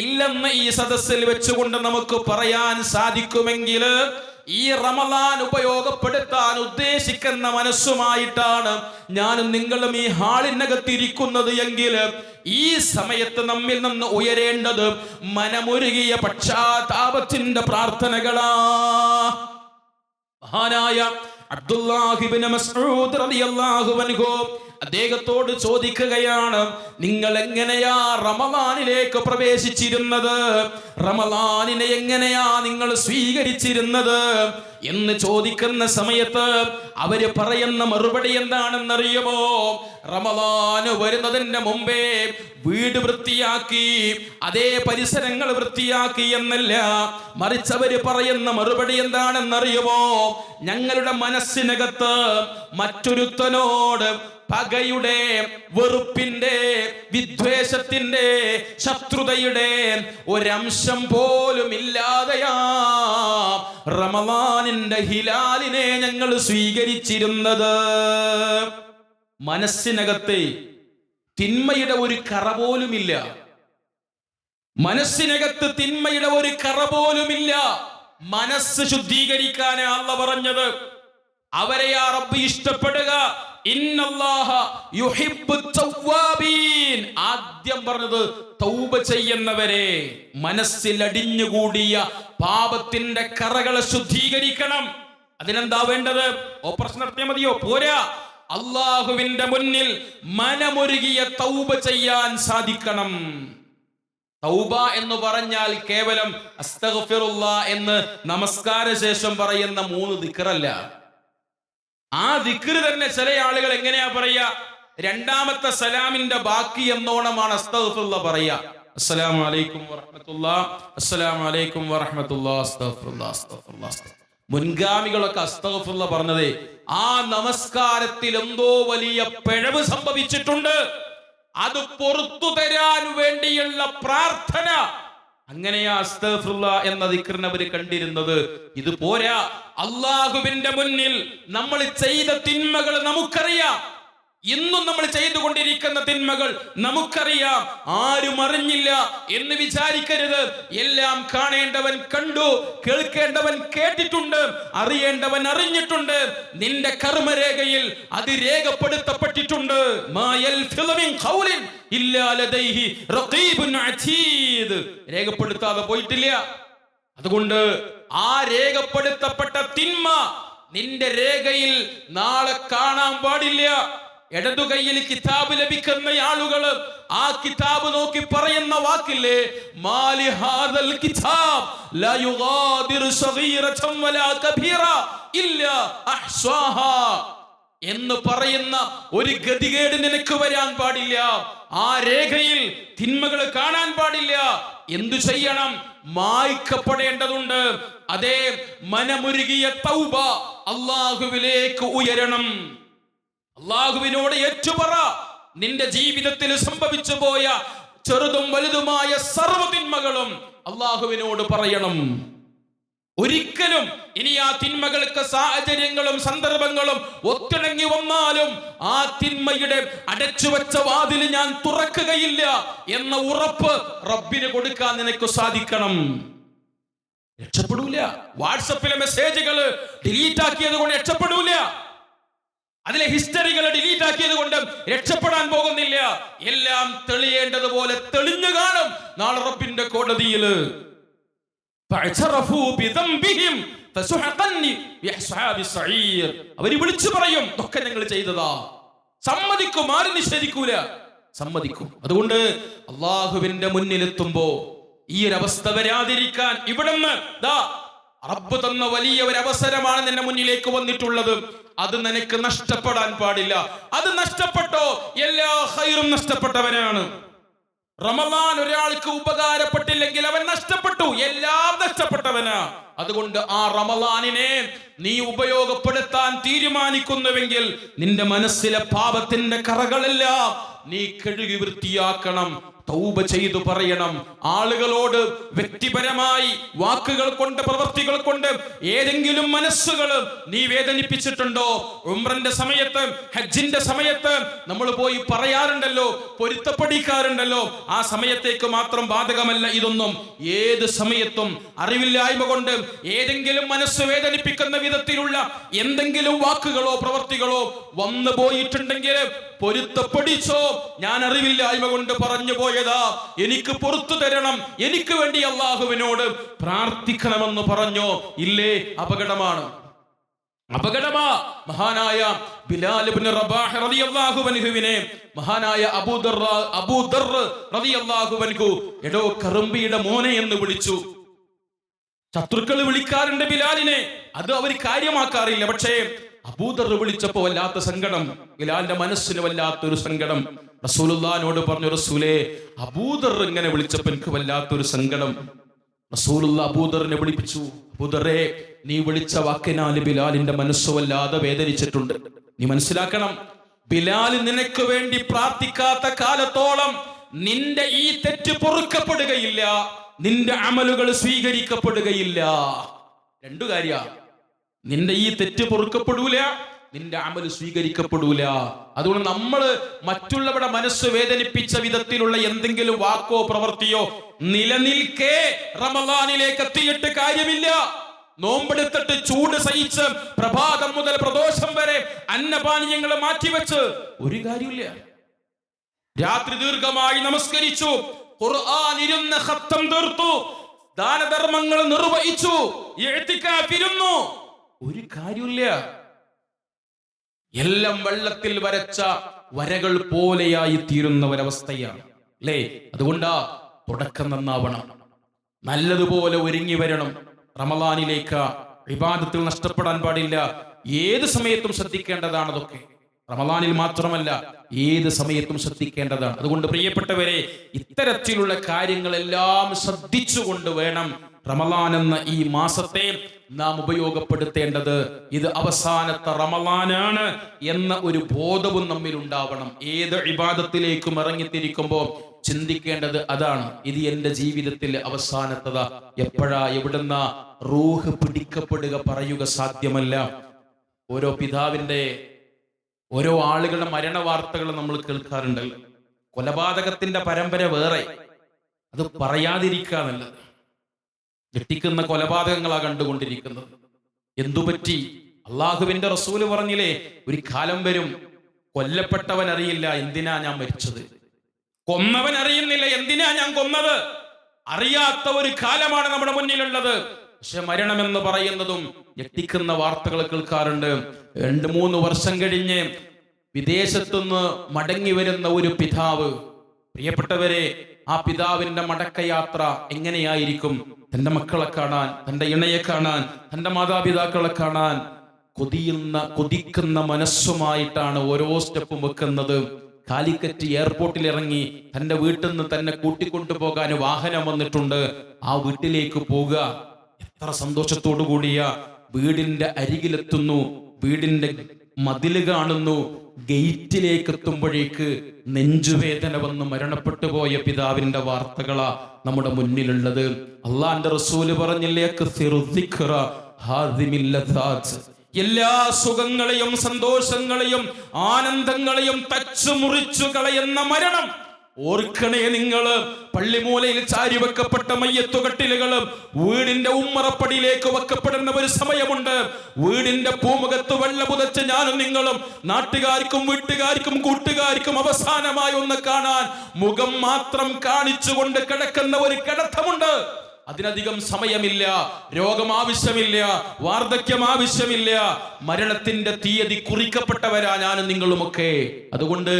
ഇല്ലെന്ന് ഈ സദസ്സിൽ വെച്ചുകൊണ്ട് നമുക്ക് പറയാൻ സാധിക്കുമെങ്കിൽ ഈ റമളാൻ ഉപയോഗപ്പെടുത്താൻ ഉദ്ദേശിക്കുന്ന മനസ്സുമായിട്ടാണ് ഞാനും നിങ്ങളും ഈ ഹാളിനകത്തിരിക്കുന്നത് എങ്കിൽ ഈ സമയത്ത് നമ്മിൽ നിന്ന് ഉയരേണ്ടത് മനമുരുകിയ പക്ഷാതാപത്തിന്റെ പ്രാർത്ഥനകളാ. മഹാനായ അബ്ദുല്ലാഹി ഇബ്നു മസ്ഊദ് റളിയല്ലാഹു അൻഹു അദ്ദേഹത്തോട് ചോദിക്കുകയാണ്, നിങ്ങൾ എങ്ങനെയാ റമളാനിലേക്ക് പ്രവേശിച്ചിരുന്നത്? റമളാനിനെ എങ്ങനെയാ നിങ്ങൾ സ്വീകരിച്ചിരുന്നത് എന്ന് ചോദിക്കുന്ന സമയത്ത് അവര് പറയുന്ന മറുപടി എന്താണെന്നറിയുമോ? റമളാൻ വരുന്നതിന്റെ മുമ്പേ വീട് വൃത്തിയാക്കി, അതേ പരിസരങ്ങൾ വൃത്തിയാക്കി എന്നല്ല, മറിച്ച് അവര് പറയുന്ന മറുപടി എന്താണെന്നറിയുമോ? ഞങ്ങളുടെ മനസ്സിനകത്ത് മറ്റൊരുത്തനോട് പകയുടെ, വെറുപ്പിന്റെ, വിദ്വേഷത്തിന്റെ, ശത്രുതയുടെ ഒരംശം പോലും ഇല്ലാതെയാ റമളാനിന്റെ ഹിലാലിനെ ഞങ്ങൾ സ്വീകരിച്ചിരുന്നത്. മനസ്സിനകത്തെ തിന്മയുടെ ഒരു കറ പോലുമില്ല. മനസ്സിനകത്ത് തിന്മയുടെ ഒരു കറ പോലുമില്ല. മനസ്സ് ശുദ്ധീകരിക്കാനാ അല്ലാഹു പറഞ്ഞത്. അവരെയാ റബ്ബ് ഇഷ്ടപ്പെടുക. ഇന്നല്ലാഹ യുഹിബ്ബുത് തവ്വാബീൻ. ആദ്യം പറഞ്ഞത് തൗബ ചെയ്യുന്നവരെ. മനസ്സിൽ അടിഞ്ഞുകൂടിയ പാപത്തിന്റെ കറകളെ ശുദ്ധീകരിക്കണം. അതിനെന്താ വേണ്ടത്? ഓപ്പറേഷൻ നടത്തിയാൽ മതിയോ? പോരാ. അള്ളാഹുവിന്റെ മുന്നിൽ മനമൊരുകിയ തൗബ ചെയ്യാൻ സാധിക്കണം. തൗബ എന്ന് പറഞ്ഞാൽ കേവലം അസ്തഗ്ഫിറുല്ലാഹ് എന്ന് നമസ്കാര ശേഷം പറയുന്ന 3 ദിക്റല്ല. ആ ദിക്ർ തന്നെ ചില ആളുകൾ എങ്ങനെയാ പറയാ? രണ്ടാമത്തെ സലാമിന്റെ ബാക്കി എന്നോണമാണ് അസ്തഗ്ഫിറുല്ലാഹ് പറയാ. അസ്സലാമു അലൈക്കും വറഹ്മത്തുള്ളാഹ്, അസ്സലാമു അലൈക്കും വറഹ്മത്തുള്ളാഹ്, അസ്തഗ്ഫിറുല്ലാഹ്, അസ്തഗ്ഫിറുല്ലാഹ്. മുൻഗാമികളൊക്കെ അസ്തഗ്ഫിറുല്ലാഹ് പറഞ്ഞത് ആ നമസ്കാരത്തിൽ എന്തോ വലിയ പിഴവ് സംഭവിച്ചിട്ടുണ്ട്, അത് പുറത്തു തരാൻ വേണ്ടിയുള്ള പ്രാർത്ഥന. അങ്ങനെയാ അസ്തഗ്ഫിറുല്ലാഹ് എന്ന ദിക്റിനെ അവർ കണ്ടിരുന്നത്. ഇത് പോരാ. അള്ളാഹുവിന്റെ മുന്നിൽ നമ്മൾ ചെയ്ത തിന്മകൾ നമുക്കറിയാം. ഇന്നും നമ്മൾ ചെയ്തുകൊണ്ടിരിക്കുന്ന തിന്മകൾ നമുക്കറിയാം. ആരും അറിഞ്ഞില്ല എന്ന് വിചാരിക്കരുത്. എല്ലാം കാണേണ്ടവൻ കണ്ടു, കേൾക്കേണ്ടവൻ കേട്ടിട്ടുണ്ട്, അറിയേണ്ടവൻ അറിഞ്ഞിട്ടുണ്ട്. നിന്റെ കർമ്മരേഖയിൽ അത് രേഖപ്പെടുത്തപ്പെട്ടിട്ടുണ്ട്. രേഖപ്പെടുത്താതെ പോയിട്ടില്ല. അതുകൊണ്ട് ആ രേഖപ്പെടുത്തപ്പെട്ട തിന്മ നിന്റെ രേഖയിൽ നാളെ കാണാൻ പാടില്ല. ഇടതു കൈയിൽ കിതാബ് ലഭിക്കുന്ന ആളുകൾ ആ കിതാബ് നോക്കി പറയുന്ന വാക്കില്ലേ, മാലി ഹാദൽ കിതാബ് ലാ യുഗാദിറു സഗീറതൻ വലാ കബീറ ഇല്ലാ അഹ്സാഹാ എന്ന് പറയുന്ന ഒരു ഗതികേട് നിനക്ക് വരാൻ പാടില്ല. ആ രേഖയിൽ തിന്മകൾ കാണാൻ പാടില്ല. എന്തു ചെയ്യണം? മായ്ക്കപ്പെടേണ്ടതുണ്ട്. അതേ മനമുരുകിയ തൗബ അല്ലാഹുവിലേക്ക് ഉയരണം. അള്ളാഹുവിനോട് ഏറ്റുപറ. നിന്റെ ജീവിതത്തിൽ സംഭവിച്ചു പോയ ചെറുതും വലുതുമായ സർവ്വ തിന്മകളും അള്ളാഹുവിനോട് പറയണം. ഒരിക്കലും ഇനി ആ തിന്മകൾക്ക് സാഹചര്യങ്ങളും സന്ദർഭങ്ങളും ഒത്തിണങ്ങി വന്നാലും ആ തിന്മയുടെ അടച്ചുവെച്ച വാതിൽ ഞാൻ തുറക്കുകയില്ല എന്ന ഉറപ്പ് റബ്ബിന് കൊടുക്കാൻ നിനക്ക് സാധിക്കണം. രക്ഷപ്പെടൂല. വാട്സപ്പിലെ മെസ്സേജുകൾ ഡിലീറ്റ് ആക്കിയത് കൊണ്ട് രക്ഷപ്പെടൂല. അതിലെ ഹിസ്റ്ററികൾ ഡിലീറ്റ് ആക്കിയത് കൊണ്ട് രക്ഷപ്പെടാൻ പോകുന്നില്ല. എല്ലാം തെളിയേണ്ടതുപോലെ തെളിഞ്ഞു കാണും നാളെ റബ്ബിന്റെ കോടതിയിൽ. അവര് വിളിച്ചു പറയും, ഇതൊക്കെ ഞങ്ങൾ ചെയ്തതാ. സമ്മതിക്കും. ആരും നിഷേധിക്കൂല, സമ്മതിക്കും. അതുകൊണ്ട് അള്ളാഹുവിന്റെ മുന്നിലെത്തുമ്പോ ഈ ഒരു അവസ്ഥ വരാതിരിക്കാൻ ഇവിടുന്ന് റബ്ബ് തന്ന വലിയ ഒരു അവസരമാണ് നിന്റെ മുന്നിലേക്ക് വന്നിട്ടുള്ളത്. അത് നിനക്ക് നഷ്ടപ്പെടാൻ പാടില്ല. അത് നഷ്ടപ്പെട്ടോ എല്ലാ ഖൈറും നഷ്ടപ്പെട്ടവനാണ്. റമളാൻ ഒരാൾക്ക് ഉപകാരപ്പെട്ടില്ലെങ്കിൽ അവൻ നഷ്ടപ്പെട്ടു, എല്ലാം നഷ്ടപ്പെട്ടവനാ. അതുകൊണ്ട് ആ റമളാനിനെ നീ ഉപയോഗപ്പെടുത്താൻ തീരുമാനിക്കുന്നുവെങ്കിൽ നിന്റെ മനസ്സിലെ പാപത്തിന്റെ കറകളെല്ലാം നീ കഴുകി വൃത്തിയാക്കണം. തൗബ ചെയ്തു പറയണം. ആളുകളോട് വ്യക്തിപരമായി വാക്കുകൾ കൊണ്ട്, പ്രവൃത്തികൾ കൊണ്ട് ഏതെങ്കിലും മനസ്സുകൾ നീ വേദനിപ്പിച്ചിട്ടുണ്ടോ? ഉംറന്റെ സമയത്ത്, ഹജ്ജിന്റെ സമയത്ത് നമ്മൾ പോയി പറയാറുണ്ടല്ലോ, പൊരുത്തപ്പെടിക്കാറുണ്ടല്ലോ. ആ സമയത്തേക്ക് മാത്രം ബാധകമല്ല ഇതൊന്നും. ഏത് സമയത്തും അറിവില്ലായ്മ കൊണ്ട് ഏതെങ്കിലും മനസ്സ് വേദനിപ്പിക്കുന്ന വിധത്തിലുള്ള എന്തെങ്കിലും വാക്കുകളോ പ്രവൃത്തികളോ വന്നു പോയിട്ടുണ്ടെങ്കിൽ പൊരുത്തപ്പെടിച്ചോ. ഞാൻ അറിവില്ലായ്മ കൊണ്ട് പറഞ്ഞു പോയതാ, എനിക്ക് പുറത്തു തരണം, എനിക്ക് വേണ്ടി അള്ളാഹുവിനോട് പ്രാർത്ഥിക്കണമെന്ന് പറഞ്ഞോ. ഇല്ലേ, അപകടമാണ്. അപകടമാ. മഹാനായ ബിലാൽ ഇബ്നു റബാഹ് റളിയല്ലാഹു അൻഹുവിനെ മഹാനായ അബൂദർ റളിയല്ലാഹു അൻഹു എടോ കറുമ്പിയുടെ മോനെ എന്ന് വിളിച്ചു. ശത്രുക്കൾ വിളിക്കാറുണ്ട് ബിലാലിനെ, അത് അവർ കാര്യമാക്കാറില്ല. പക്ഷേ അബൂദർ വിളിച്ചപ്പോ വല്ലാത്ത സങ്കടം, ബിലാലിന്റെ മനസ്സിന് വല്ലാത്തൊരു സങ്കടം. റസൂലുള്ളാഹിനോട് പറഞ്ഞു, റസൂലേ, അബൂദർ ഇങ്ങനെ വിളിച്ചപ്പോ എനിക്ക് വല്ലാത്തൊരു സങ്കടം. റസൂലുള്ളാഹി അബൂദറിനെ വിളിപ്പിച്ചു. അബൂദറേ, നീ വിളിച്ച വാക്കിനാൽ ബിലാലിന്റെ മനസ്സ് വല്ലാതെ വേദനിച്ചിട്ടുണ്ട്. നീ മനസ്സിലാക്കണം, ബിലാൽ നിനക്ക് വേണ്ടി പ്രാർത്ഥിക്കാത്ത കാലത്തോളം നിന്റെ ഈ തെറ്റ് പൊറുക്കപ്പെടുകയില്ല, നിന്റെ അമലുകൾ സ്വീകരിക്കപ്പെടുകയില്ല. രണ്ടു കാര്യ, നിന്റെ ഈ തെറ്റ് പൊറുക്കപ്പെടൂല, നിന്റെ അമൽ സ്വീകരിക്കപ്പെടൂല. അതുകൊണ്ട് നമ്മൾ മറ്റുള്ളവരുടെ മനസ്സ് വേദനിപ്പിച്ച വിധത്തിലുള്ള എന്തെങ്കിലും വാക്കോ പ്രവൃത്തിയോ നിലനിൽക്കേ റമളാനിലേക്ക് എത്തിയിട്ട് കാര്യമില്ല. നോമ്പെടുത്തിട്ട് ചൂട് സഹിച്ച് പ്രഭാതം മുതൽ പ്രദോഷം വരെ അന്നപാനീയങ്ങൾ മാറ്റിവെച്ച് ഒരു കാര്യമില്ല. രാത്രി ദീർഘമായി നമസ്കരിച്ചു, ഖുർആൻ ഇരുന്ന് ഖത്തം തീർത്തു, ദാനധർമ്മങ്ങൾ നിർവഹിച്ചു, ഇഅ്തികാഫിരുന്നു, ഒരു കാര്യമില്ല. എല്ലാം വെള്ളത്തിൽ വരച്ച വരകൾ പോലെയായി തീരുന്ന ഒരവസ്ഥയാണ്, അല്ലേ? അതുകൊണ്ടാ തുടക്കം നന്നാവണം, നല്ലതുപോലെ ഒരുങ്ങി വരണം. റമളാനിലേക്ക് ഇബാദത്തിൽ നഷ്ടപ്പെടാൻ പാടില്ല. ഏത് സമയത്തും ശ്രദ്ധിക്കേണ്ടതാണ് അതൊക്കെ. റമളാനിൽ മാത്രമല്ല, ഏത് സമയത്തും ശ്രദ്ധിക്കേണ്ടതാണ്. അതുകൊണ്ട് പ്രിയപ്പെട്ടവരെ, ഇത്തരത്തിലുള്ള കാര്യങ്ങളെല്ലാം ശ്രദ്ധിച്ചുകൊണ്ട് വേണം റമളാൻ എന്ന ഈ മാസത്തെ നാം ഉപയോഗപ്പെടുത്തേണ്ടത്. ഇത് അവസാനത്തെ റമളാനാണ് എന്ന ഒരു ബോധവും നമ്മിൽ ഉണ്ടാവണം. ഏത് ഇബാദത്തിലേക്കും ഇറങ്ങിത്തിരിക്കുമ്പോൾ ചിന്തിക്കേണ്ടത് അതാണ്. ഇത് എന്റെ ജീവിതത്തിൽ അവസാനത്തതാ. എപ്പോഴാ എവിടുന്ന റൂഹ് പിടിക്കപ്പെടുക പറയുക സാധ്യമല്ല. ഓരോ പിതാവിന്റെ ഓരോ ആളുകളുടെ മരണ വാർത്തകൾ നമ്മൾ കേൾക്കാറുണ്ടല്ലോ. കൊലപാതകത്തിന്റെ പരമ്പര വേറെ, അത് പറയാതിരിക്കുക നല്ലത്. ഞെട്ടിക്കുന്ന കൊലപാതകങ്ങളാ കണ്ടുകൊണ്ടിരിക്കുന്നത്. എന്തുപറ്റി? അള്ളാഹുവിന്റെ റസൂല് പറഞ്ഞില്ലേ, ഒരു കാലം വരും കൊല്ലപ്പെട്ടവൻ അറിയില്ല എന്തിനാ ഞാൻ മരിച്ചത്, കൊന്നവൻ അറിയുന്നില്ല എന്തിനാ ഞാൻ കൊന്നത്. അറിയാത്ത ഒരു കാലമാണ് നമ്മുടെ മുന്നിലുള്ളത്. പക്ഷെ മരണമെന്ന് പറയുന്നതും ഞെട്ടിക്കുന്ന വാർത്തകൾ കേൾക്കാറുണ്ട്. 2-3 വർഷം കഴിഞ്ഞ് വിദേശത്തുനിന്ന് മടങ്ങി വരുന്ന ഒരു പിതാവ്, പ്രിയപ്പെട്ടവരെ, ആ പിതാവിന്റെ മടക്കയാത്ര എങ്ങനെയായിരിക്കും? തന്റെ മക്കളെ കാണാൻ, തന്റെ ഇണയെ കാണാൻ, തന്റെ മാതാപിതാക്കളെ കാണാൻ കൊതിക്കുന്ന മനസ്സുമായിട്ടാണ് ഓരോ സ്റ്റെപ്പും വെക്കുന്നത്. കാലിക്കറ്റ് എയർപോർട്ടിൽ ഇറങ്ങി തന്റെ വീട്ടിൽ നിന്ന് തന്നെ കൂട്ടിക്കൊണ്ടു പോകാൻ വാഹനം വന്നിട്ടുണ്ട്. ആ വീട്ടിലേക്ക് പോകുക എത്ര സന്തോഷത്തോടു കൂടിയ. വീടിന്റെ അരികിലെത്തുന്നു, വീടിന്റെ മതില് കാണുന്നു, ഗേറ്റിലേക്ക് എത്തുമ്പോഴേക്ക് നെഞ്ചുവേദന വന്ന് മരണപ്പെട്ടു പോയ പിതാവിന്റെ വാർത്തകളാ നമ്മുടെ മുന്നിലുള്ളത്. അള്ളാന്റെ റസൂല് പറഞ്ഞില്ലേ, എല്ലാ സുഖങ്ങളെയും സന്തോഷങ്ങളെയും ആനന്ദങ്ങളെയും തച്ചു മുറിച്ചു കളയുന്ന മരണം. ഓർക്കണേ നിങ്ങള്, പള്ളിമൂലയിൽ ചാരി വെക്കപ്പെട്ട മയ്യത്തുകട്ടിലുകള് വീടിന്റെ ഉമ്മറപ്പടിയിലേക്ക് വെക്കപ്പെടുന്ന ഒരു സമയമുണ്ട്. വീടിന്റെ പൂമുഖത്ത് വെള്ള പുതച്ച് ഞാനും നിങ്ങളും നാട്ടുകാർക്കും വീട്ടുകാർക്കും കൂട്ടുകാർക്കും അവസാനമായി ഒന്ന് കാണാൻ മുഖം മാത്രം കാണിച്ചുകൊണ്ട് കിടക്കുന്ന ഒരു കിടത്തമുണ്ട്. അതിനധികം സമയമില്ല, രോഗം ആവശ്യമില്ല, വാർദ്ധക്യം ആവശ്യമില്ല, മരണത്തിന്റെ തീയതി കുറിക്കപ്പെട്ടവരാ ഞാനും നിങ്ങളുമൊക്കെ. അതുകൊണ്ട്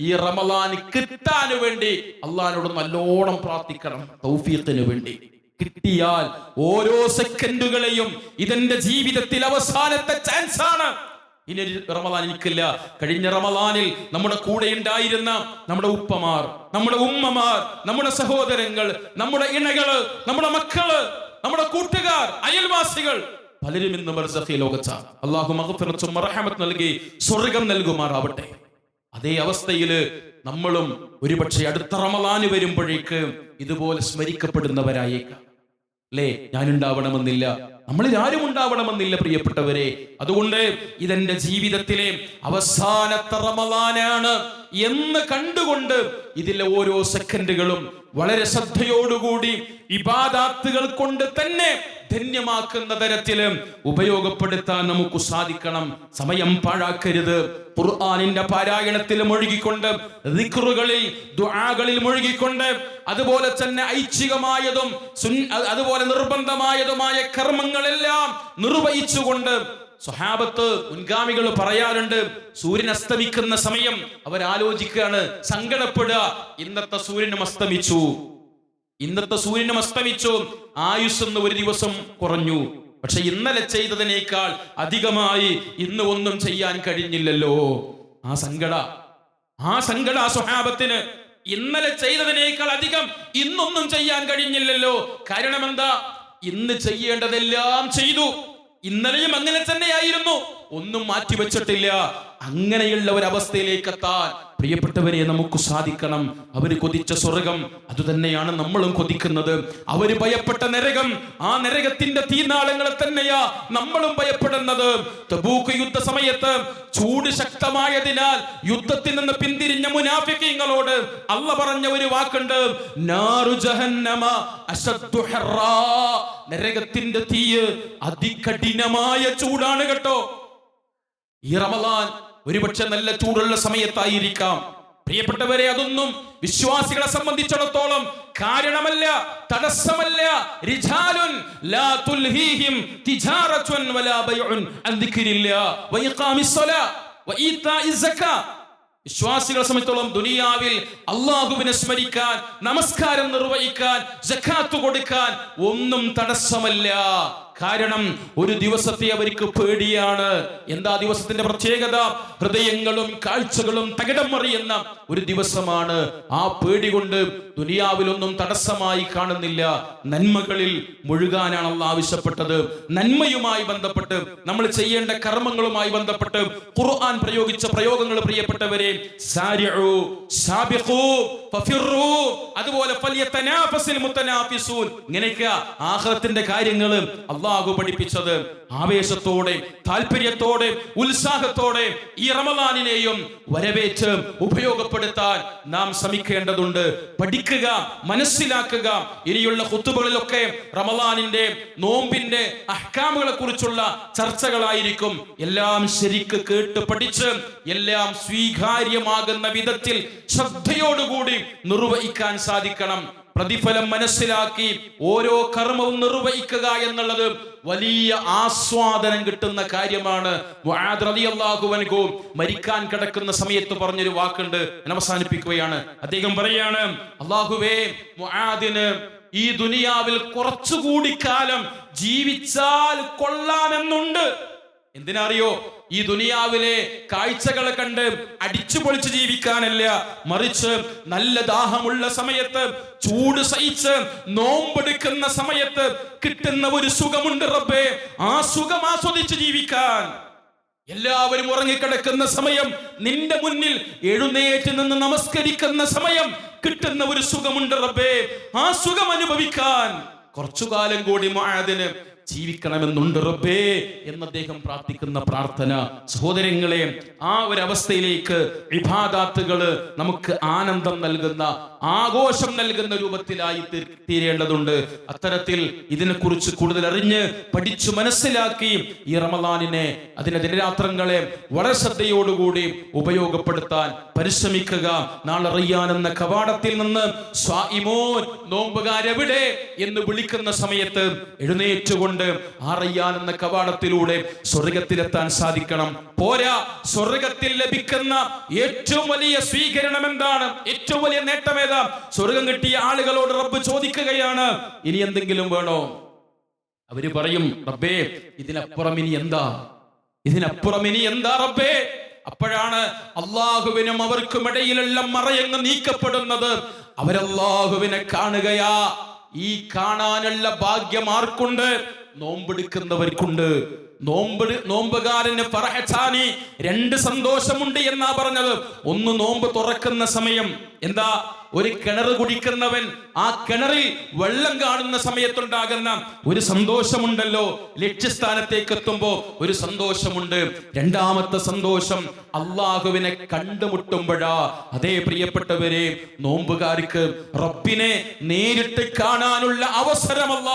ഈ റമളാൻ കിട്ടാൻ വേണ്ടി അള്ളാഹിനോട് നല്ലോണം പ്രാർത്ഥിക്കണം, തൗഫീഖിന് വേണ്ടി. കിട്ടിയാൽ ഓരോ സെക്കൻഡുകളെയും ഇതെന്റെ ജീവിതത്തിൽ അവസാനത്തെ ചാൻസ് ആണ്. ഇനി റമളാൻ എനിക്കില്ല. കഴിഞ്ഞ റമളാനിൽ നമ്മുടെ കൂടെ ഉണ്ടായിരുന്ന നമ്മുടെ ഉപ്പമാർ, നമ്മുടെ ഉമ്മമാർ, നമ്മുടെ സഹോദരങ്ങൾ, നമ്മുടെ ഇണകള്, നമ്മുടെ മക്കള്, നമ്മുടെ കൂട്ടുകാർ, അയൽവാസികൾ പലരും ഇന്ന് ബർസഖി ലോകത്താണ്. അല്ലാഹു മഗ്ഫിറത്തും റഹ്മത്തും നൽകി സ്വർഗ്ഗം നൽകുമാറാവട്ടെ. അതേ അവസ്ഥയില് നമ്മളും ഒരുപക്ഷെ അടുത്ത റമളാൻ വരുമ്പോഴേക്ക് ഇതുപോലെ സ്മരിക്കപ്പെടുന്നവരായേക്കാം, അല്ലേ? ഞാനുണ്ടാവണമെന്നില്ല, നമ്മളിൽ ആരും ഉണ്ടാവണമെന്നില്ല പ്രിയപ്പെട്ടവരെ. അതുകൊണ്ട് ഇതെന്റെ ജീവിതത്തിലെ അവസാനത്തെ റമളാനാണ് എന്ന് കണ്ടുകൊണ്ട് ഇതിലെ ഓരോ സെക്കൻഡുകളും വളരെ ശ്രദ്ധയോടുകൂടി ഇബാദാത്തുകൾ കൊണ്ട് തന്നെ ധന്യമാക്കുന്ന തരത്തില് ഉപയോഗപ്പെടുത്താൻ നമുക്ക് സാധിക്കണം. സമയം പാഴാക്കരുത്. ഖുർആനിന്റെ പാരായണത്തിൽ മുഴുകിക്കൊണ്ട്, ദിക്റുകളിൽ, ദുആകളിൽ മുഴുകിക്കൊണ്ട്, അതുപോലെ തന്നെ ഐച്ഛികമായതും അതുപോലെ നിർബന്ധമായതുമായ കർമ്മങ്ങളെല്ലാം നിർവഹിച്ചുകൊണ്ട് സ്വഹാബത്ത് മുൻഗാമികൾ പറയാറുണ്ട്, സൂര്യൻ അസ്തമിക്കുന്ന സമയം അവരാലോചിക്കുകയാണ്, സങ്കടപ്പെടുക, ഇന്നത്തെ സൂര്യനും അസ്തമിച്ചു, ആയുസ് എന്ന് ഒരു ദിവസം കുറഞ്ഞു. പക്ഷെ ഇന്നലെ ചെയ്തതിനേക്കാൾ അധികമായി ഇന്ന് ഒന്നും ചെയ്യാൻ കഴിഞ്ഞില്ലല്ലോ. ആ സങ്കട സ്വഹാബത്തിന്, ഇന്നലെ ചെയ്തതിനേക്കാൾ അധികം ഇന്നൊന്നും ചെയ്യാൻ കഴിഞ്ഞില്ലല്ലോ. കാരണം എന്താ? ഇന്ന് ചെയ്യേണ്ടതെല്ലാം ചെയ്തു, ഇന്നലെയും അങ്ങനെ തന്നെയായിരുന്നു, ഒന്നും മാറ്റിവെച്ചിട്ടില്ല. അങ്ങനെയുള്ള ഒരവസ്ഥയിലേക്ക് എത്താൻ പ്രിയപ്പെട്ടവരെ നമുക്ക് സാധിക്കണം. അവര് കൊതിച്ച സ്വർഗം അതുതന്നെയാണ് നമ്മളും കൊതിക്കുന്നത്. അവര് ഭയപ്പെട്ട നരകം, ആ നരകത്തിന്റെ തീനാളങ്ങളെ തന്നെയാ നമ്മളും ഭയപ്പെടുന്നത്. തബൂക്ക് യുദ്ധ സമയത്ത് ചൂട് ശക്തമായതിനാൽ യുദ്ധത്തിൽ നിന്ന് പിന്തിരിഞ്ഞ മുനാഫിഖീങ്ങളോട് അല്ലാഹ് പറഞ്ഞ ഒരു വാക്കുണ്ട്, നാറു ജഹന്നമ അശദ്ദു ഹർറാ. നരകത്തിന്റെ തീ അതികഠിനമായ ചൂടാണ് കേട്ടോ. ഈ റമളാൻ ഒരുപക്ഷെ നല്ല ചൂടുള്ള സമയത്തായിരിക്കാം. പ്രിയപ്പെട്ടവരെ, അതൊന്നും വിശ്വാസികളെ സംബന്ധിച്ചിടത്തോളം കാരണമല്ല, തടസ്സമല്ല. റിജാലുൻ ലാ തുൽഹീഹിം തിജാറത്തുൻ വലാ ബൈഉൻ അൻ ദിക്രില്ലാ വഇഖാമിസ്സലാ വഈതാഇസ് സക്കാ. വിശ്വാസികളെ സംബന്ധിച്ചിടത്തോളം ദുനിയാവിൽ അല്ലാഹുവിനെ സ്മരിക്കാൻ, നമസ്കാരം നിർവഹിക്കാൻ, സക്കാത്ത് കൊടുക്കാൻ ഒന്നും തടസ്സമല്ല. കാരണം ഒരു ദിവസത്തെ അവർക്ക് പേടിയാണ്. എന്താ ദിവസത്തിന്റെ പ്രത്യേകത? ഹൃദയങ്ങളും കാഴ്ചകളും തകിടം മറിയുന്ന ഒരു ദിവസമാണ്. ആ പേടി കൊണ്ട് ദുനിയാവിലൊന്നും തടസ്സമായി കാണുന്നില്ല. നന്മകളിൽ മുഴുകാനാണ് അല്ലാഹ് ആവശ്യപ്പെട്ടത്. നന്മയുമായി ബന്ധപ്പെട്ട് നമ്മൾ ചെയ്യേണ്ട കർമ്മങ്ങളുമായി ബന്ധപ്പെട്ട് ഖുർആൻ പ്രയോഗിച്ച പ്രയോഗങ്ങൾ പ്രിയപ്പെട്ടവരെ, സാരിഉ സാബിഖു ഫഫിറു, അതുപോലെ ഫൽയതനാഫസിൽ മുതനാഫിസൂൻ, ഇങ്ങനെയൊക്കെ ആഖിറത്തിന്റെ കാര്യങ്ങൾ അല്ലാഹു പഠിപ്പിച്ചത്. ആവേശത്തോടെ, താല്പര്യത്തോടെ, ഉത്സാഹത്തോടെ ഈ റമളാനിനെയും വരവേറ്റ് ഉപയോഗപ്പെടുത്താൻ നാം ശ്രമിക്കേണ്ടതുണ്ട്. പഠിക്കുക, മനസ്സിലാക്കുക. ഇനിയുള്ള ഖുതുബകളിലൊക്കെ റമളാനിന്റെ, നോമ്പിന്റെ അഹ്കാമുകളെ കുറിച്ചുള്ള ചർച്ചകളായിരിക്കും. എല്ലാം ശരിക്ക് കേട്ട് പഠിച്ച് എല്ലാം സ്വീകാര്യമാകുന്ന വിധത്തിൽ ശ്രദ്ധയോടുകൂടി നിർവഹിക്കാൻ സാധിക്കണം. പ്രതിഫലം മനസ്സിലാക്കി ഓരോ കർമ്മവും നിർവഹിക്കുക എന്നുള്ളത് വലിയ ആസ്വാദനം കിട്ടുന്ന കാര്യമാണ്. മുആദ് റളിയല്ലാഹു അൻഹു മരിക്കാൻ കിടക്കുന്ന സമയത്ത് പറഞ്ഞൊരു വാക്കുണ്ട്, ഞാൻ അവസാനിപ്പിക്കുകയാണ്. അദ്ദേഹം പറയാണ്, അല്ലാഹുവേ, മുആദിന് ഈ ദുനിയാവിൽ കുറച്ചുകൂടി കാലം ജീവിച്ചാൽ കൊള്ളാമെന്നുണ്ട്. എന്തിനറിയോ? ഈ ദുനിയാവിലെ കാഴ്ചകളെ കണ്ട് അടിച്ചു പൊളിച്ച് ജീവിക്കാനല്ല, മറിച്ച് നല്ല ദാഹമുള്ള സമയത്ത്, ചൂട് സഹിച്ച് നോമ്പെടുക്കുന്ന സമയത്ത് കിട്ടുന്ന ഒരു സുഖമുണ്ട് റബ്ബേ, ആ സുഖം ആസ്വദിച്ച് ജീവിക്കാൻ. എല്ലാവരും ഉറങ്ങിക്കിടക്കുന്ന സമയം, നിന്റെ മുന്നിൽ എഴുന്നേറ്റ് നിന്ന് നമസ്കരിക്കുന്ന സമയം കിട്ടുന്ന ഒരു സുഖമുണ്ട് റബ്ബേ, ആ സുഖം അനുഭവിക്കാൻ കുറച്ചു കാലം കൂടി മുആദിന് ജീവിക്കണമെന്നുണ്ട് റബ്ബേ എന്ന് അദ്ദേഹം പ്രാർത്ഥിക്കുന്ന പ്രാർത്ഥന. സഹോദരങ്ങളെ, ആ ഒരു അവസ്ഥയിലേക്ക് ഇബാദത്തുകള് നമുക്ക് ആനന്ദം നൽകുന്ന, ആഘോഷം നൽകുന്ന രൂപത്തിലായി തീരേണ്ടതുണ്ട്. അത്തരത്തിൽ ഇതിനെക്കുറിച്ച് കൂടുതൽ അറിഞ്ഞ് പഠിച്ചു മനസ്സിലാക്കി ഈ റമളാനിനെ, അതിന്റെ ദിനരാത്രങ്ങളെ വളരെ ശ്രദ്ധയോടുകൂടി ഉപയോഗപ്പെടുത്താൻ പരിശ്രമിക്കുക. നാളെ റയ്യാൻ എന്ന കവാടത്തിൽ നിന്ന് സ്വാഇമോൻ, നോമ്പുകാരെവിടെ എന്ന് വിളിക്കുന്ന സമയത്ത് എഴുന്നേറ്റുകൊണ്ട് ആ റയ്യാൻ എന്ന കവാടത്തിലൂടെ സ്വർഗത്തിലെത്താൻ സാധിക്കണം. പോരാ, സ്വർഗത്തിൽ ലഭിക്കുന്ന ഏറ്റവും വലിയ സ്വീകരണം എന്താണ്? ഏറ്റവും വലിയ നേട്ടം ഏതാ? സ്വർഗം കിട്ടിയ ആളുകളോട് റബ്ബ് ചോദിക്കുകയാണ്, ഇനി എന്തെങ്കിലും വേണോ? അവര് പറയും, റബ്ബേ, ഇതിനപ്പുറം ഇനി എന്താ റബ്ബേ? അപ്പോഴാണ് അള്ളാഹുവിനും അവർക്കും ഇടയിലുള്ള മറയങ്ങ് നീക്കപ്പെടുന്നത്. അവരല്ലാഹുവിനെ കാണുകയാ. ഈ കാണാനുള്ള ഭാഗ്യം ആർക്കുണ്ട്? നോമ്പെടുക്കുന്നവർക്കുണ്ട്. നോമ്പുകാരന് ഫറഹത്താനി, രണ്ട് സന്തോഷമുണ്ട് എന്നാ പറഞ്ഞത്. ഒന്ന്, നോമ്പ് തുറക്കുന്ന സമയം. എന്താ? ഒരു കിണർ കുടിക്കുന്നവൻ ആ കിണറിൽ വെള്ളം കാണുന്ന സമയത്തുണ്ടാകുന്ന ഒരു സന്തോഷമുണ്ടല്ലോ, ലക്ഷ്യസ്ഥാനത്തേക്ക് എത്തുമ്പോ ഒരു സന്തോഷമുണ്ട്. രണ്ടാമത്തെ സന്തോഷം അള്ളാഹുവിനെ കണ്ടുമുട്ടുമ്പോഴാ. അതേ പ്രിയപ്പെട്ടവരെ, നോമ്പുകാർക്ക് റബ്ബിനെ നേരിട്ട് കാണാനുള്ള അവസരമല്ല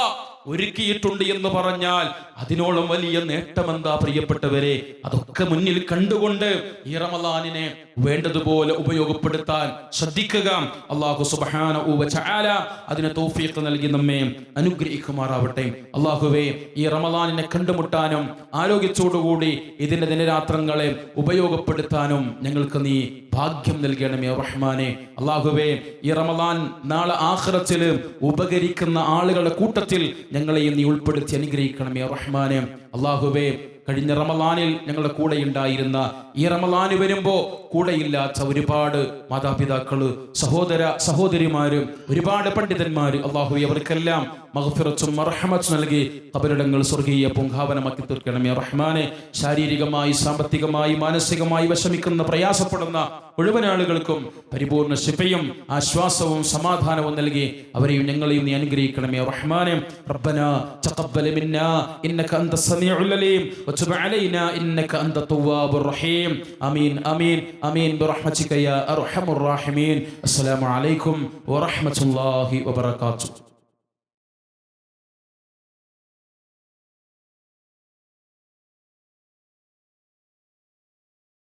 ഒരുക്കിയിട്ടുണ്ട് എന്ന് പറഞ്ഞാൽ അതിനോളം വലിയ നേട്ടമെന്താ പ്രിയപ്പെട്ടവരെ? അതൊക്കെ മുന്നിൽ കണ്ടുകൊണ്ട് ഈ റമളാനിനെ വേണ്ടതുപോലെ ഉപയോഗപ്പെടുത്താൻ ശ്രദ്ധിക്കുക. അല്ലാഹു സുബ്ഹാനഹു വ തആല അതിന് തൗഫീഖ് നൽകി നമ്മെ അനുഗ്രഹിക്കുമാറാവട്ടെ. അല്ലാഹുവേ, ഈ റമളാനിനെ കണ്ടുമുട്ടാനും ആരോഗ്യത്തോടുകൂടി ഇതിന്റെ ദിനരാത്രങ്ങളെ ഉപയോഗപ്പെടുത്താനും ഞങ്ങൾക്ക് നീ ഭാഗ്യം നൽകണമേ റഹ്മാനെ. അല്ലാഹുവേ, ഈ റമളാൻ നാളെ ആഖിറത്തിൽ ഉപകരിക്കുന്ന ആളുകളുടെ കൂട്ടത്തിൽ ഞങ്ങളെയും നീ ഉൾപ്പെടുത്തി അനുഗ്രഹിക്കണമേ റഹ്മാനെ. അല്ലാഹുവേ, കഴിഞ്ഞ റമളാനിൽ ഞങ്ങളുടെ കൂടെ ഉണ്ടായിരുന്ന ഈ റമളാന് വരുമ്പോ കൂടെയില്ലാത്ത ഒരുപാട് മാതാപിതാക്കള്, സഹോദര സഹോദരിമാര്, ഒരുപാട് പണ്ഡിതന്മാര്, അല്ലാഹുവേ, അവർക്കെല്ലാം മഗ്ഫിറത്തും മർഹമത്തും നൽകി ഖബറിടങ്ങൾ സ്വർഗീയ പൂങ്കാവനമാക്കി തീർക്കണമേ റഹ്മാനെ. ശാരീരികമായി, സാമ്പത്തികമായി, മാനസികമായി വിഷമിക്കുന്ന, പ്രയാസപ്പെടുന്ന മുഴുവൻ ആളുകൾക്കും പരിപൂർണ്ണ ശിഫയും ആശ്വാസവും സമാധാനവും നൽകി അവരെയും ഞങ്ങളെയും നീ അനുഗ്രഹിക്കണമേ റഹ്മാനെ. റബ്ബനാ തഖബ്ബൽ മിന്നാ ഇന്നക അൻതസ് സമീഉൽ അലീം വതുബ് അലൈനാ ഇന്നക അൻത തവ്വാബുർ റഹീം. ആമീൻ ആമീൻ ആമീൻ ബിറഹ്മതിക യാ അർഹമുർ റഹീമീൻ. അസ്സലാമു അലൈക്കും വറഹ്മത്തുള്ളാഹി വബറകാതുഹു.